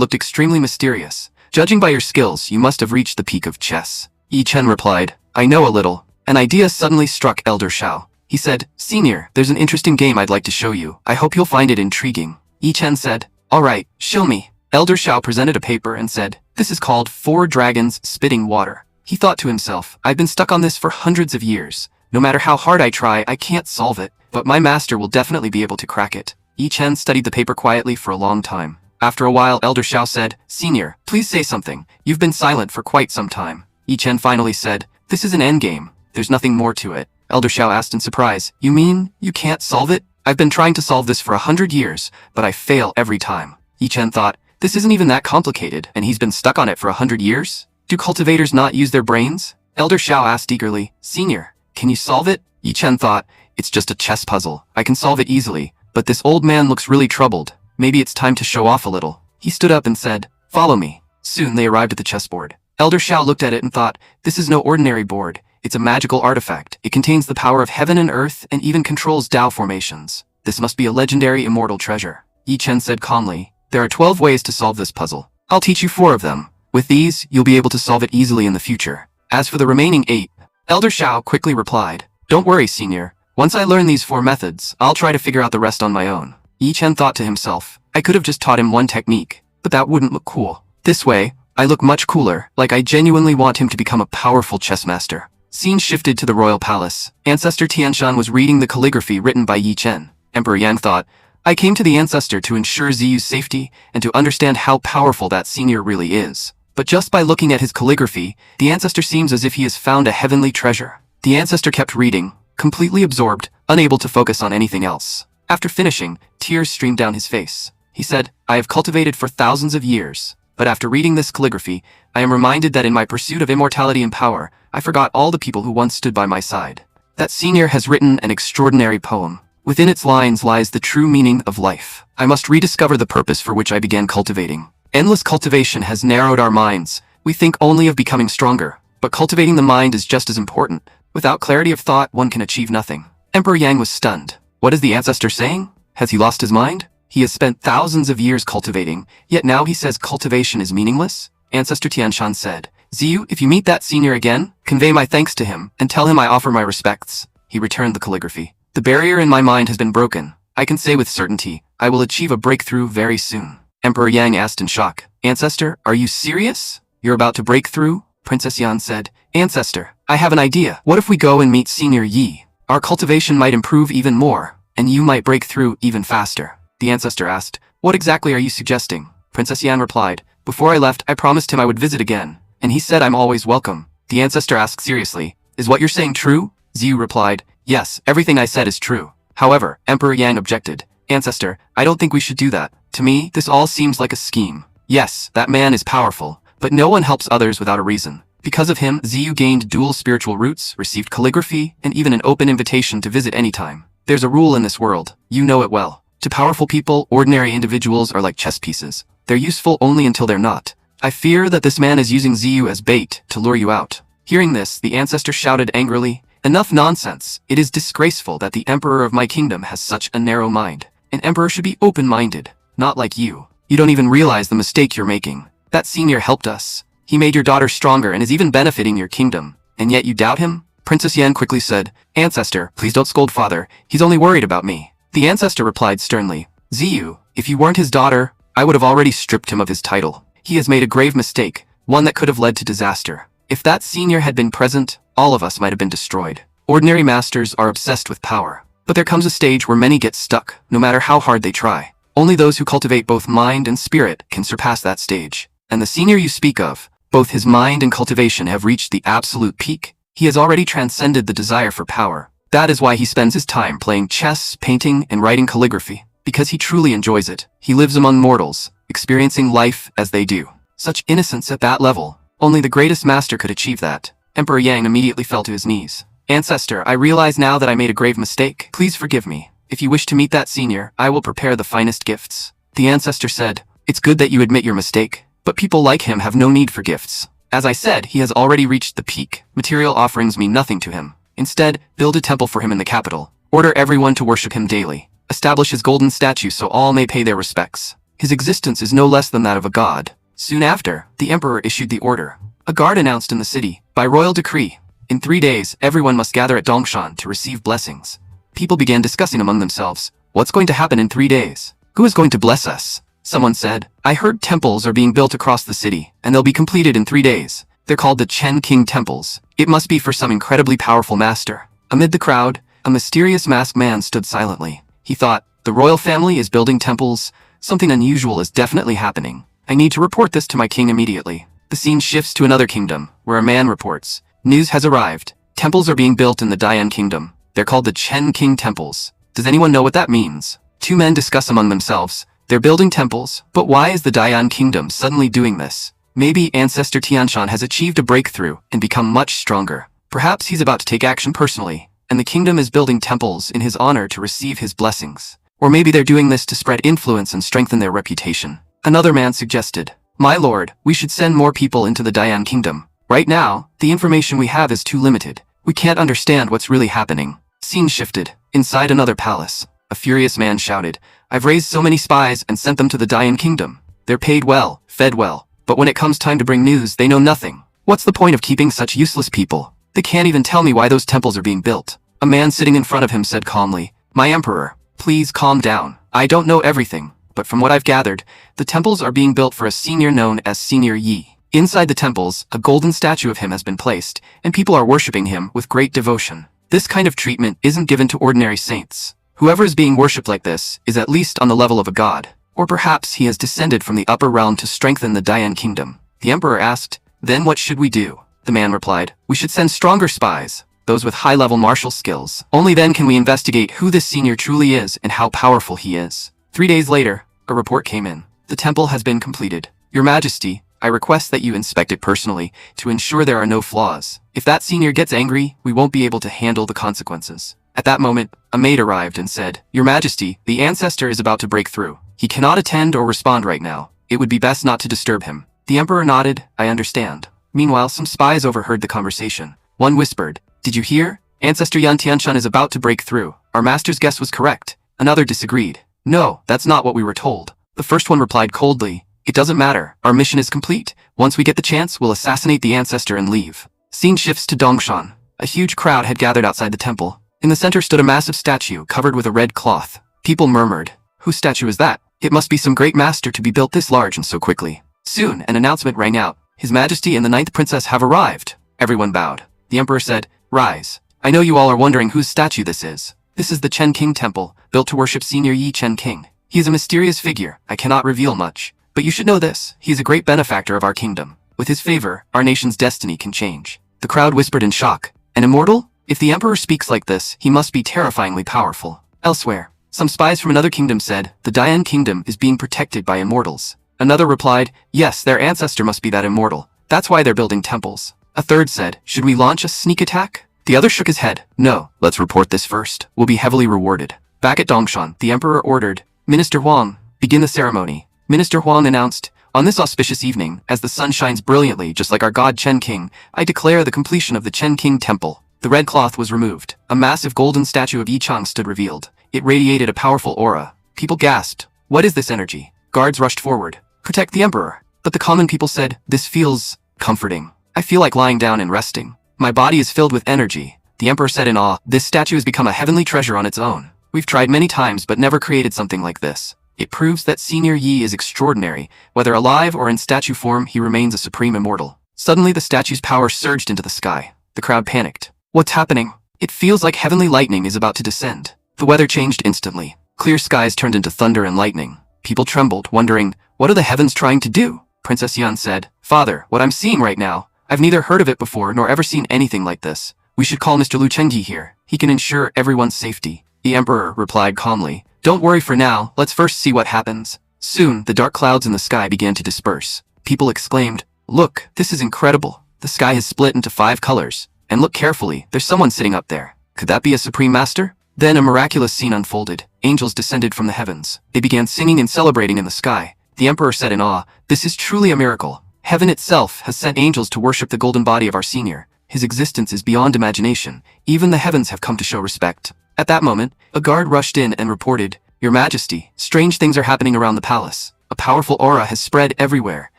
looked extremely mysterious. Judging by your skills, you must have reached the peak of chess." Yi Chen replied, "I know a little." An idea suddenly struck Elder Xiao. He said, "Senior, there's an interesting game I'd like to show you. I hope you'll find it intriguing." Yi Chen said, "All right, show me." Elder Xiao presented a paper and said, "This is called 4 Dragons Spitting Water." He thought to himself, "I've been stuck on this for hundreds of years. No matter how hard I try, I can't solve it, but my master will definitely be able to crack it." Yi Chen studied the paper quietly for a long time. After a while, Elder Xiao said, "Senior, please say something. You've been silent for quite some time." Yi Chen finally said, "This is an endgame. There's nothing more to it." Elder Xiao asked in surprise, "You mean you can't solve it?" "I've been trying to solve this for 100 years, but I fail every time." Yi Chen thought, "This isn't even that complicated, and he's been stuck on it for 100 years? Do cultivators not use their brains?" Elder Xiao asked eagerly, "Senior, can you solve it?" Yi Chen thought, "It's just a chess puzzle. I can solve it easily, but this old man looks really troubled. Maybe it's time to show off a little." He stood up and said, "Follow me." Soon they arrived at the chessboard. Elder Xiao looked at it and thought, "This is no ordinary board. It's a magical artifact. It contains the power of heaven and earth and even controls Tao formations. This must be a legendary immortal treasure." Yi Chen said calmly, "There are 12 ways to solve this puzzle. I'll teach you 4 of them. With these, you'll be able to solve it easily in the future. As for the remaining 8, Elder Xiao quickly replied, "Don't worry, Senior. Once I learn these 4 methods, I'll try to figure out the rest on my own." Yi Chen thought to himself, "I could have just taught him one technique, but that wouldn't look cool. This way, I look much cooler, like I genuinely want him to become a powerful chess master." Scene shifted to the royal palace. Ancestor Tianshan was reading the calligraphy written by Yi Chen. Emperor Yang thought, "I came to the ancestor to ensure Ziyu's safety and to understand how powerful that senior really is. But just by looking at his calligraphy, the ancestor seems as if he has found a heavenly treasure." The ancestor kept reading, completely absorbed, unable to focus on anything else. After finishing, tears streamed down his face. He said, "I have cultivated for thousands of years, but after reading this calligraphy, I am reminded that in my pursuit of immortality and power, I forgot all the people who once stood by my side. That senior has written an extraordinary poem. Within its lines lies the true meaning of life. I must rediscover the purpose for which I began cultivating. Endless cultivation has narrowed our minds. We think only of becoming stronger, but cultivating the mind is just as important. Without clarity of thought, one can achieve nothing." Emperor Yang was stunned. What is the ancestor saying? Has he lost his mind? He has spent thousands of years cultivating, yet now he says cultivation is meaningless? Ancestor Tianshan said, "Ziyu, if you meet that senior again, convey my thanks to him, and tell him I offer my respects." He returned the calligraphy. "The barrier in my mind has been broken. I can say with certainty, I will achieve a breakthrough very soon." Emperor Yang asked in shock, "Ancestor, are you serious? You're about to break through?" Princess Yan said, "Ancestor, I have an idea. What if we go and meet Senior Yi? Our cultivation might improve even more, and you might break through even faster." The ancestor asked, "What exactly are you suggesting?" Princess Yan replied, "Before I left, I promised him I would visit again, and he said I'm always welcome." The ancestor asked seriously, "Is what you're saying true?" Ziyu replied, "Yes, everything I said is true." However, Emperor Yang objected, "Ancestor, I don't think we should do that. To me, this all seems like a scheme. Yes, that man is powerful, but no one helps others without a reason. Because of him, Ziyu gained dual spiritual roots, received calligraphy, and even an open invitation to visit anytime. There's a rule in this world. You know it well. To powerful people, ordinary individuals are like chess pieces. They're useful only until they're not. I fear that this man is using Ziyu as bait to lure you out." Hearing this, the ancestor shouted angrily, "Enough nonsense. It is disgraceful that the emperor of my kingdom has such a narrow mind. An emperor should be open-minded, not like you. You don't even realize the mistake you're making. That senior helped us. He made your daughter stronger and is even benefiting your kingdom. And yet you doubt him?" Princess Yan quickly said, "Ancestor, please don't scold father. He's only worried about me." The ancestor replied sternly, "Ziyu, if you weren't his daughter, I would have already stripped him of his title. He has made a grave mistake, one that could have led to disaster. If that senior had been present, all of us might have been destroyed. Ordinary masters are obsessed with power. But there comes a stage where many get stuck, no matter how hard they try. Only those who cultivate both mind and spirit can surpass that stage. And the senior you speak of, both his mind and cultivation have reached the absolute peak. He has already transcended the desire for power. That is why he spends his time playing chess, painting, and writing calligraphy. Because he truly enjoys it. He lives among mortals, experiencing life as they do. Such innocence at that level. Only the greatest master could achieve that." Emperor Yang immediately fell to his knees. Ancestor, I realize now that I made a grave mistake. Please forgive me. If you wish to meet that senior, I will prepare the finest gifts. The ancestor said, it's good that you admit your mistake, but people like him have no need for gifts. As I said, he has already reached the peak. Material offerings mean nothing to him. Instead, build a temple for him in the capital. Order everyone to worship him daily. Establish his golden statue so all may pay their respects. His existence is no less than that of a god. Soon after, the emperor issued the order. A guard announced in the city, by royal decree, in 3 days, everyone must gather at Dongshan to receive blessings. People began discussing among themselves, what's going to happen in 3 days? Who is going to bless us? Someone said, I heard temples are being built across the city, and they'll be completed in 3 days. They're called the Chen King Temples. It must be for some incredibly powerful master. Amid the crowd, a mysterious masked man stood silently. He thought, the royal family is building temples. Something unusual is definitely happening. I need to report this to my king immediately. The scene shifts to another kingdom, where a man reports, news has arrived. Temples are being built in the Dayan Kingdom. They're called the Chen King Temples. Does anyone know what that means? 2 men discuss among themselves. They're building temples, but why is the Dayan Kingdom suddenly doing this? Maybe Ancestor Tianshan has achieved a breakthrough and become much stronger. Perhaps he's about to take action personally, and the kingdom is building temples in his honor to receive his blessings. Or maybe they're doing this to spread influence and strengthen their reputation. Another man suggested, my lord, we should send more people into the Dayan Kingdom. Right now, the information we have is too limited. We can't understand what's really happening. Scene shifted. Inside another palace, a furious man shouted, I've raised so many spies and sent them to the Dayan Kingdom. They're paid well, fed well, but when it comes time to bring news, they know nothing. What's the point of keeping such useless people? They can't even tell me why those temples are being built. A man sitting in front of him said calmly, my emperor, please calm down. I don't know everything, but from what I've gathered, the temples are being built for a senior known as Senior Yi. Inside the temples, a golden statue of him has been placed, and people are worshipping him with great devotion. This kind of treatment isn't given to ordinary saints. Whoever is being worshipped like this is at least on the level of a god, or perhaps he has descended from the upper realm to strengthen the Dayan Kingdom. The emperor asked, then what should we do? The man replied, we should send stronger spies, those with high-level martial skills. Only then can we investigate who this senior truly is and how powerful he is. 3 days later, a report came in. The temple has been completed. Your Majesty, I request that you inspect it personally to ensure there are no flaws. If that senior gets angry, we won't be able to handle the consequences. At that moment, a maid arrived and said, Your Majesty, the ancestor is about to break through. He cannot attend or respond right now. It would be best not to disturb him. The emperor nodded, I understand. Meanwhile, some spies overheard the conversation. One whispered, Did you hear? Ancestor Yan Tianshan is about to break through. Our master's guess was correct. Another disagreed. No, that's not what we were told. The first one replied coldly, It doesn't matter. Our mission is complete. Once we get the chance, we'll assassinate the ancestor and leave. Scene shifts to Dongshan. A huge crowd had gathered outside the temple. In the center stood a massive statue covered with a red cloth. People murmured, Whose statue is that? It must be some great master to be built this large and so quickly. Soon, an announcement rang out. His Majesty and the 9th princess have arrived. Everyone bowed. The emperor said, Rise. I know you all are wondering whose statue this is. This is the Chen King Temple, built to worship Senior Yi Chen King. He is a mysterious figure. I cannot reveal much. But you should know this. He is a great benefactor of our kingdom. With his favor, our nation's destiny can change. The crowd whispered in shock. An immortal? If the emperor speaks like this, he must be terrifyingly powerful. Elsewhere, some spies from another kingdom said, the Dayan Kingdom is being protected by immortals. Another replied, yes, their ancestor must be that immortal. That's why they're building temples. A third said, should we launch a sneak attack? The other shook his head. No, let's report this first. We'll be heavily rewarded. Back at Dongshan, the emperor ordered, Minister Huang, begin the ceremony. Minister Huang announced, on this auspicious evening, as the sun shines brilliantly just like our god Chen King, I declare the completion of the Chen King Temple. The red cloth was removed. A massive golden statue of Yi Chang stood revealed. It radiated a powerful aura. People gasped. What is this energy? Guards rushed forward. Protect the emperor. But the common people said, this feels comforting. I feel like lying down and resting. My body is filled with energy. The emperor said in awe, this statue has become a heavenly treasure on its own. We've tried many times but never created something like this. It proves that Senior Yi is extraordinary. Whether alive or in statue form, he remains a supreme immortal. Suddenly the statue's power surged into the sky. The crowd panicked. What's happening? It feels like heavenly lightning is about to descend. The weather changed instantly. Clear skies turned into thunder and lightning. People trembled, wondering, what are the heavens trying to do? Princess Yan said, Father, what I'm seeing right now, I've neither heard of it before nor ever seen anything like this. We should call Mr. Lu Chengyi here. He can ensure everyone's safety. The emperor replied calmly, Don't worry for now, let's first see what happens. Soon, the dark clouds in the sky began to disperse. People exclaimed, Look, this is incredible. The sky has split into 5 colors. And look carefully, there's someone sitting up there. Could that be a supreme master? Then a miraculous scene unfolded. Angels descended from the heavens. They began singing and celebrating in the sky. The emperor said in awe, "This is truly a miracle. Heaven itself has sent angels to worship the golden body of our senior. His existence is beyond imagination. Even the heavens have come to show respect." At that moment, a guard rushed in and reported, "Your Majesty, strange things are happening around the palace. A powerful aura has spread everywhere,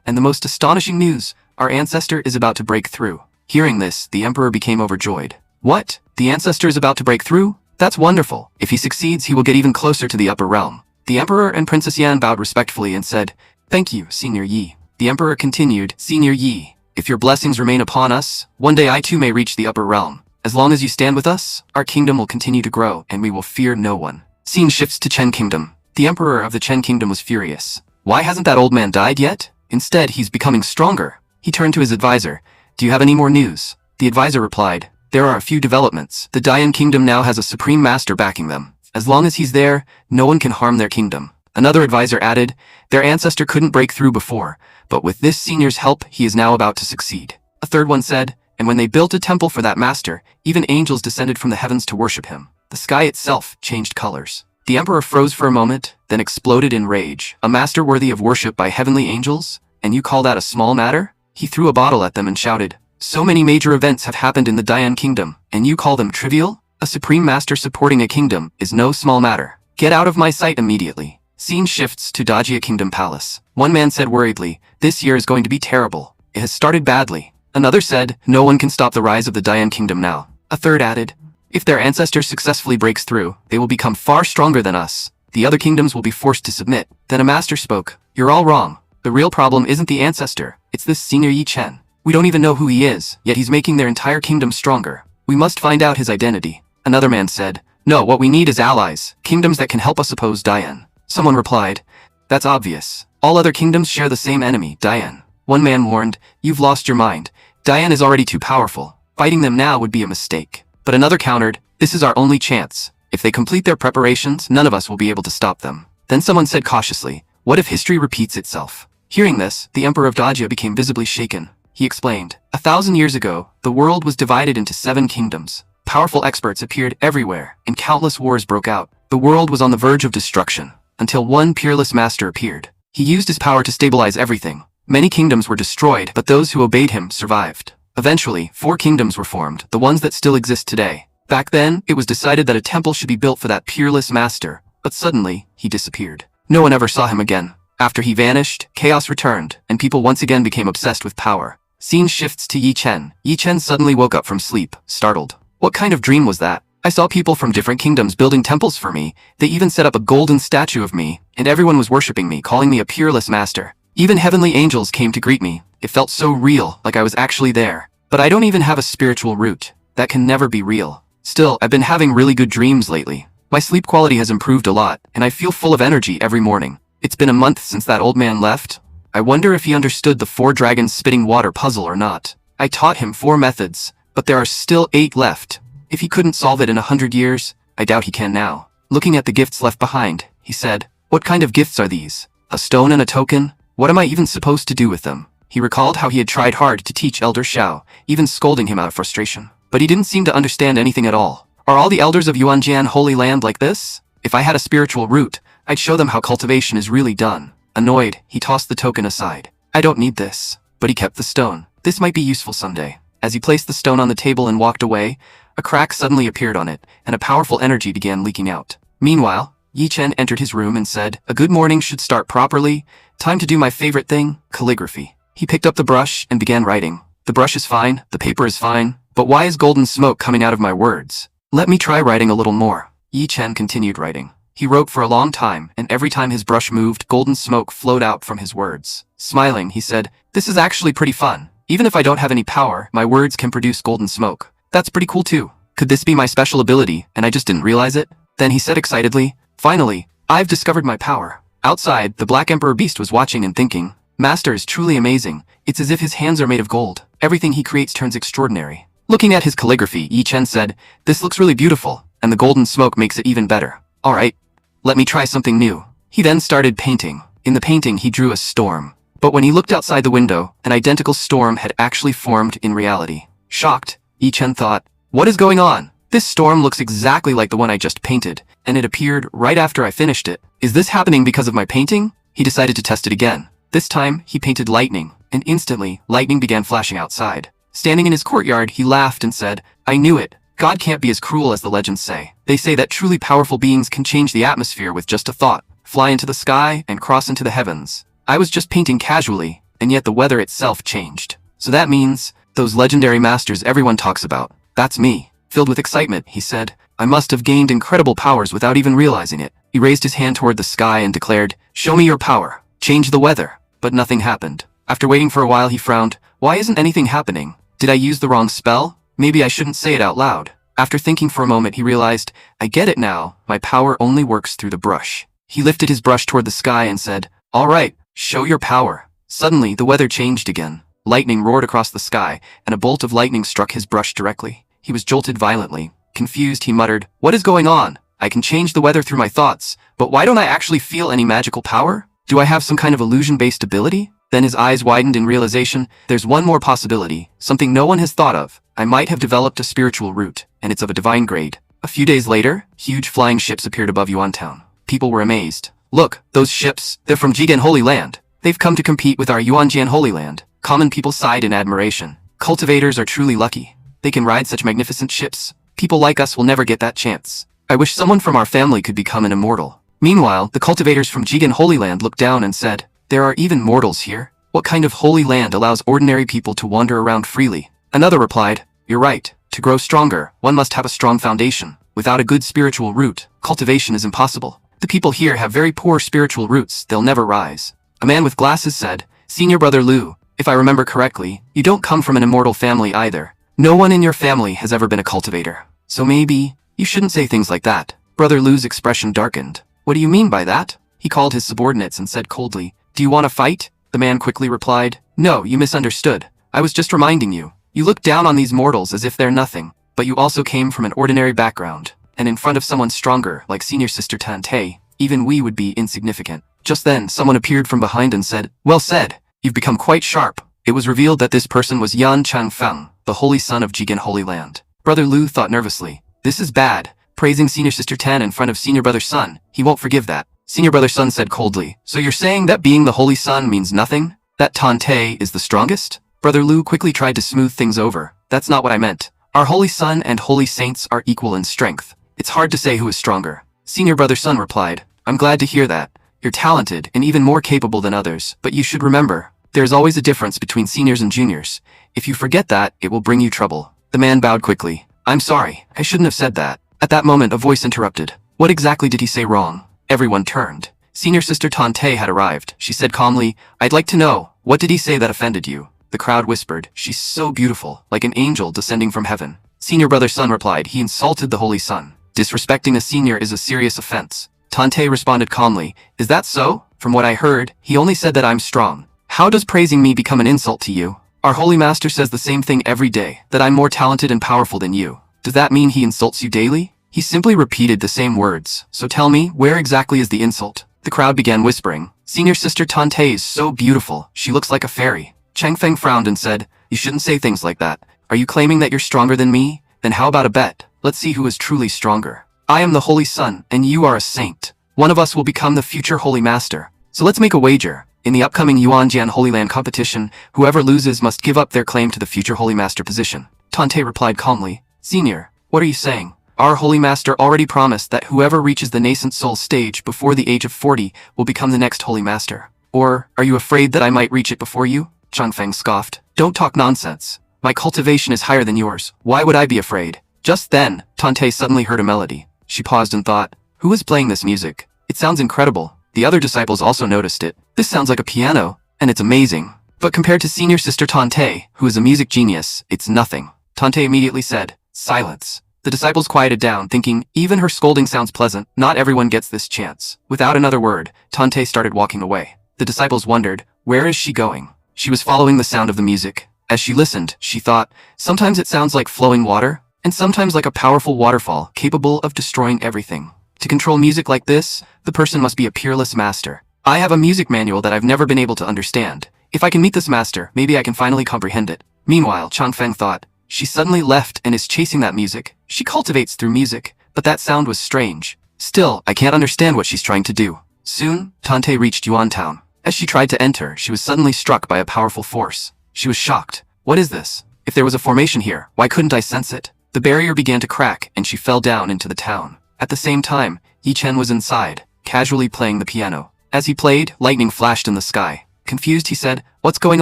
and the most astonishing news, our ancestor is about to break through." Hearing this, the emperor became overjoyed. "What? The ancestor is about to break through? That's wonderful. If he succeeds, he will get even closer to the upper realm." The emperor and Princess Yan bowed respectfully and said, "Thank you, Senior Yi." The emperor continued, "Senior Yi, if your blessings remain upon us, one day I too may reach the upper realm. As long as you stand with us, our kingdom will continue to grow and we will fear no one." Scene shifts to Chen Kingdom. The emperor of the Chen Kingdom was furious. Why hasn't that old man died yet? Instead, he's becoming stronger. He turned to his advisor. "Do you have any more news?" The advisor replied, "There are a few developments. The Dayan Kingdom now has a supreme master backing them. As long as he's there, no one can harm their kingdom." Another advisor added, "Their ancestor couldn't break through before, but with this senior's help, he is now about to succeed." A third one said, "And when they built a temple for that master, even angels descended from the heavens to worship him." The sky itself changed colors. The emperor froze for a moment, then exploded in rage. "A master worthy of worship by heavenly angels? And you call that a small matter?" He threw a bottle at them and shouted, "So many major events have happened in the Dayan Kingdom, and you call them trivial? A supreme master supporting a kingdom is no small matter. Get out of my sight immediately." Scene shifts to Dajia Kingdom Palace. One man said worriedly, "This year is going to be terrible. It has started badly." Another said, "No one can stop the rise of the Dayan Kingdom now." A third added, "If their ancestor successfully breaks through, they will become far stronger than us. The other kingdoms will be forced to submit." Then a master spoke, "You're all wrong. The real problem isn't the ancestor, it's this Senior Yi Chen. We don't even know who he is, yet he's making their entire kingdom stronger. We must find out his identity." Another man said, "No, what we need is allies, kingdoms that can help us oppose Dayan." Someone replied, "That's obvious. All other kingdoms share the same enemy, Dayan." One man warned, "You've lost your mind. Dayan is already too powerful. Fighting them now would be a mistake." But another countered, "This is our only chance. If they complete their preparations, none of us will be able to stop them." Then someone said cautiously, "What if history repeats itself?" Hearing this, the emperor of Dajia became visibly shaken. He explained, 1,000 years ago, the world was divided into 7 kingdoms. Powerful experts appeared everywhere, and countless wars broke out. The world was on the verge of destruction, until one peerless master appeared. He used his power to stabilize everything. Many kingdoms were destroyed, but those who obeyed him survived. Eventually, 4 kingdoms were formed, the ones that still exist today. Back then, it was decided that a temple should be built for that peerless master, but suddenly, he disappeared. No one ever saw him again. After he vanished, chaos returned, and people once again became obsessed with power. Scene shifts to Yi Chen. Yi Chen suddenly woke up from sleep, startled. "What kind of dream was that? I saw people from different kingdoms building temples for me. They even set up a golden statue of me, and everyone was worshipping me, calling me a peerless master. Even heavenly angels came to greet me. It felt so real, like I was actually there. But I don't even have a spiritual root. That can never be real. Still, I've been having really good dreams lately. My sleep quality has improved a lot, and I feel full of energy every morning. It's been a month since that old man left. I wonder if he understood the 4 dragons spitting water puzzle or not. I taught him 4 methods, but there are still 8 left. If he couldn't solve it in 100 years, I doubt he can now." Looking at the gifts left behind, he said, "What kind of gifts are these? A stone and a token? What am I even supposed to do with them?" He recalled how he had tried hard to teach Elder Xiao, even scolding him out of frustration. But he didn't seem to understand anything at all. Are all the elders of Yuanjian Holy Land like this? If I had a spiritual root, I'd show them how cultivation is really done. Annoyed, he tossed the token aside. "I don't need this." But he kept the stone. This might be useful someday. As he placed the stone on the table and walked away, a crack suddenly appeared on it, and a powerful energy began leaking out. Meanwhile, Yi Chen entered his room and said, "A good morning should start properly. Time to do my favorite thing, calligraphy." He picked up the brush and began writing. "The brush is fine, the paper is fine, but why is golden smoke coming out of my words? Let me try writing a little more." Yi Chen continued writing. He wrote for a long time, and every time his brush moved, golden smoke flowed out from his words. Smiling, he said, "This is actually pretty fun. Even if I don't have any power, my words can produce golden smoke. That's pretty cool too. Could this be my special ability, and I just didn't realize it?" Then he said excitedly, "Finally, I've discovered my power." Outside, the Black Emperor Beast was watching and thinking, "Master is truly amazing. It's as if his hands are made of gold. Everything he creates turns extraordinary." Looking at his calligraphy, Yi Chen said, "This looks really beautiful, and the golden smoke makes it even better. All right, let me try something new." He then started painting. In the painting, he drew a storm. But when he looked outside the window, an identical storm had actually formed in reality. Shocked, Yi Chen thought, what is going on? This storm looks exactly like the one I just painted, and it appeared right after I finished it. Is this happening because of my painting? He decided to test it again. This time, he painted lightning, and instantly, lightning began flashing outside. Standing in his courtyard, he laughed and said, I knew it. God can't be as cruel as the legends say. They say that truly powerful beings can change the atmosphere with just a thought, fly into the sky, and cross into the heavens. I was just painting casually, and yet the weather itself changed. So that means, those legendary masters everyone talks about, that's me. Filled with excitement, he said, I must have gained incredible powers without even realizing it. He raised his hand toward the sky and declared, show me your power. Change the weather. But nothing happened. After waiting for a while, he frowned. Why isn't anything happening? Did I use the wrong spell? Maybe I shouldn't say it out loud. After thinking for a moment, he realized, I get it now. My power only works through the brush. He lifted his brush toward the sky and said, all right, show your power. Suddenly, the weather changed again. Lightning roared across the sky, and a bolt of lightning struck his brush directly. He was jolted violently. Confused, he muttered, what is going on? I can change the weather through my thoughts, but why don't I actually feel any magical power? Do I have some kind of illusion-based ability? Then his eyes widened in realization, there's one more possibility, something no one has thought of. I might have developed a spiritual root, and it's of a divine grade. A few days later, huge flying ships appeared above Yuan Town. People were amazed. Look, those ships, they're from Jigen Holy Land. They've come to compete with our Yuanjian Holy Land. Common people sighed in admiration. Cultivators are truly lucky. They can ride such magnificent ships. People like us will never get that chance. I wish someone from our family could become an immortal. Meanwhile, the cultivators from Jigen Holy Land looked down and said, there are even mortals here? What kind of holy land allows ordinary people to wander around freely? Another replied, you're right. To grow stronger, one must have a strong foundation. Without a good spiritual root, cultivation is impossible. The people here have very poor spiritual roots, they'll never rise. A man with glasses said, Senior Brother Liu, if I remember correctly, you don't come from an immortal family either. No one in your family has ever been a cultivator. So maybe, you shouldn't say things like that. Brother Liu's expression darkened. What do you mean by that? He called his subordinates and said coldly, do you want to fight? The man quickly replied, no, you misunderstood. I was just reminding you. You look down on these mortals as if they're nothing, but you also came from an ordinary background, and in front of someone stronger, like Senior Sister Tante, even we would be insignificant. Just then, someone appeared from behind and said, well said, you've become quite sharp. It was revealed that this person was Yan Changfeng, the holy son of Jigen Holy Land. Brother Liu thought nervously, this is bad. Praising Senior Sister Tan in front of Senior Brother Sun, he won't forgive that. Senior Brother Sun said coldly, so you're saying that being the holy son means nothing? That Tante is the strongest? Brother Liu quickly tried to smooth things over. That's not what I meant. Our holy son and holy saints are equal in strength. It's hard to say who is stronger. Senior Brother Sun replied, I'm glad to hear that. You're talented and even more capable than others, but you should remember, there's always a difference between seniors and juniors. If you forget that, it will bring you trouble. The man bowed quickly. I'm sorry, I shouldn't have said that. At that moment, a voice interrupted. What exactly did he say wrong? Everyone turned. Senior Sister Tante had arrived. She said calmly, I'd like to know, what did he say that offended you? The crowd whispered, she's so beautiful, like an angel descending from heaven. Senior Brother Sun replied, he insulted the Holy Son. Disrespecting a senior is a serious offense. Tante responded calmly, is that so? From what I heard, he only said that I'm strong. How does praising me become an insult to you? Our Holy Master says the same thing every day, that I'm more talented and powerful than you. Does that mean he insults you daily? He simply repeated the same words. So tell me, where exactly is the insult? The crowd began whispering. Senior Sister Tante is so beautiful. She looks like a fairy. Changfeng frowned and said, you shouldn't say things like that. Are you claiming that you're stronger than me? Then how about a bet? Let's see who is truly stronger. I am the Holy Son, and you are a saint. One of us will become the future Holy Master. So let's make a wager. In the upcoming Yuanjian Holy Land competition, whoever loses must give up their claim to the future Holy Master position. Tante replied calmly, Senior, what are you saying? Our Holy Master already promised that whoever reaches the nascent soul stage before the age of 40 will become the next Holy Master. Or, are you afraid that I might reach it before you? Changfeng scoffed. Don't talk nonsense. My cultivation is higher than yours. Why would I be afraid? Just then, Tante suddenly heard a melody. She paused and thought, who is playing this music? It sounds incredible. The other disciples also noticed it. This sounds like a piano, and it's amazing. But compared to Senior Sister Tante, who is a music genius, it's nothing. Tante immediately said, silence. The disciples quieted down, thinking, even her scolding sounds pleasant, not everyone gets this chance. Without another word, Tante started walking away. The disciples wondered, where is she going? She was following the sound of the music. As she listened, she thought, sometimes it sounds like flowing water, and sometimes like a powerful waterfall capable of destroying everything. To control music like this, the person must be a peerless master. I have a music manual that I've never been able to understand. If I can meet this master, maybe I can finally comprehend it. Meanwhile, Changfeng thought, She suddenly left and is chasing that music. She cultivates through music, but that sound was strange. Still, I can't understand what she's trying to do. Soon, Tante reached Yuan Town. As she tried to enter, she was suddenly struck by a powerful force. She was shocked. What is this? If there was a formation here, why couldn't I sense it? The barrier began to crack and she fell down into the town. At the same time, Yi Chen was inside, casually playing the piano. As he played, lightning flashed in the sky. Confused, he said, "What's going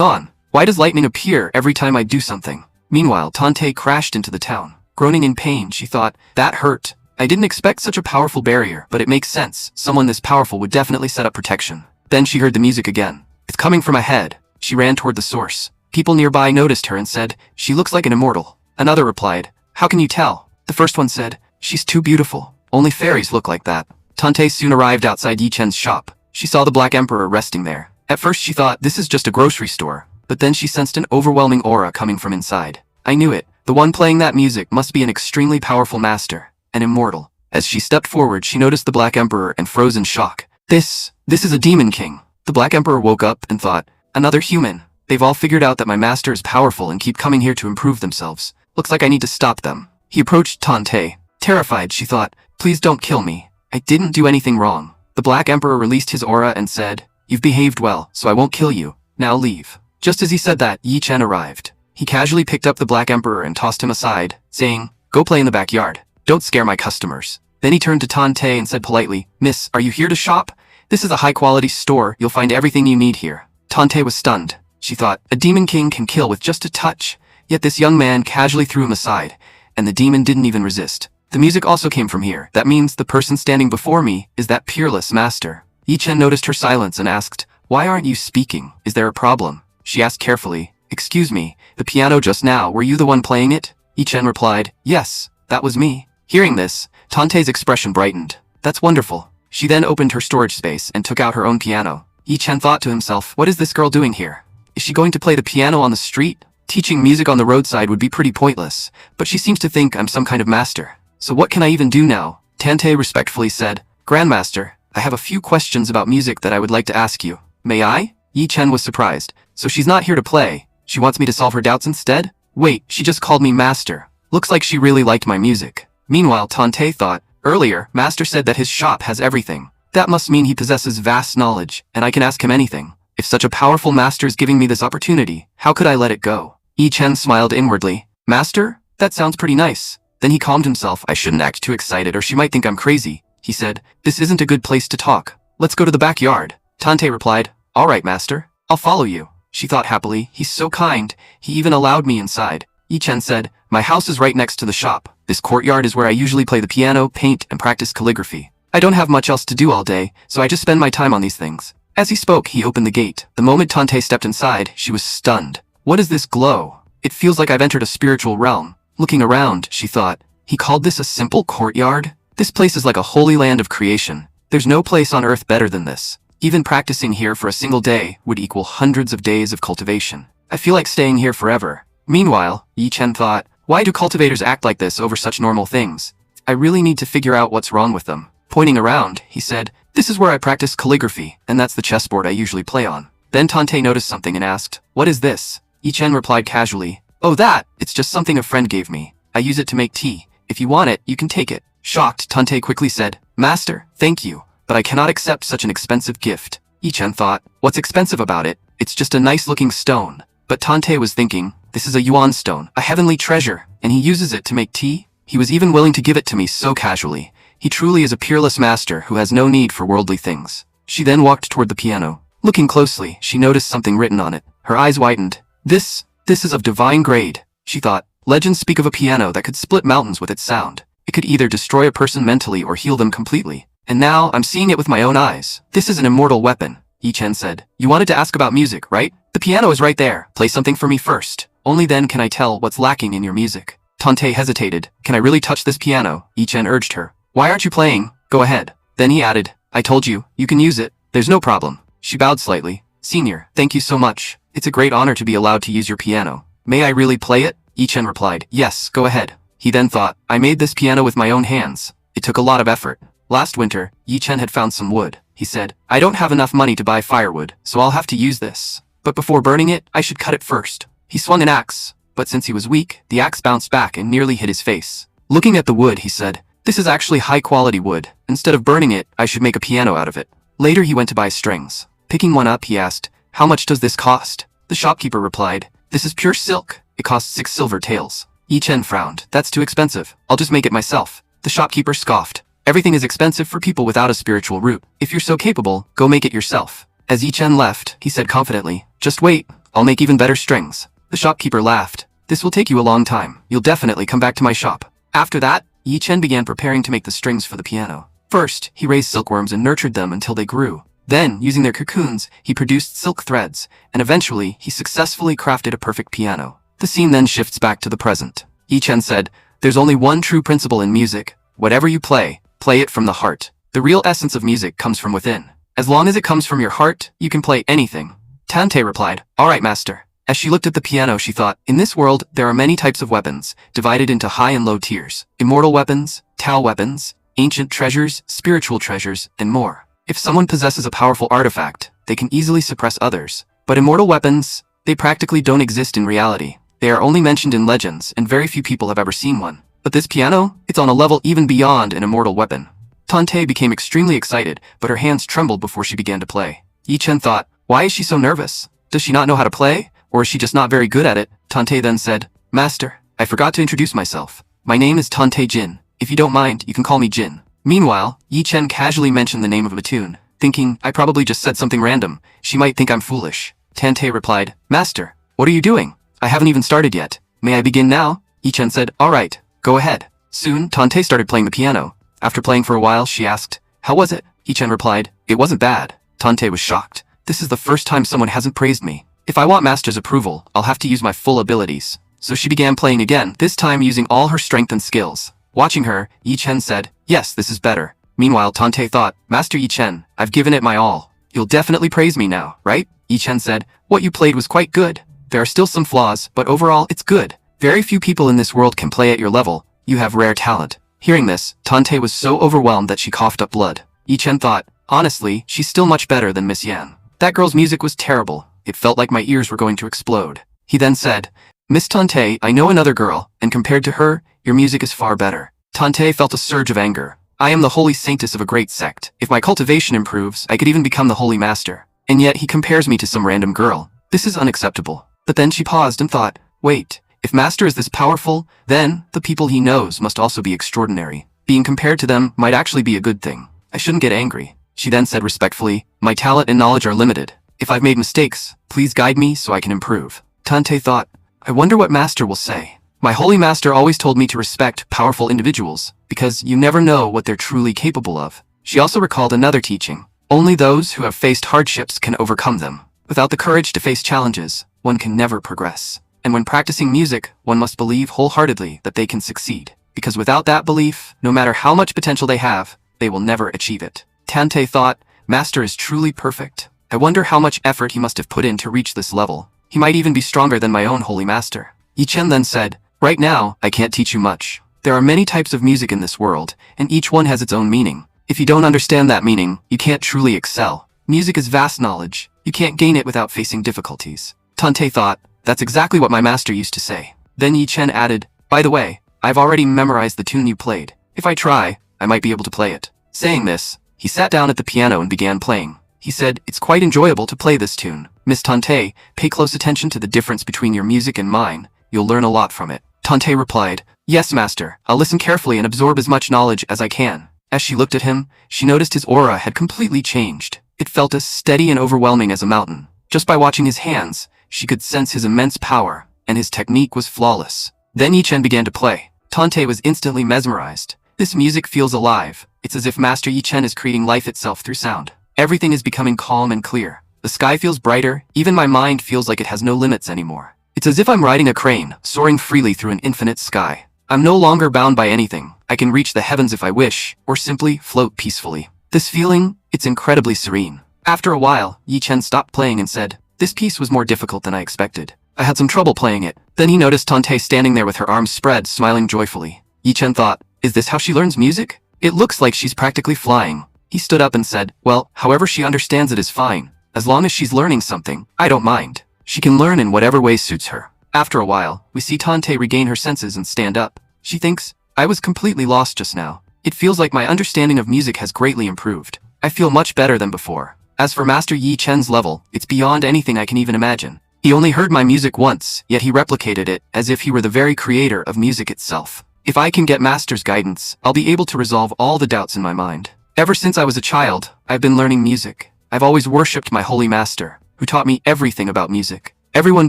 on? Why does lightning appear every time I do something?" Meanwhile, Tante crashed into the town. Groaning in pain, she thought, "That hurt. I didn't expect such a powerful barrier, but it makes sense. Someone this powerful would definitely set up protection." Then she heard the music again. It's coming from ahead. She ran toward the source. People nearby noticed her and said, "She looks like an immortal." Another replied, "How can you tell?" The first one said, "She's too beautiful. Only fairies look like that." Tante soon arrived outside Yi Chen's shop. She saw the Black Emperor resting there. At first she thought this is just a grocery store, but then she sensed an overwhelming aura coming from inside. "I knew it. The one playing that music must be an extremely powerful master, an immortal." As she stepped forward, she noticed the Black Emperor and froze in shock. This is a demon king." The Black Emperor woke up and thought, "Another human. They've all figured out that my master is powerful and keep coming here to improve themselves. Looks like I need to stop them." He approached Tante. Terrified, she thought, "Please don't kill me. I didn't do anything wrong." The Black Emperor released his aura and said, "You've behaved well, so I won't kill you. Now leave." Just as he said that, Yi Chen arrived. He casually picked up the Black Emperor and tossed him aside, saying, "Go play in the backyard. Don't scare my customers." Then he turned to Tante and said politely, "Miss, are you here to shop? This is a high-quality store. You'll find everything you need here." Tante was stunned. She thought, a demon king can kill with just a touch. Yet this young man casually threw him aside, and the demon didn't even resist. The music also came from here. That means the person standing before me is that peerless master. Yi Chen noticed her silence and asked, "Why aren't you speaking? Is there a problem?" She asked carefully, "Excuse me, the piano just now, were you the one playing it?" Yi Chen replied, "Yes, that was me." Hearing this, Tante's expression brightened. "That's wonderful." She then opened her storage space and took out her own piano. Yi Chen thought to himself, what is this girl doing here? Is she going to play the piano on the street? Teaching music on the roadside would be pretty pointless, but she seems to think I'm some kind of master. So what can I even do now? Tante respectfully said, "Grandmaster, I have a few questions about music that I would like to ask you." "May I?" Yi Chen was surprised. "So she's not here to play. She wants me to solve her doubts instead? Wait, she just called me master. Looks like she really liked my music." Meanwhile, Tante thought, earlier, Master said that his shop has everything. That must mean he possesses vast knowledge, and I can ask him anything. If such a powerful master is giving me this opportunity, how could I let it go? Yi Chen smiled inwardly. "Master? That sounds pretty nice." Then he calmed himself. "I shouldn't act too excited or she might think I'm crazy," he said. "This isn't a good place to talk. Let's go to the backyard." Tante replied, "All right, master. I'll follow you." She thought happily, "He's so kind. He even allowed me inside." Yi Chen said, "My house is right next to the shop. This courtyard is where I usually play the piano, paint, and practice calligraphy. I don't have much else to do all day, so I just spend my time on these things." As he spoke, he opened the gate. The moment Tante stepped inside, she was stunned. "What is this glow? It feels like I've entered a spiritual realm." Looking around, she thought, he called this a simple courtyard? This place is like a holy land of creation. There's no place on earth better than this. Even practicing here for a single day would equal hundreds of days of cultivation. I feel like staying here forever. Meanwhile, Yi Chen thought, why do cultivators act like this over such normal things? I really need to figure out what's wrong with them. Pointing around, he said, "This is where I practice calligraphy, and that's the chessboard I usually play on." Then Tante noticed something and asked, "What is this?" Yi Chen replied casually, "Oh that, it's just something a friend gave me. I use it to make tea. If you want it, you can take it." Shocked, Tante quickly said, "Master, thank you, but I cannot accept such an expensive gift." Yi Chen thought, what's expensive about it? It's just a nice-looking stone. But Tante was thinking, this is a yuan stone, a heavenly treasure, and he uses it to make tea? He was even willing to give it to me so casually. He truly is a peerless master who has no need for worldly things. She then walked toward the piano. Looking closely, she noticed something written on it. Her eyes widened. This is of divine grade, she thought. Legends speak of a piano that could split mountains with its sound. It could either destroy a person mentally or heal them completely. And now, I'm seeing it with my own eyes. This is an immortal weapon, Yi Chen said. You wanted to ask about music, right? The piano is right there. Play something for me first. Only then can I tell what's lacking in your music. Tante hesitated. Can I really touch this piano? Yi Chen urged her. Why aren't you playing? Go ahead. Then he added, I told you, you can use it. There's no problem. She bowed slightly. Senior, thank you so much. It's a great honor to be allowed to use your piano. May I really play it? Yi Chen replied, yes, go ahead. He then thought, I made this piano with my own hands. It took a lot of effort. Last winter, Yi Chen had found some wood. He said, I don't have enough money to buy firewood, so I'll have to use this. But before burning it, I should cut it first. He swung an axe. but since he was weak, the axe bounced back and nearly hit his face. Looking at the wood, he said, "This is actually high-quality wood. Instead of burning it, I should make a piano out of it." Later he went to buy strings. Picking one up, he asked, "How much does this cost?" The shopkeeper replied, "This is pure silk. It costs 6 silver taels." Yi Chen frowned. "That's too expensive. I'll just make it myself." The shopkeeper scoffed. "Everything is expensive for people without a spiritual root. If you're so capable, go make it yourself." As Yi Chen left, he said confidently, "Just wait. I'll make even better strings." The shopkeeper laughed. "This will take you a long time. You'll definitely come back to my shop." After that, Yi Chen began preparing to make the strings for the piano. First, he raised silkworms and nurtured them until they grew. Then, using their cocoons, he produced silk threads, and eventually, he successfully crafted a perfect piano. The scene then shifts back to the present. Yi Chen said, "There's only one true principle in music. Whatever you play it from the heart. The real essence of music comes from within. As long as it comes from your heart, you can play anything." Tante replied, "All right, master." As she looked at the piano, she thought, in this world, there are many types of weapons, divided into high and low tiers. Immortal weapons, Tao weapons, ancient treasures, spiritual treasures, and more. If someone possesses a powerful artifact, they can easily suppress others. But immortal weapons, they practically don't exist in reality. They are only mentioned in legends, and very few people have ever seen one. But this piano, it's on a level even beyond an immortal weapon. Tante became extremely excited, but her hands trembled before she began to play. Yi Chen thought, why is she so nervous? Does she not know how to play? Or is she just not very good at it? Tante then said, "Master, I forgot to introduce myself. My name is Tante Jin. If you don't mind, you can call me Jin." Meanwhile, Yi Chen casually mentioned the name of a tune, thinking, I probably just said something random. She might think I'm foolish. Tante replied, "Master, what are you doing? I haven't even started yet. May I begin now?" Yi Chen said, "All right, go ahead." Soon, Tante started playing the piano. After playing for a while, she asked, "How was it?" Yi Chen replied, "It wasn't bad." Tante was shocked. "This is the first time someone hasn't praised me. If I want Master's approval, I'll have to use my full abilities." So she began playing again, this time using all her strength and skills. Watching her, Yi Chen said, "Yes, this is better." Meanwhile, Tante thought, "Master Yi Chen, I've given it my all. You'll definitely praise me now, right?" Yi Chen said, "What you played was quite good. There are still some flaws, but overall, it's good. Very few people in this world can play at your level. You have rare talent." Hearing this, Tante was so overwhelmed that she coughed up blood. Yi Chen thought, honestly, she's still much better than Miss Yan. That girl's music was terrible. It felt like my ears were going to explode. He then said, "Miss Tante, I know another girl, and compared to her, your music is far better." Tante felt a surge of anger. "I am the holy saintess of a great sect. If my cultivation improves, I could even become the holy master. And yet he compares me to some random girl. This is unacceptable." But then she paused and thought, wait, if Master is this powerful, then the people he knows must also be extraordinary. Being compared to them might actually be a good thing. I shouldn't get angry. She then said respectfully, "My talent and knowledge are limited. If I've made mistakes, please guide me so I can improve." Tante thought, I wonder what Master will say. My holy master always told me to respect powerful individuals, because you never know what they're truly capable of. She also recalled another teaching. Only those who have faced hardships can overcome them. Without the courage to face challenges, one can never progress. And when practicing music, one must believe wholeheartedly that they can succeed. Because without that belief, no matter how much potential they have, they will never achieve it. Tante thought, Master is truly perfect. I wonder how much effort he must have put in to reach this level. He might even be stronger than my own holy master. Yi Chen then said, "Right now, I can't teach you much. There are many types of music in this world, and each one has its own meaning. If you don't understand that meaning, you can't truly excel. Music is vast knowledge. You can't gain it without facing difficulties." Tante thought, that's exactly what my master used to say. Then Yi Chen added, "By the way, I've already memorized the tune you played. If I try, I might be able to play it." Saying this, he sat down at the piano and began playing. He said, "It's quite enjoyable to play this tune. Miss Tante, pay close attention to the difference between your music and mine. You'll learn a lot from it." Tante replied, "Yes, master. I'll listen carefully and absorb as much knowledge as I can." As she looked at him, she noticed his aura had completely changed. It felt as steady and overwhelming as a mountain. Just by watching his hands, she could sense his immense power, and his technique was flawless. Then Yi Chen began to play. Tante was instantly mesmerized. This music feels alive. It's as if Master Yi Chen is creating life itself through sound. Everything is becoming calm and clear. The sky feels brighter. Even my mind feels like it has no limits anymore. It's as if I'm riding a crane, soaring freely through an infinite sky. I'm no longer bound by anything. I can reach the heavens if I wish, or simply float peacefully. This feeling, it's incredibly serene. After a while, Yi Chen stopped playing and said, "This piece was more difficult than I expected. I had some trouble playing it." Then he noticed Tante standing there with her arms spread, smiling joyfully. Yi Chen thought, is this how she learns music? It looks like she's practically flying. He stood up and said, "Well, however she understands it is fine. As long as she's learning something, I don't mind. She can learn in whatever way suits her." After a while, we see Tante regain her senses and stand up. She thinks, I was completely lost just now. It feels like my understanding of music has greatly improved. I feel much better than before. As for Master Yi Chen's level, it's beyond anything I can even imagine. He only heard my music once, yet he replicated it as if he were the very creator of music itself. If I can get Master's guidance, I'll be able to resolve all the doubts in my mind. Ever since I was a child, I've been learning music. I've always worshipped my holy master, who taught me everything about music. Everyone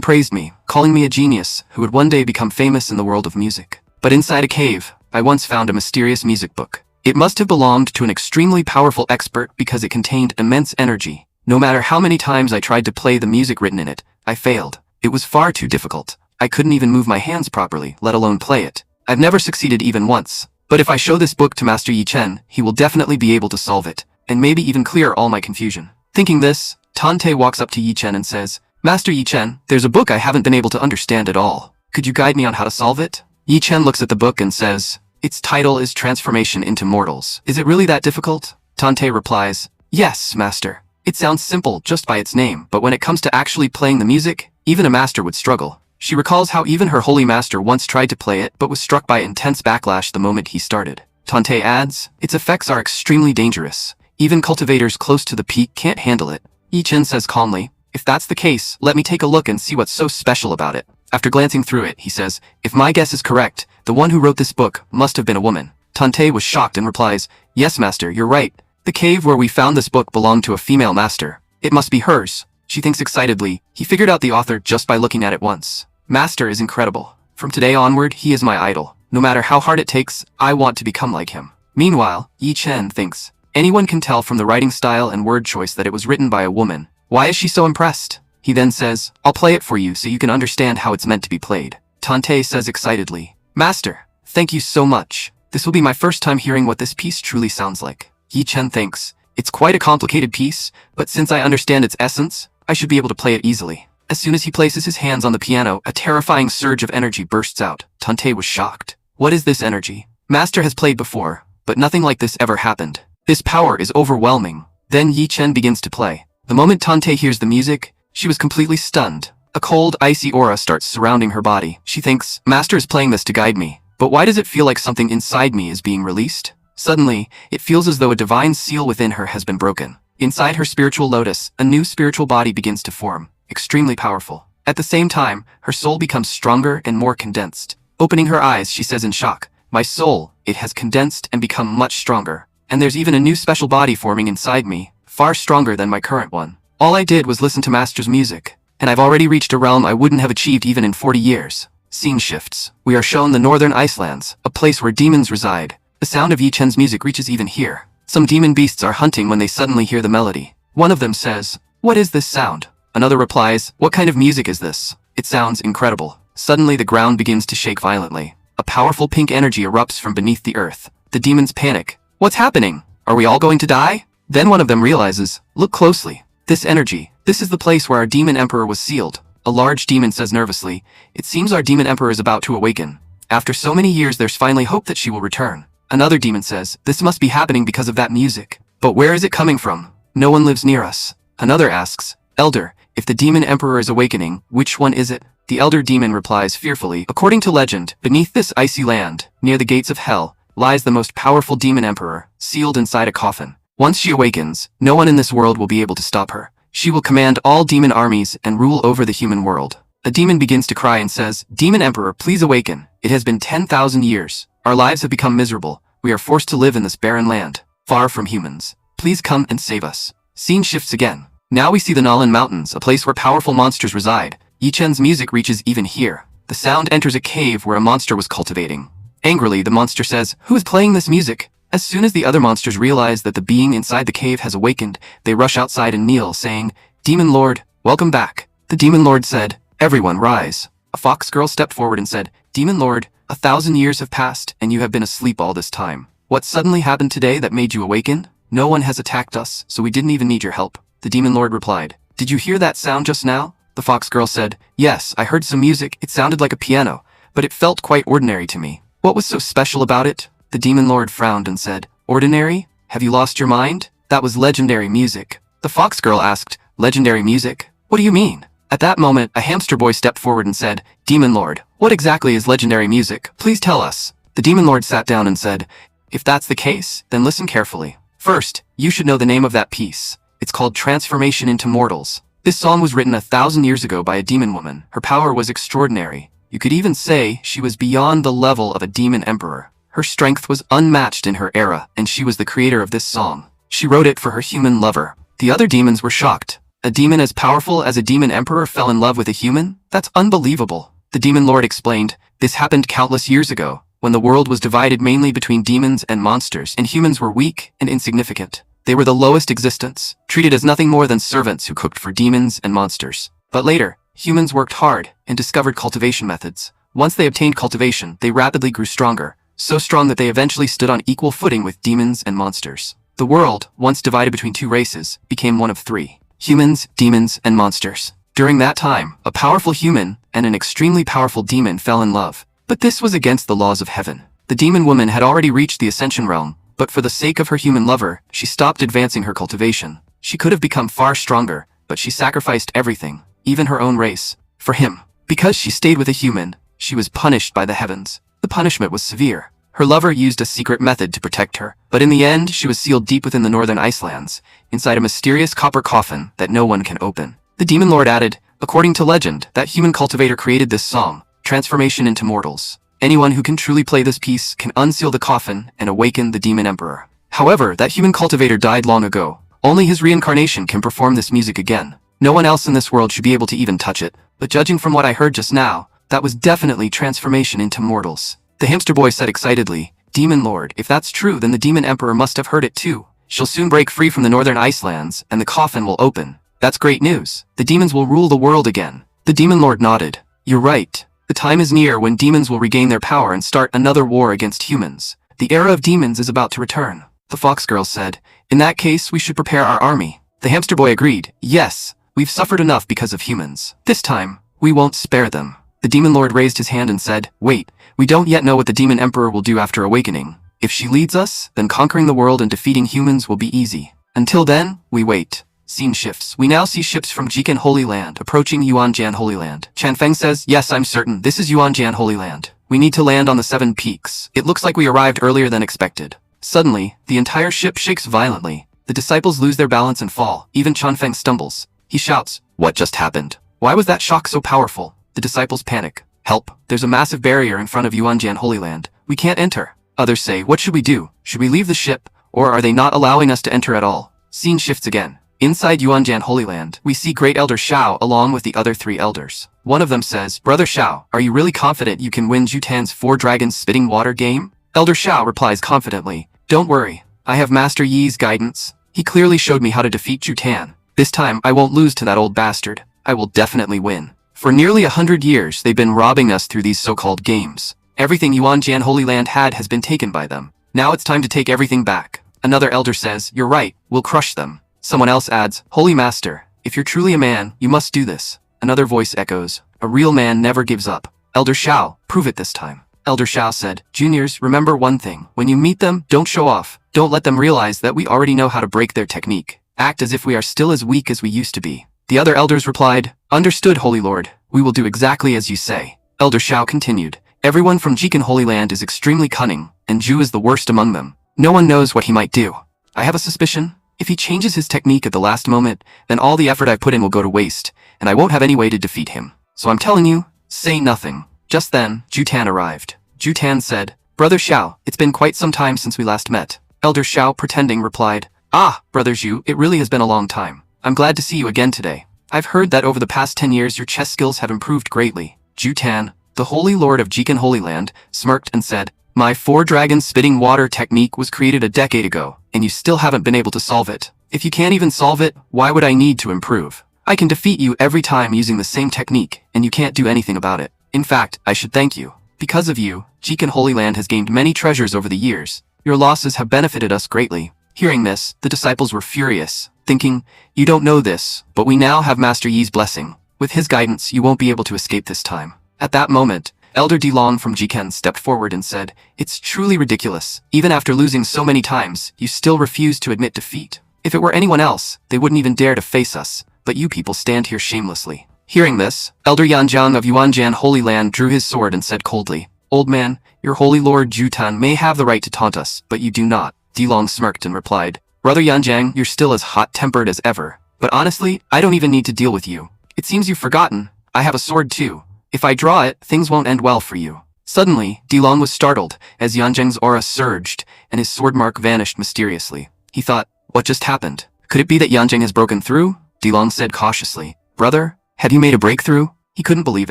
praised me, calling me a genius who would one day become famous in the world of music. But inside a cave, I once found a mysterious music book. It must have belonged to an extremely powerful expert because it contained immense energy. No matter how many times I tried to play the music written in it, I failed. It was far too difficult. I couldn't even move my hands properly, let alone play it. I've never succeeded even once. But if I show this book to Master Yi Chen, he will definitely be able to solve it, and maybe even clear all my confusion. Thinking this, Tante walks up to Yi Chen and says, Master Yi Chen, there's a book I haven't been able to understand at all. Could you guide me on how to solve it? Yi Chen looks at the book and says, its title is Transformation into Mortals. Is it really that difficult? Tante replies, yes, Master. It sounds simple just by its name, but when it comes to actually playing the music, even a master would struggle. She recalls how even her holy master once tried to play it but was struck by intense backlash the moment he started. Tante adds, its effects are extremely dangerous. Even cultivators close to the peak can't handle it. Yi Chen says calmly, if that's the case, let me take a look and see what's so special about it. After glancing through it, he says, if my guess is correct, the one who wrote this book must have been a woman. Tante was shocked and replies, yes, master, you're right. The cave where we found this book belonged to a female master. It must be hers. She thinks excitedly, he figured out the author just by looking at it once. Master is incredible. From today onward, he is my idol. No matter how hard it takes, I want to become like him. Meanwhile, Yi Chen thinks, anyone can tell from the writing style and word choice that it was written by a woman. Why is she so impressed? He then says, I'll play it for you so you can understand how it's meant to be played. Tante says excitedly, Master, thank you so much. This will be my first time hearing what this piece truly sounds like. Yi Chen thinks, it's quite a complicated piece, but since I understand its essence, I should be able to play it easily. As soon as he places his hands on the piano, a terrifying surge of energy bursts out. Tante was shocked. What is this energy? Master has played before, but nothing like this ever happened. This power is overwhelming. Then Yi Chen begins to play. The moment Tante hears the music, she was completely stunned. A cold, icy aura starts surrounding her body. She thinks, Master is playing this to guide me. But why does it feel like something inside me is being released? Suddenly, it feels as though a divine seal within her has been broken. Inside her spiritual lotus, a new spiritual body begins to form, extremely powerful. At the same time, her soul becomes stronger and more condensed. Opening her eyes, she says in shock, my soul, it has condensed and become much stronger. And there's even a new special body forming inside me, far stronger than my current one. All I did was listen to Master's music, and I've already reached a realm I wouldn't have achieved even in 40 years. Scene shifts. We are shown the northern Icelands, a place where demons reside. The sound of Yi Chen's music reaches even here. Some demon beasts are hunting when they suddenly hear the melody. One of them says, what is this sound? Another replies, what kind of music is this? It sounds incredible. Suddenly the ground begins to shake violently. A powerful pink energy erupts from beneath the earth. The demons panic. What's happening? Are we all going to die? Then one of them realizes, look closely. This energy, this is the place where our demon emperor was sealed. A large demon says nervously, it seems our demon emperor is about to awaken. After so many years there's finally hope that she will return. Another demon says, this must be happening because of that music. But where is it coming from? No one lives near us. Another asks, Elder, if the demon emperor is awakening, which one is it? The elder demon replies fearfully, according to legend, beneath this icy land, near the gates of hell, lies the most powerful demon emperor, sealed inside a coffin. Once she awakens, no one in this world will be able to stop her. She will command all demon armies and rule over the human world. A demon begins to cry and says, Demon Emperor, please awaken. It has been 10,000 years. Our lives have become miserable. We are forced to live in this barren land, far from humans. Please come and save us. Scene shifts again. Now we see the Nalan Mountains, a place where powerful monsters reside. Yi Chen's music reaches even here. The sound enters a cave where a monster was cultivating. Angrily, the monster says, who is playing this music? As soon as the other monsters realize that the being inside the cave has awakened, they rush outside and kneel, saying, Demon Lord, welcome back. The Demon Lord said, everyone rise. A fox girl stepped forward and said, Demon Lord, 1,000 years have passed and you have been asleep all this time. What suddenly happened today that made you awaken? No one has attacked us, so we didn't even need your help. The Demon Lord replied, did you hear that sound just now? The fox girl said, yes, I heard some music. It sounded like a piano, but it felt quite ordinary to me. What was so special about it? The Demon Lord frowned and said, ordinary? Have you lost your mind? That was legendary music. The fox girl asked, legendary music? What do you mean? At that moment, a hamster boy stepped forward and said, "Demon Lord, what exactly is legendary music? Please tell us." The Demon Lord sat down and said, "If that's the case, then listen carefully. First, you should know the name of that piece. It's called Transformation into Mortals. This song was written 1,000 years ago by a demon woman. Her power was extraordinary. You could even say she was beyond the level of a demon emperor. Her strength was unmatched in her era, and she was the creator of this song. She wrote it for her human lover." The other demons were shocked. A demon as powerful as a demon emperor fell in love with a human? That's unbelievable. The Demon Lord explained, "This happened countless years ago, when the world was divided mainly between demons and monsters, and humans were weak and insignificant. They were the lowest existence, treated as nothing more than servants who cooked for demons and monsters. But later, humans worked hard and discovered cultivation methods. Once they obtained cultivation, they rapidly grew stronger, so strong that they eventually stood on equal footing with demons and monsters. The world, once divided between two races, became one of three: humans, demons, and monsters. During that time, a powerful human and an extremely powerful demon fell in love. But this was against the laws of heaven. The demon woman had already reached the ascension realm, but for the sake of her human lover, she stopped advancing her cultivation. She could have become far stronger, but she sacrificed everything, even her own race, for him. Because she stayed with a human, she was punished by the heavens. The punishment was severe. Her lover used a secret method to protect her, but in the end, she was sealed deep within the northern Icelands, inside a mysterious copper coffin that no one can open. The Demon Lord added, "According to legend, that human cultivator created this song, Transformation into Mortals. Anyone who can truly play this piece can unseal the coffin and awaken the demon emperor. However, that human cultivator died long ago. Only his reincarnation can perform this music again. No one else in this world should be able to even touch it. But judging from what I heard just now, that was definitely transformation into mortals." The hamster boy said excitedly, "Demon Lord, if that's true, then the demon emperor must have heard it too. She'll soon break free from the northern Icelands, and the coffin will open. That's great news. The demons will rule the world again." The Demon Lord nodded. "You're right. The time is near when demons will regain their power and start another war against humans. The era of demons is about to return." The fox girl said, "In that case, we should prepare our army." The hamster boy agreed, "Yes, we've suffered enough because of humans. This time, we won't spare them." The Demon Lord raised his hand and said, "Wait, we don't yet know what the demon emperor will do after awakening. If she leads us, then conquering the world and defeating humans will be easy. Until then, we wait." Scene shifts. We now see ships from Jikan Holy Land approaching Yuanjian Holy Land. Chanfeng says, "Yes, I'm certain. This is Yuanjian Holy Land. We need to land on the 7 peaks. It looks like we arrived earlier than expected." Suddenly, the entire ship shakes violently. The disciples lose their balance and fall. Even Chanfeng stumbles. He shouts, "What just happened? Why was that shock so powerful?" The disciples panic. "Help! There's a massive barrier in front of Yuanjian Holy Land. We can't enter." Others say, "What should we do? Should we leave the ship? Or are they not allowing us to enter at all?" Scene shifts again. Inside Yuanjian Holy Land, we see Great Elder Shao along with the other 3 elders. One of them says, "Brother Shao, are you really confident you can win Jutan's 4 dragons spitting water game?" Elder Shao replies confidently, "Don't worry. I have Master Yi's guidance. He clearly showed me how to defeat Jutan. This time, I won't lose to that old bastard. I will definitely win. For nearly 100 years, they've been robbing us through these so-called games. Everything Yuanjian Holy Land had has been taken by them. Now it's time to take everything back." Another elder says, "You're right. We'll crush them." Someone else adds, "Holy Master, if you're truly a man, you must do this." Another voice echoes, "A real man never gives up." Elder Shao, "Prove it this time." Elder Shao said, "Juniors, remember one thing. When you meet them, don't show off. Don't let them realize that we already know how to break their technique. Act as if we are still as weak as we used to be." The other elders replied, "Understood, Holy Lord. We will do exactly as you say." Elder Shao continued, "Everyone from Jikan Holy Land is extremely cunning, and Ju is the worst among them. No one knows what he might do. I have a suspicion. If he changes his technique at the last moment, then all the effort I've put in will go to waste, and I won't have any way to defeat him. So I'm telling you, say nothing." Just then, Jutan arrived. Jutan said, "Brother Xiao, it's been quite some time since we last met." Elder Xiao, pretending, replied, "Ah, Brother Zhu, it really has been a long time. I'm glad to see you again today. I've heard that over the past 10 years your chess skills have improved greatly." Jutan, the Holy Lord of Jikan Holy Land, smirked and said, "My 4 dragons spitting water technique was created a decade ago, and you still haven't been able to solve it. If you can't even solve it, why would I need to improve? I can defeat you every time using the same technique, and you can't do anything about it. In fact, I should thank you. Because of you, Jikan Holy Land has gained many treasures over the years. Your losses have benefited us greatly." Hearing this, the disciples were furious, thinking, "You don't know this, but we now have Master Yi's blessing. With his guidance, you won't be able to escape this time." At that moment, Elder Dilong from Jiken stepped forward and said, "It's truly ridiculous. Even after losing so many times, you still refuse to admit defeat. If it were anyone else, they wouldn't even dare to face us, but you people stand here shamelessly." Hearing this, Elder Yanjiang of Yuanjian Holy Land drew his sword and said coldly, "Old man, your holy lord Jutan may have the right to taunt us, but you do not." Dilong smirked and replied, "Brother Yanjiang, you're still as hot-tempered as ever. But honestly, I don't even need to deal with you. It seems you've forgotten. I have a sword too. If I draw it, things won't end well for you." Suddenly, Dilong was startled as Yanjiang's aura surged and his sword mark vanished mysteriously. He thought, what just happened? Could it be that Yanjiang has broken through? Dilong said cautiously, "Brother, had you made a breakthrough?" He couldn't believe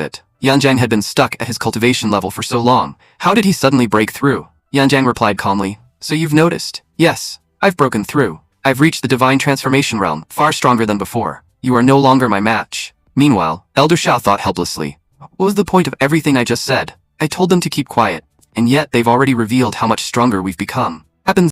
it. Yanjiang had been stuck at his cultivation level for so long. How did he suddenly break through? Yanjiang replied calmly, "So you've noticed? Yes, I've broken through. I've reached the divine transformation realm, far stronger than before. You are no longer my match." Meanwhile, Elder Shao thought helplessly, what was the point of everything I just said? I told them to keep quiet, and yet they've already revealed how much stronger we've become. Happens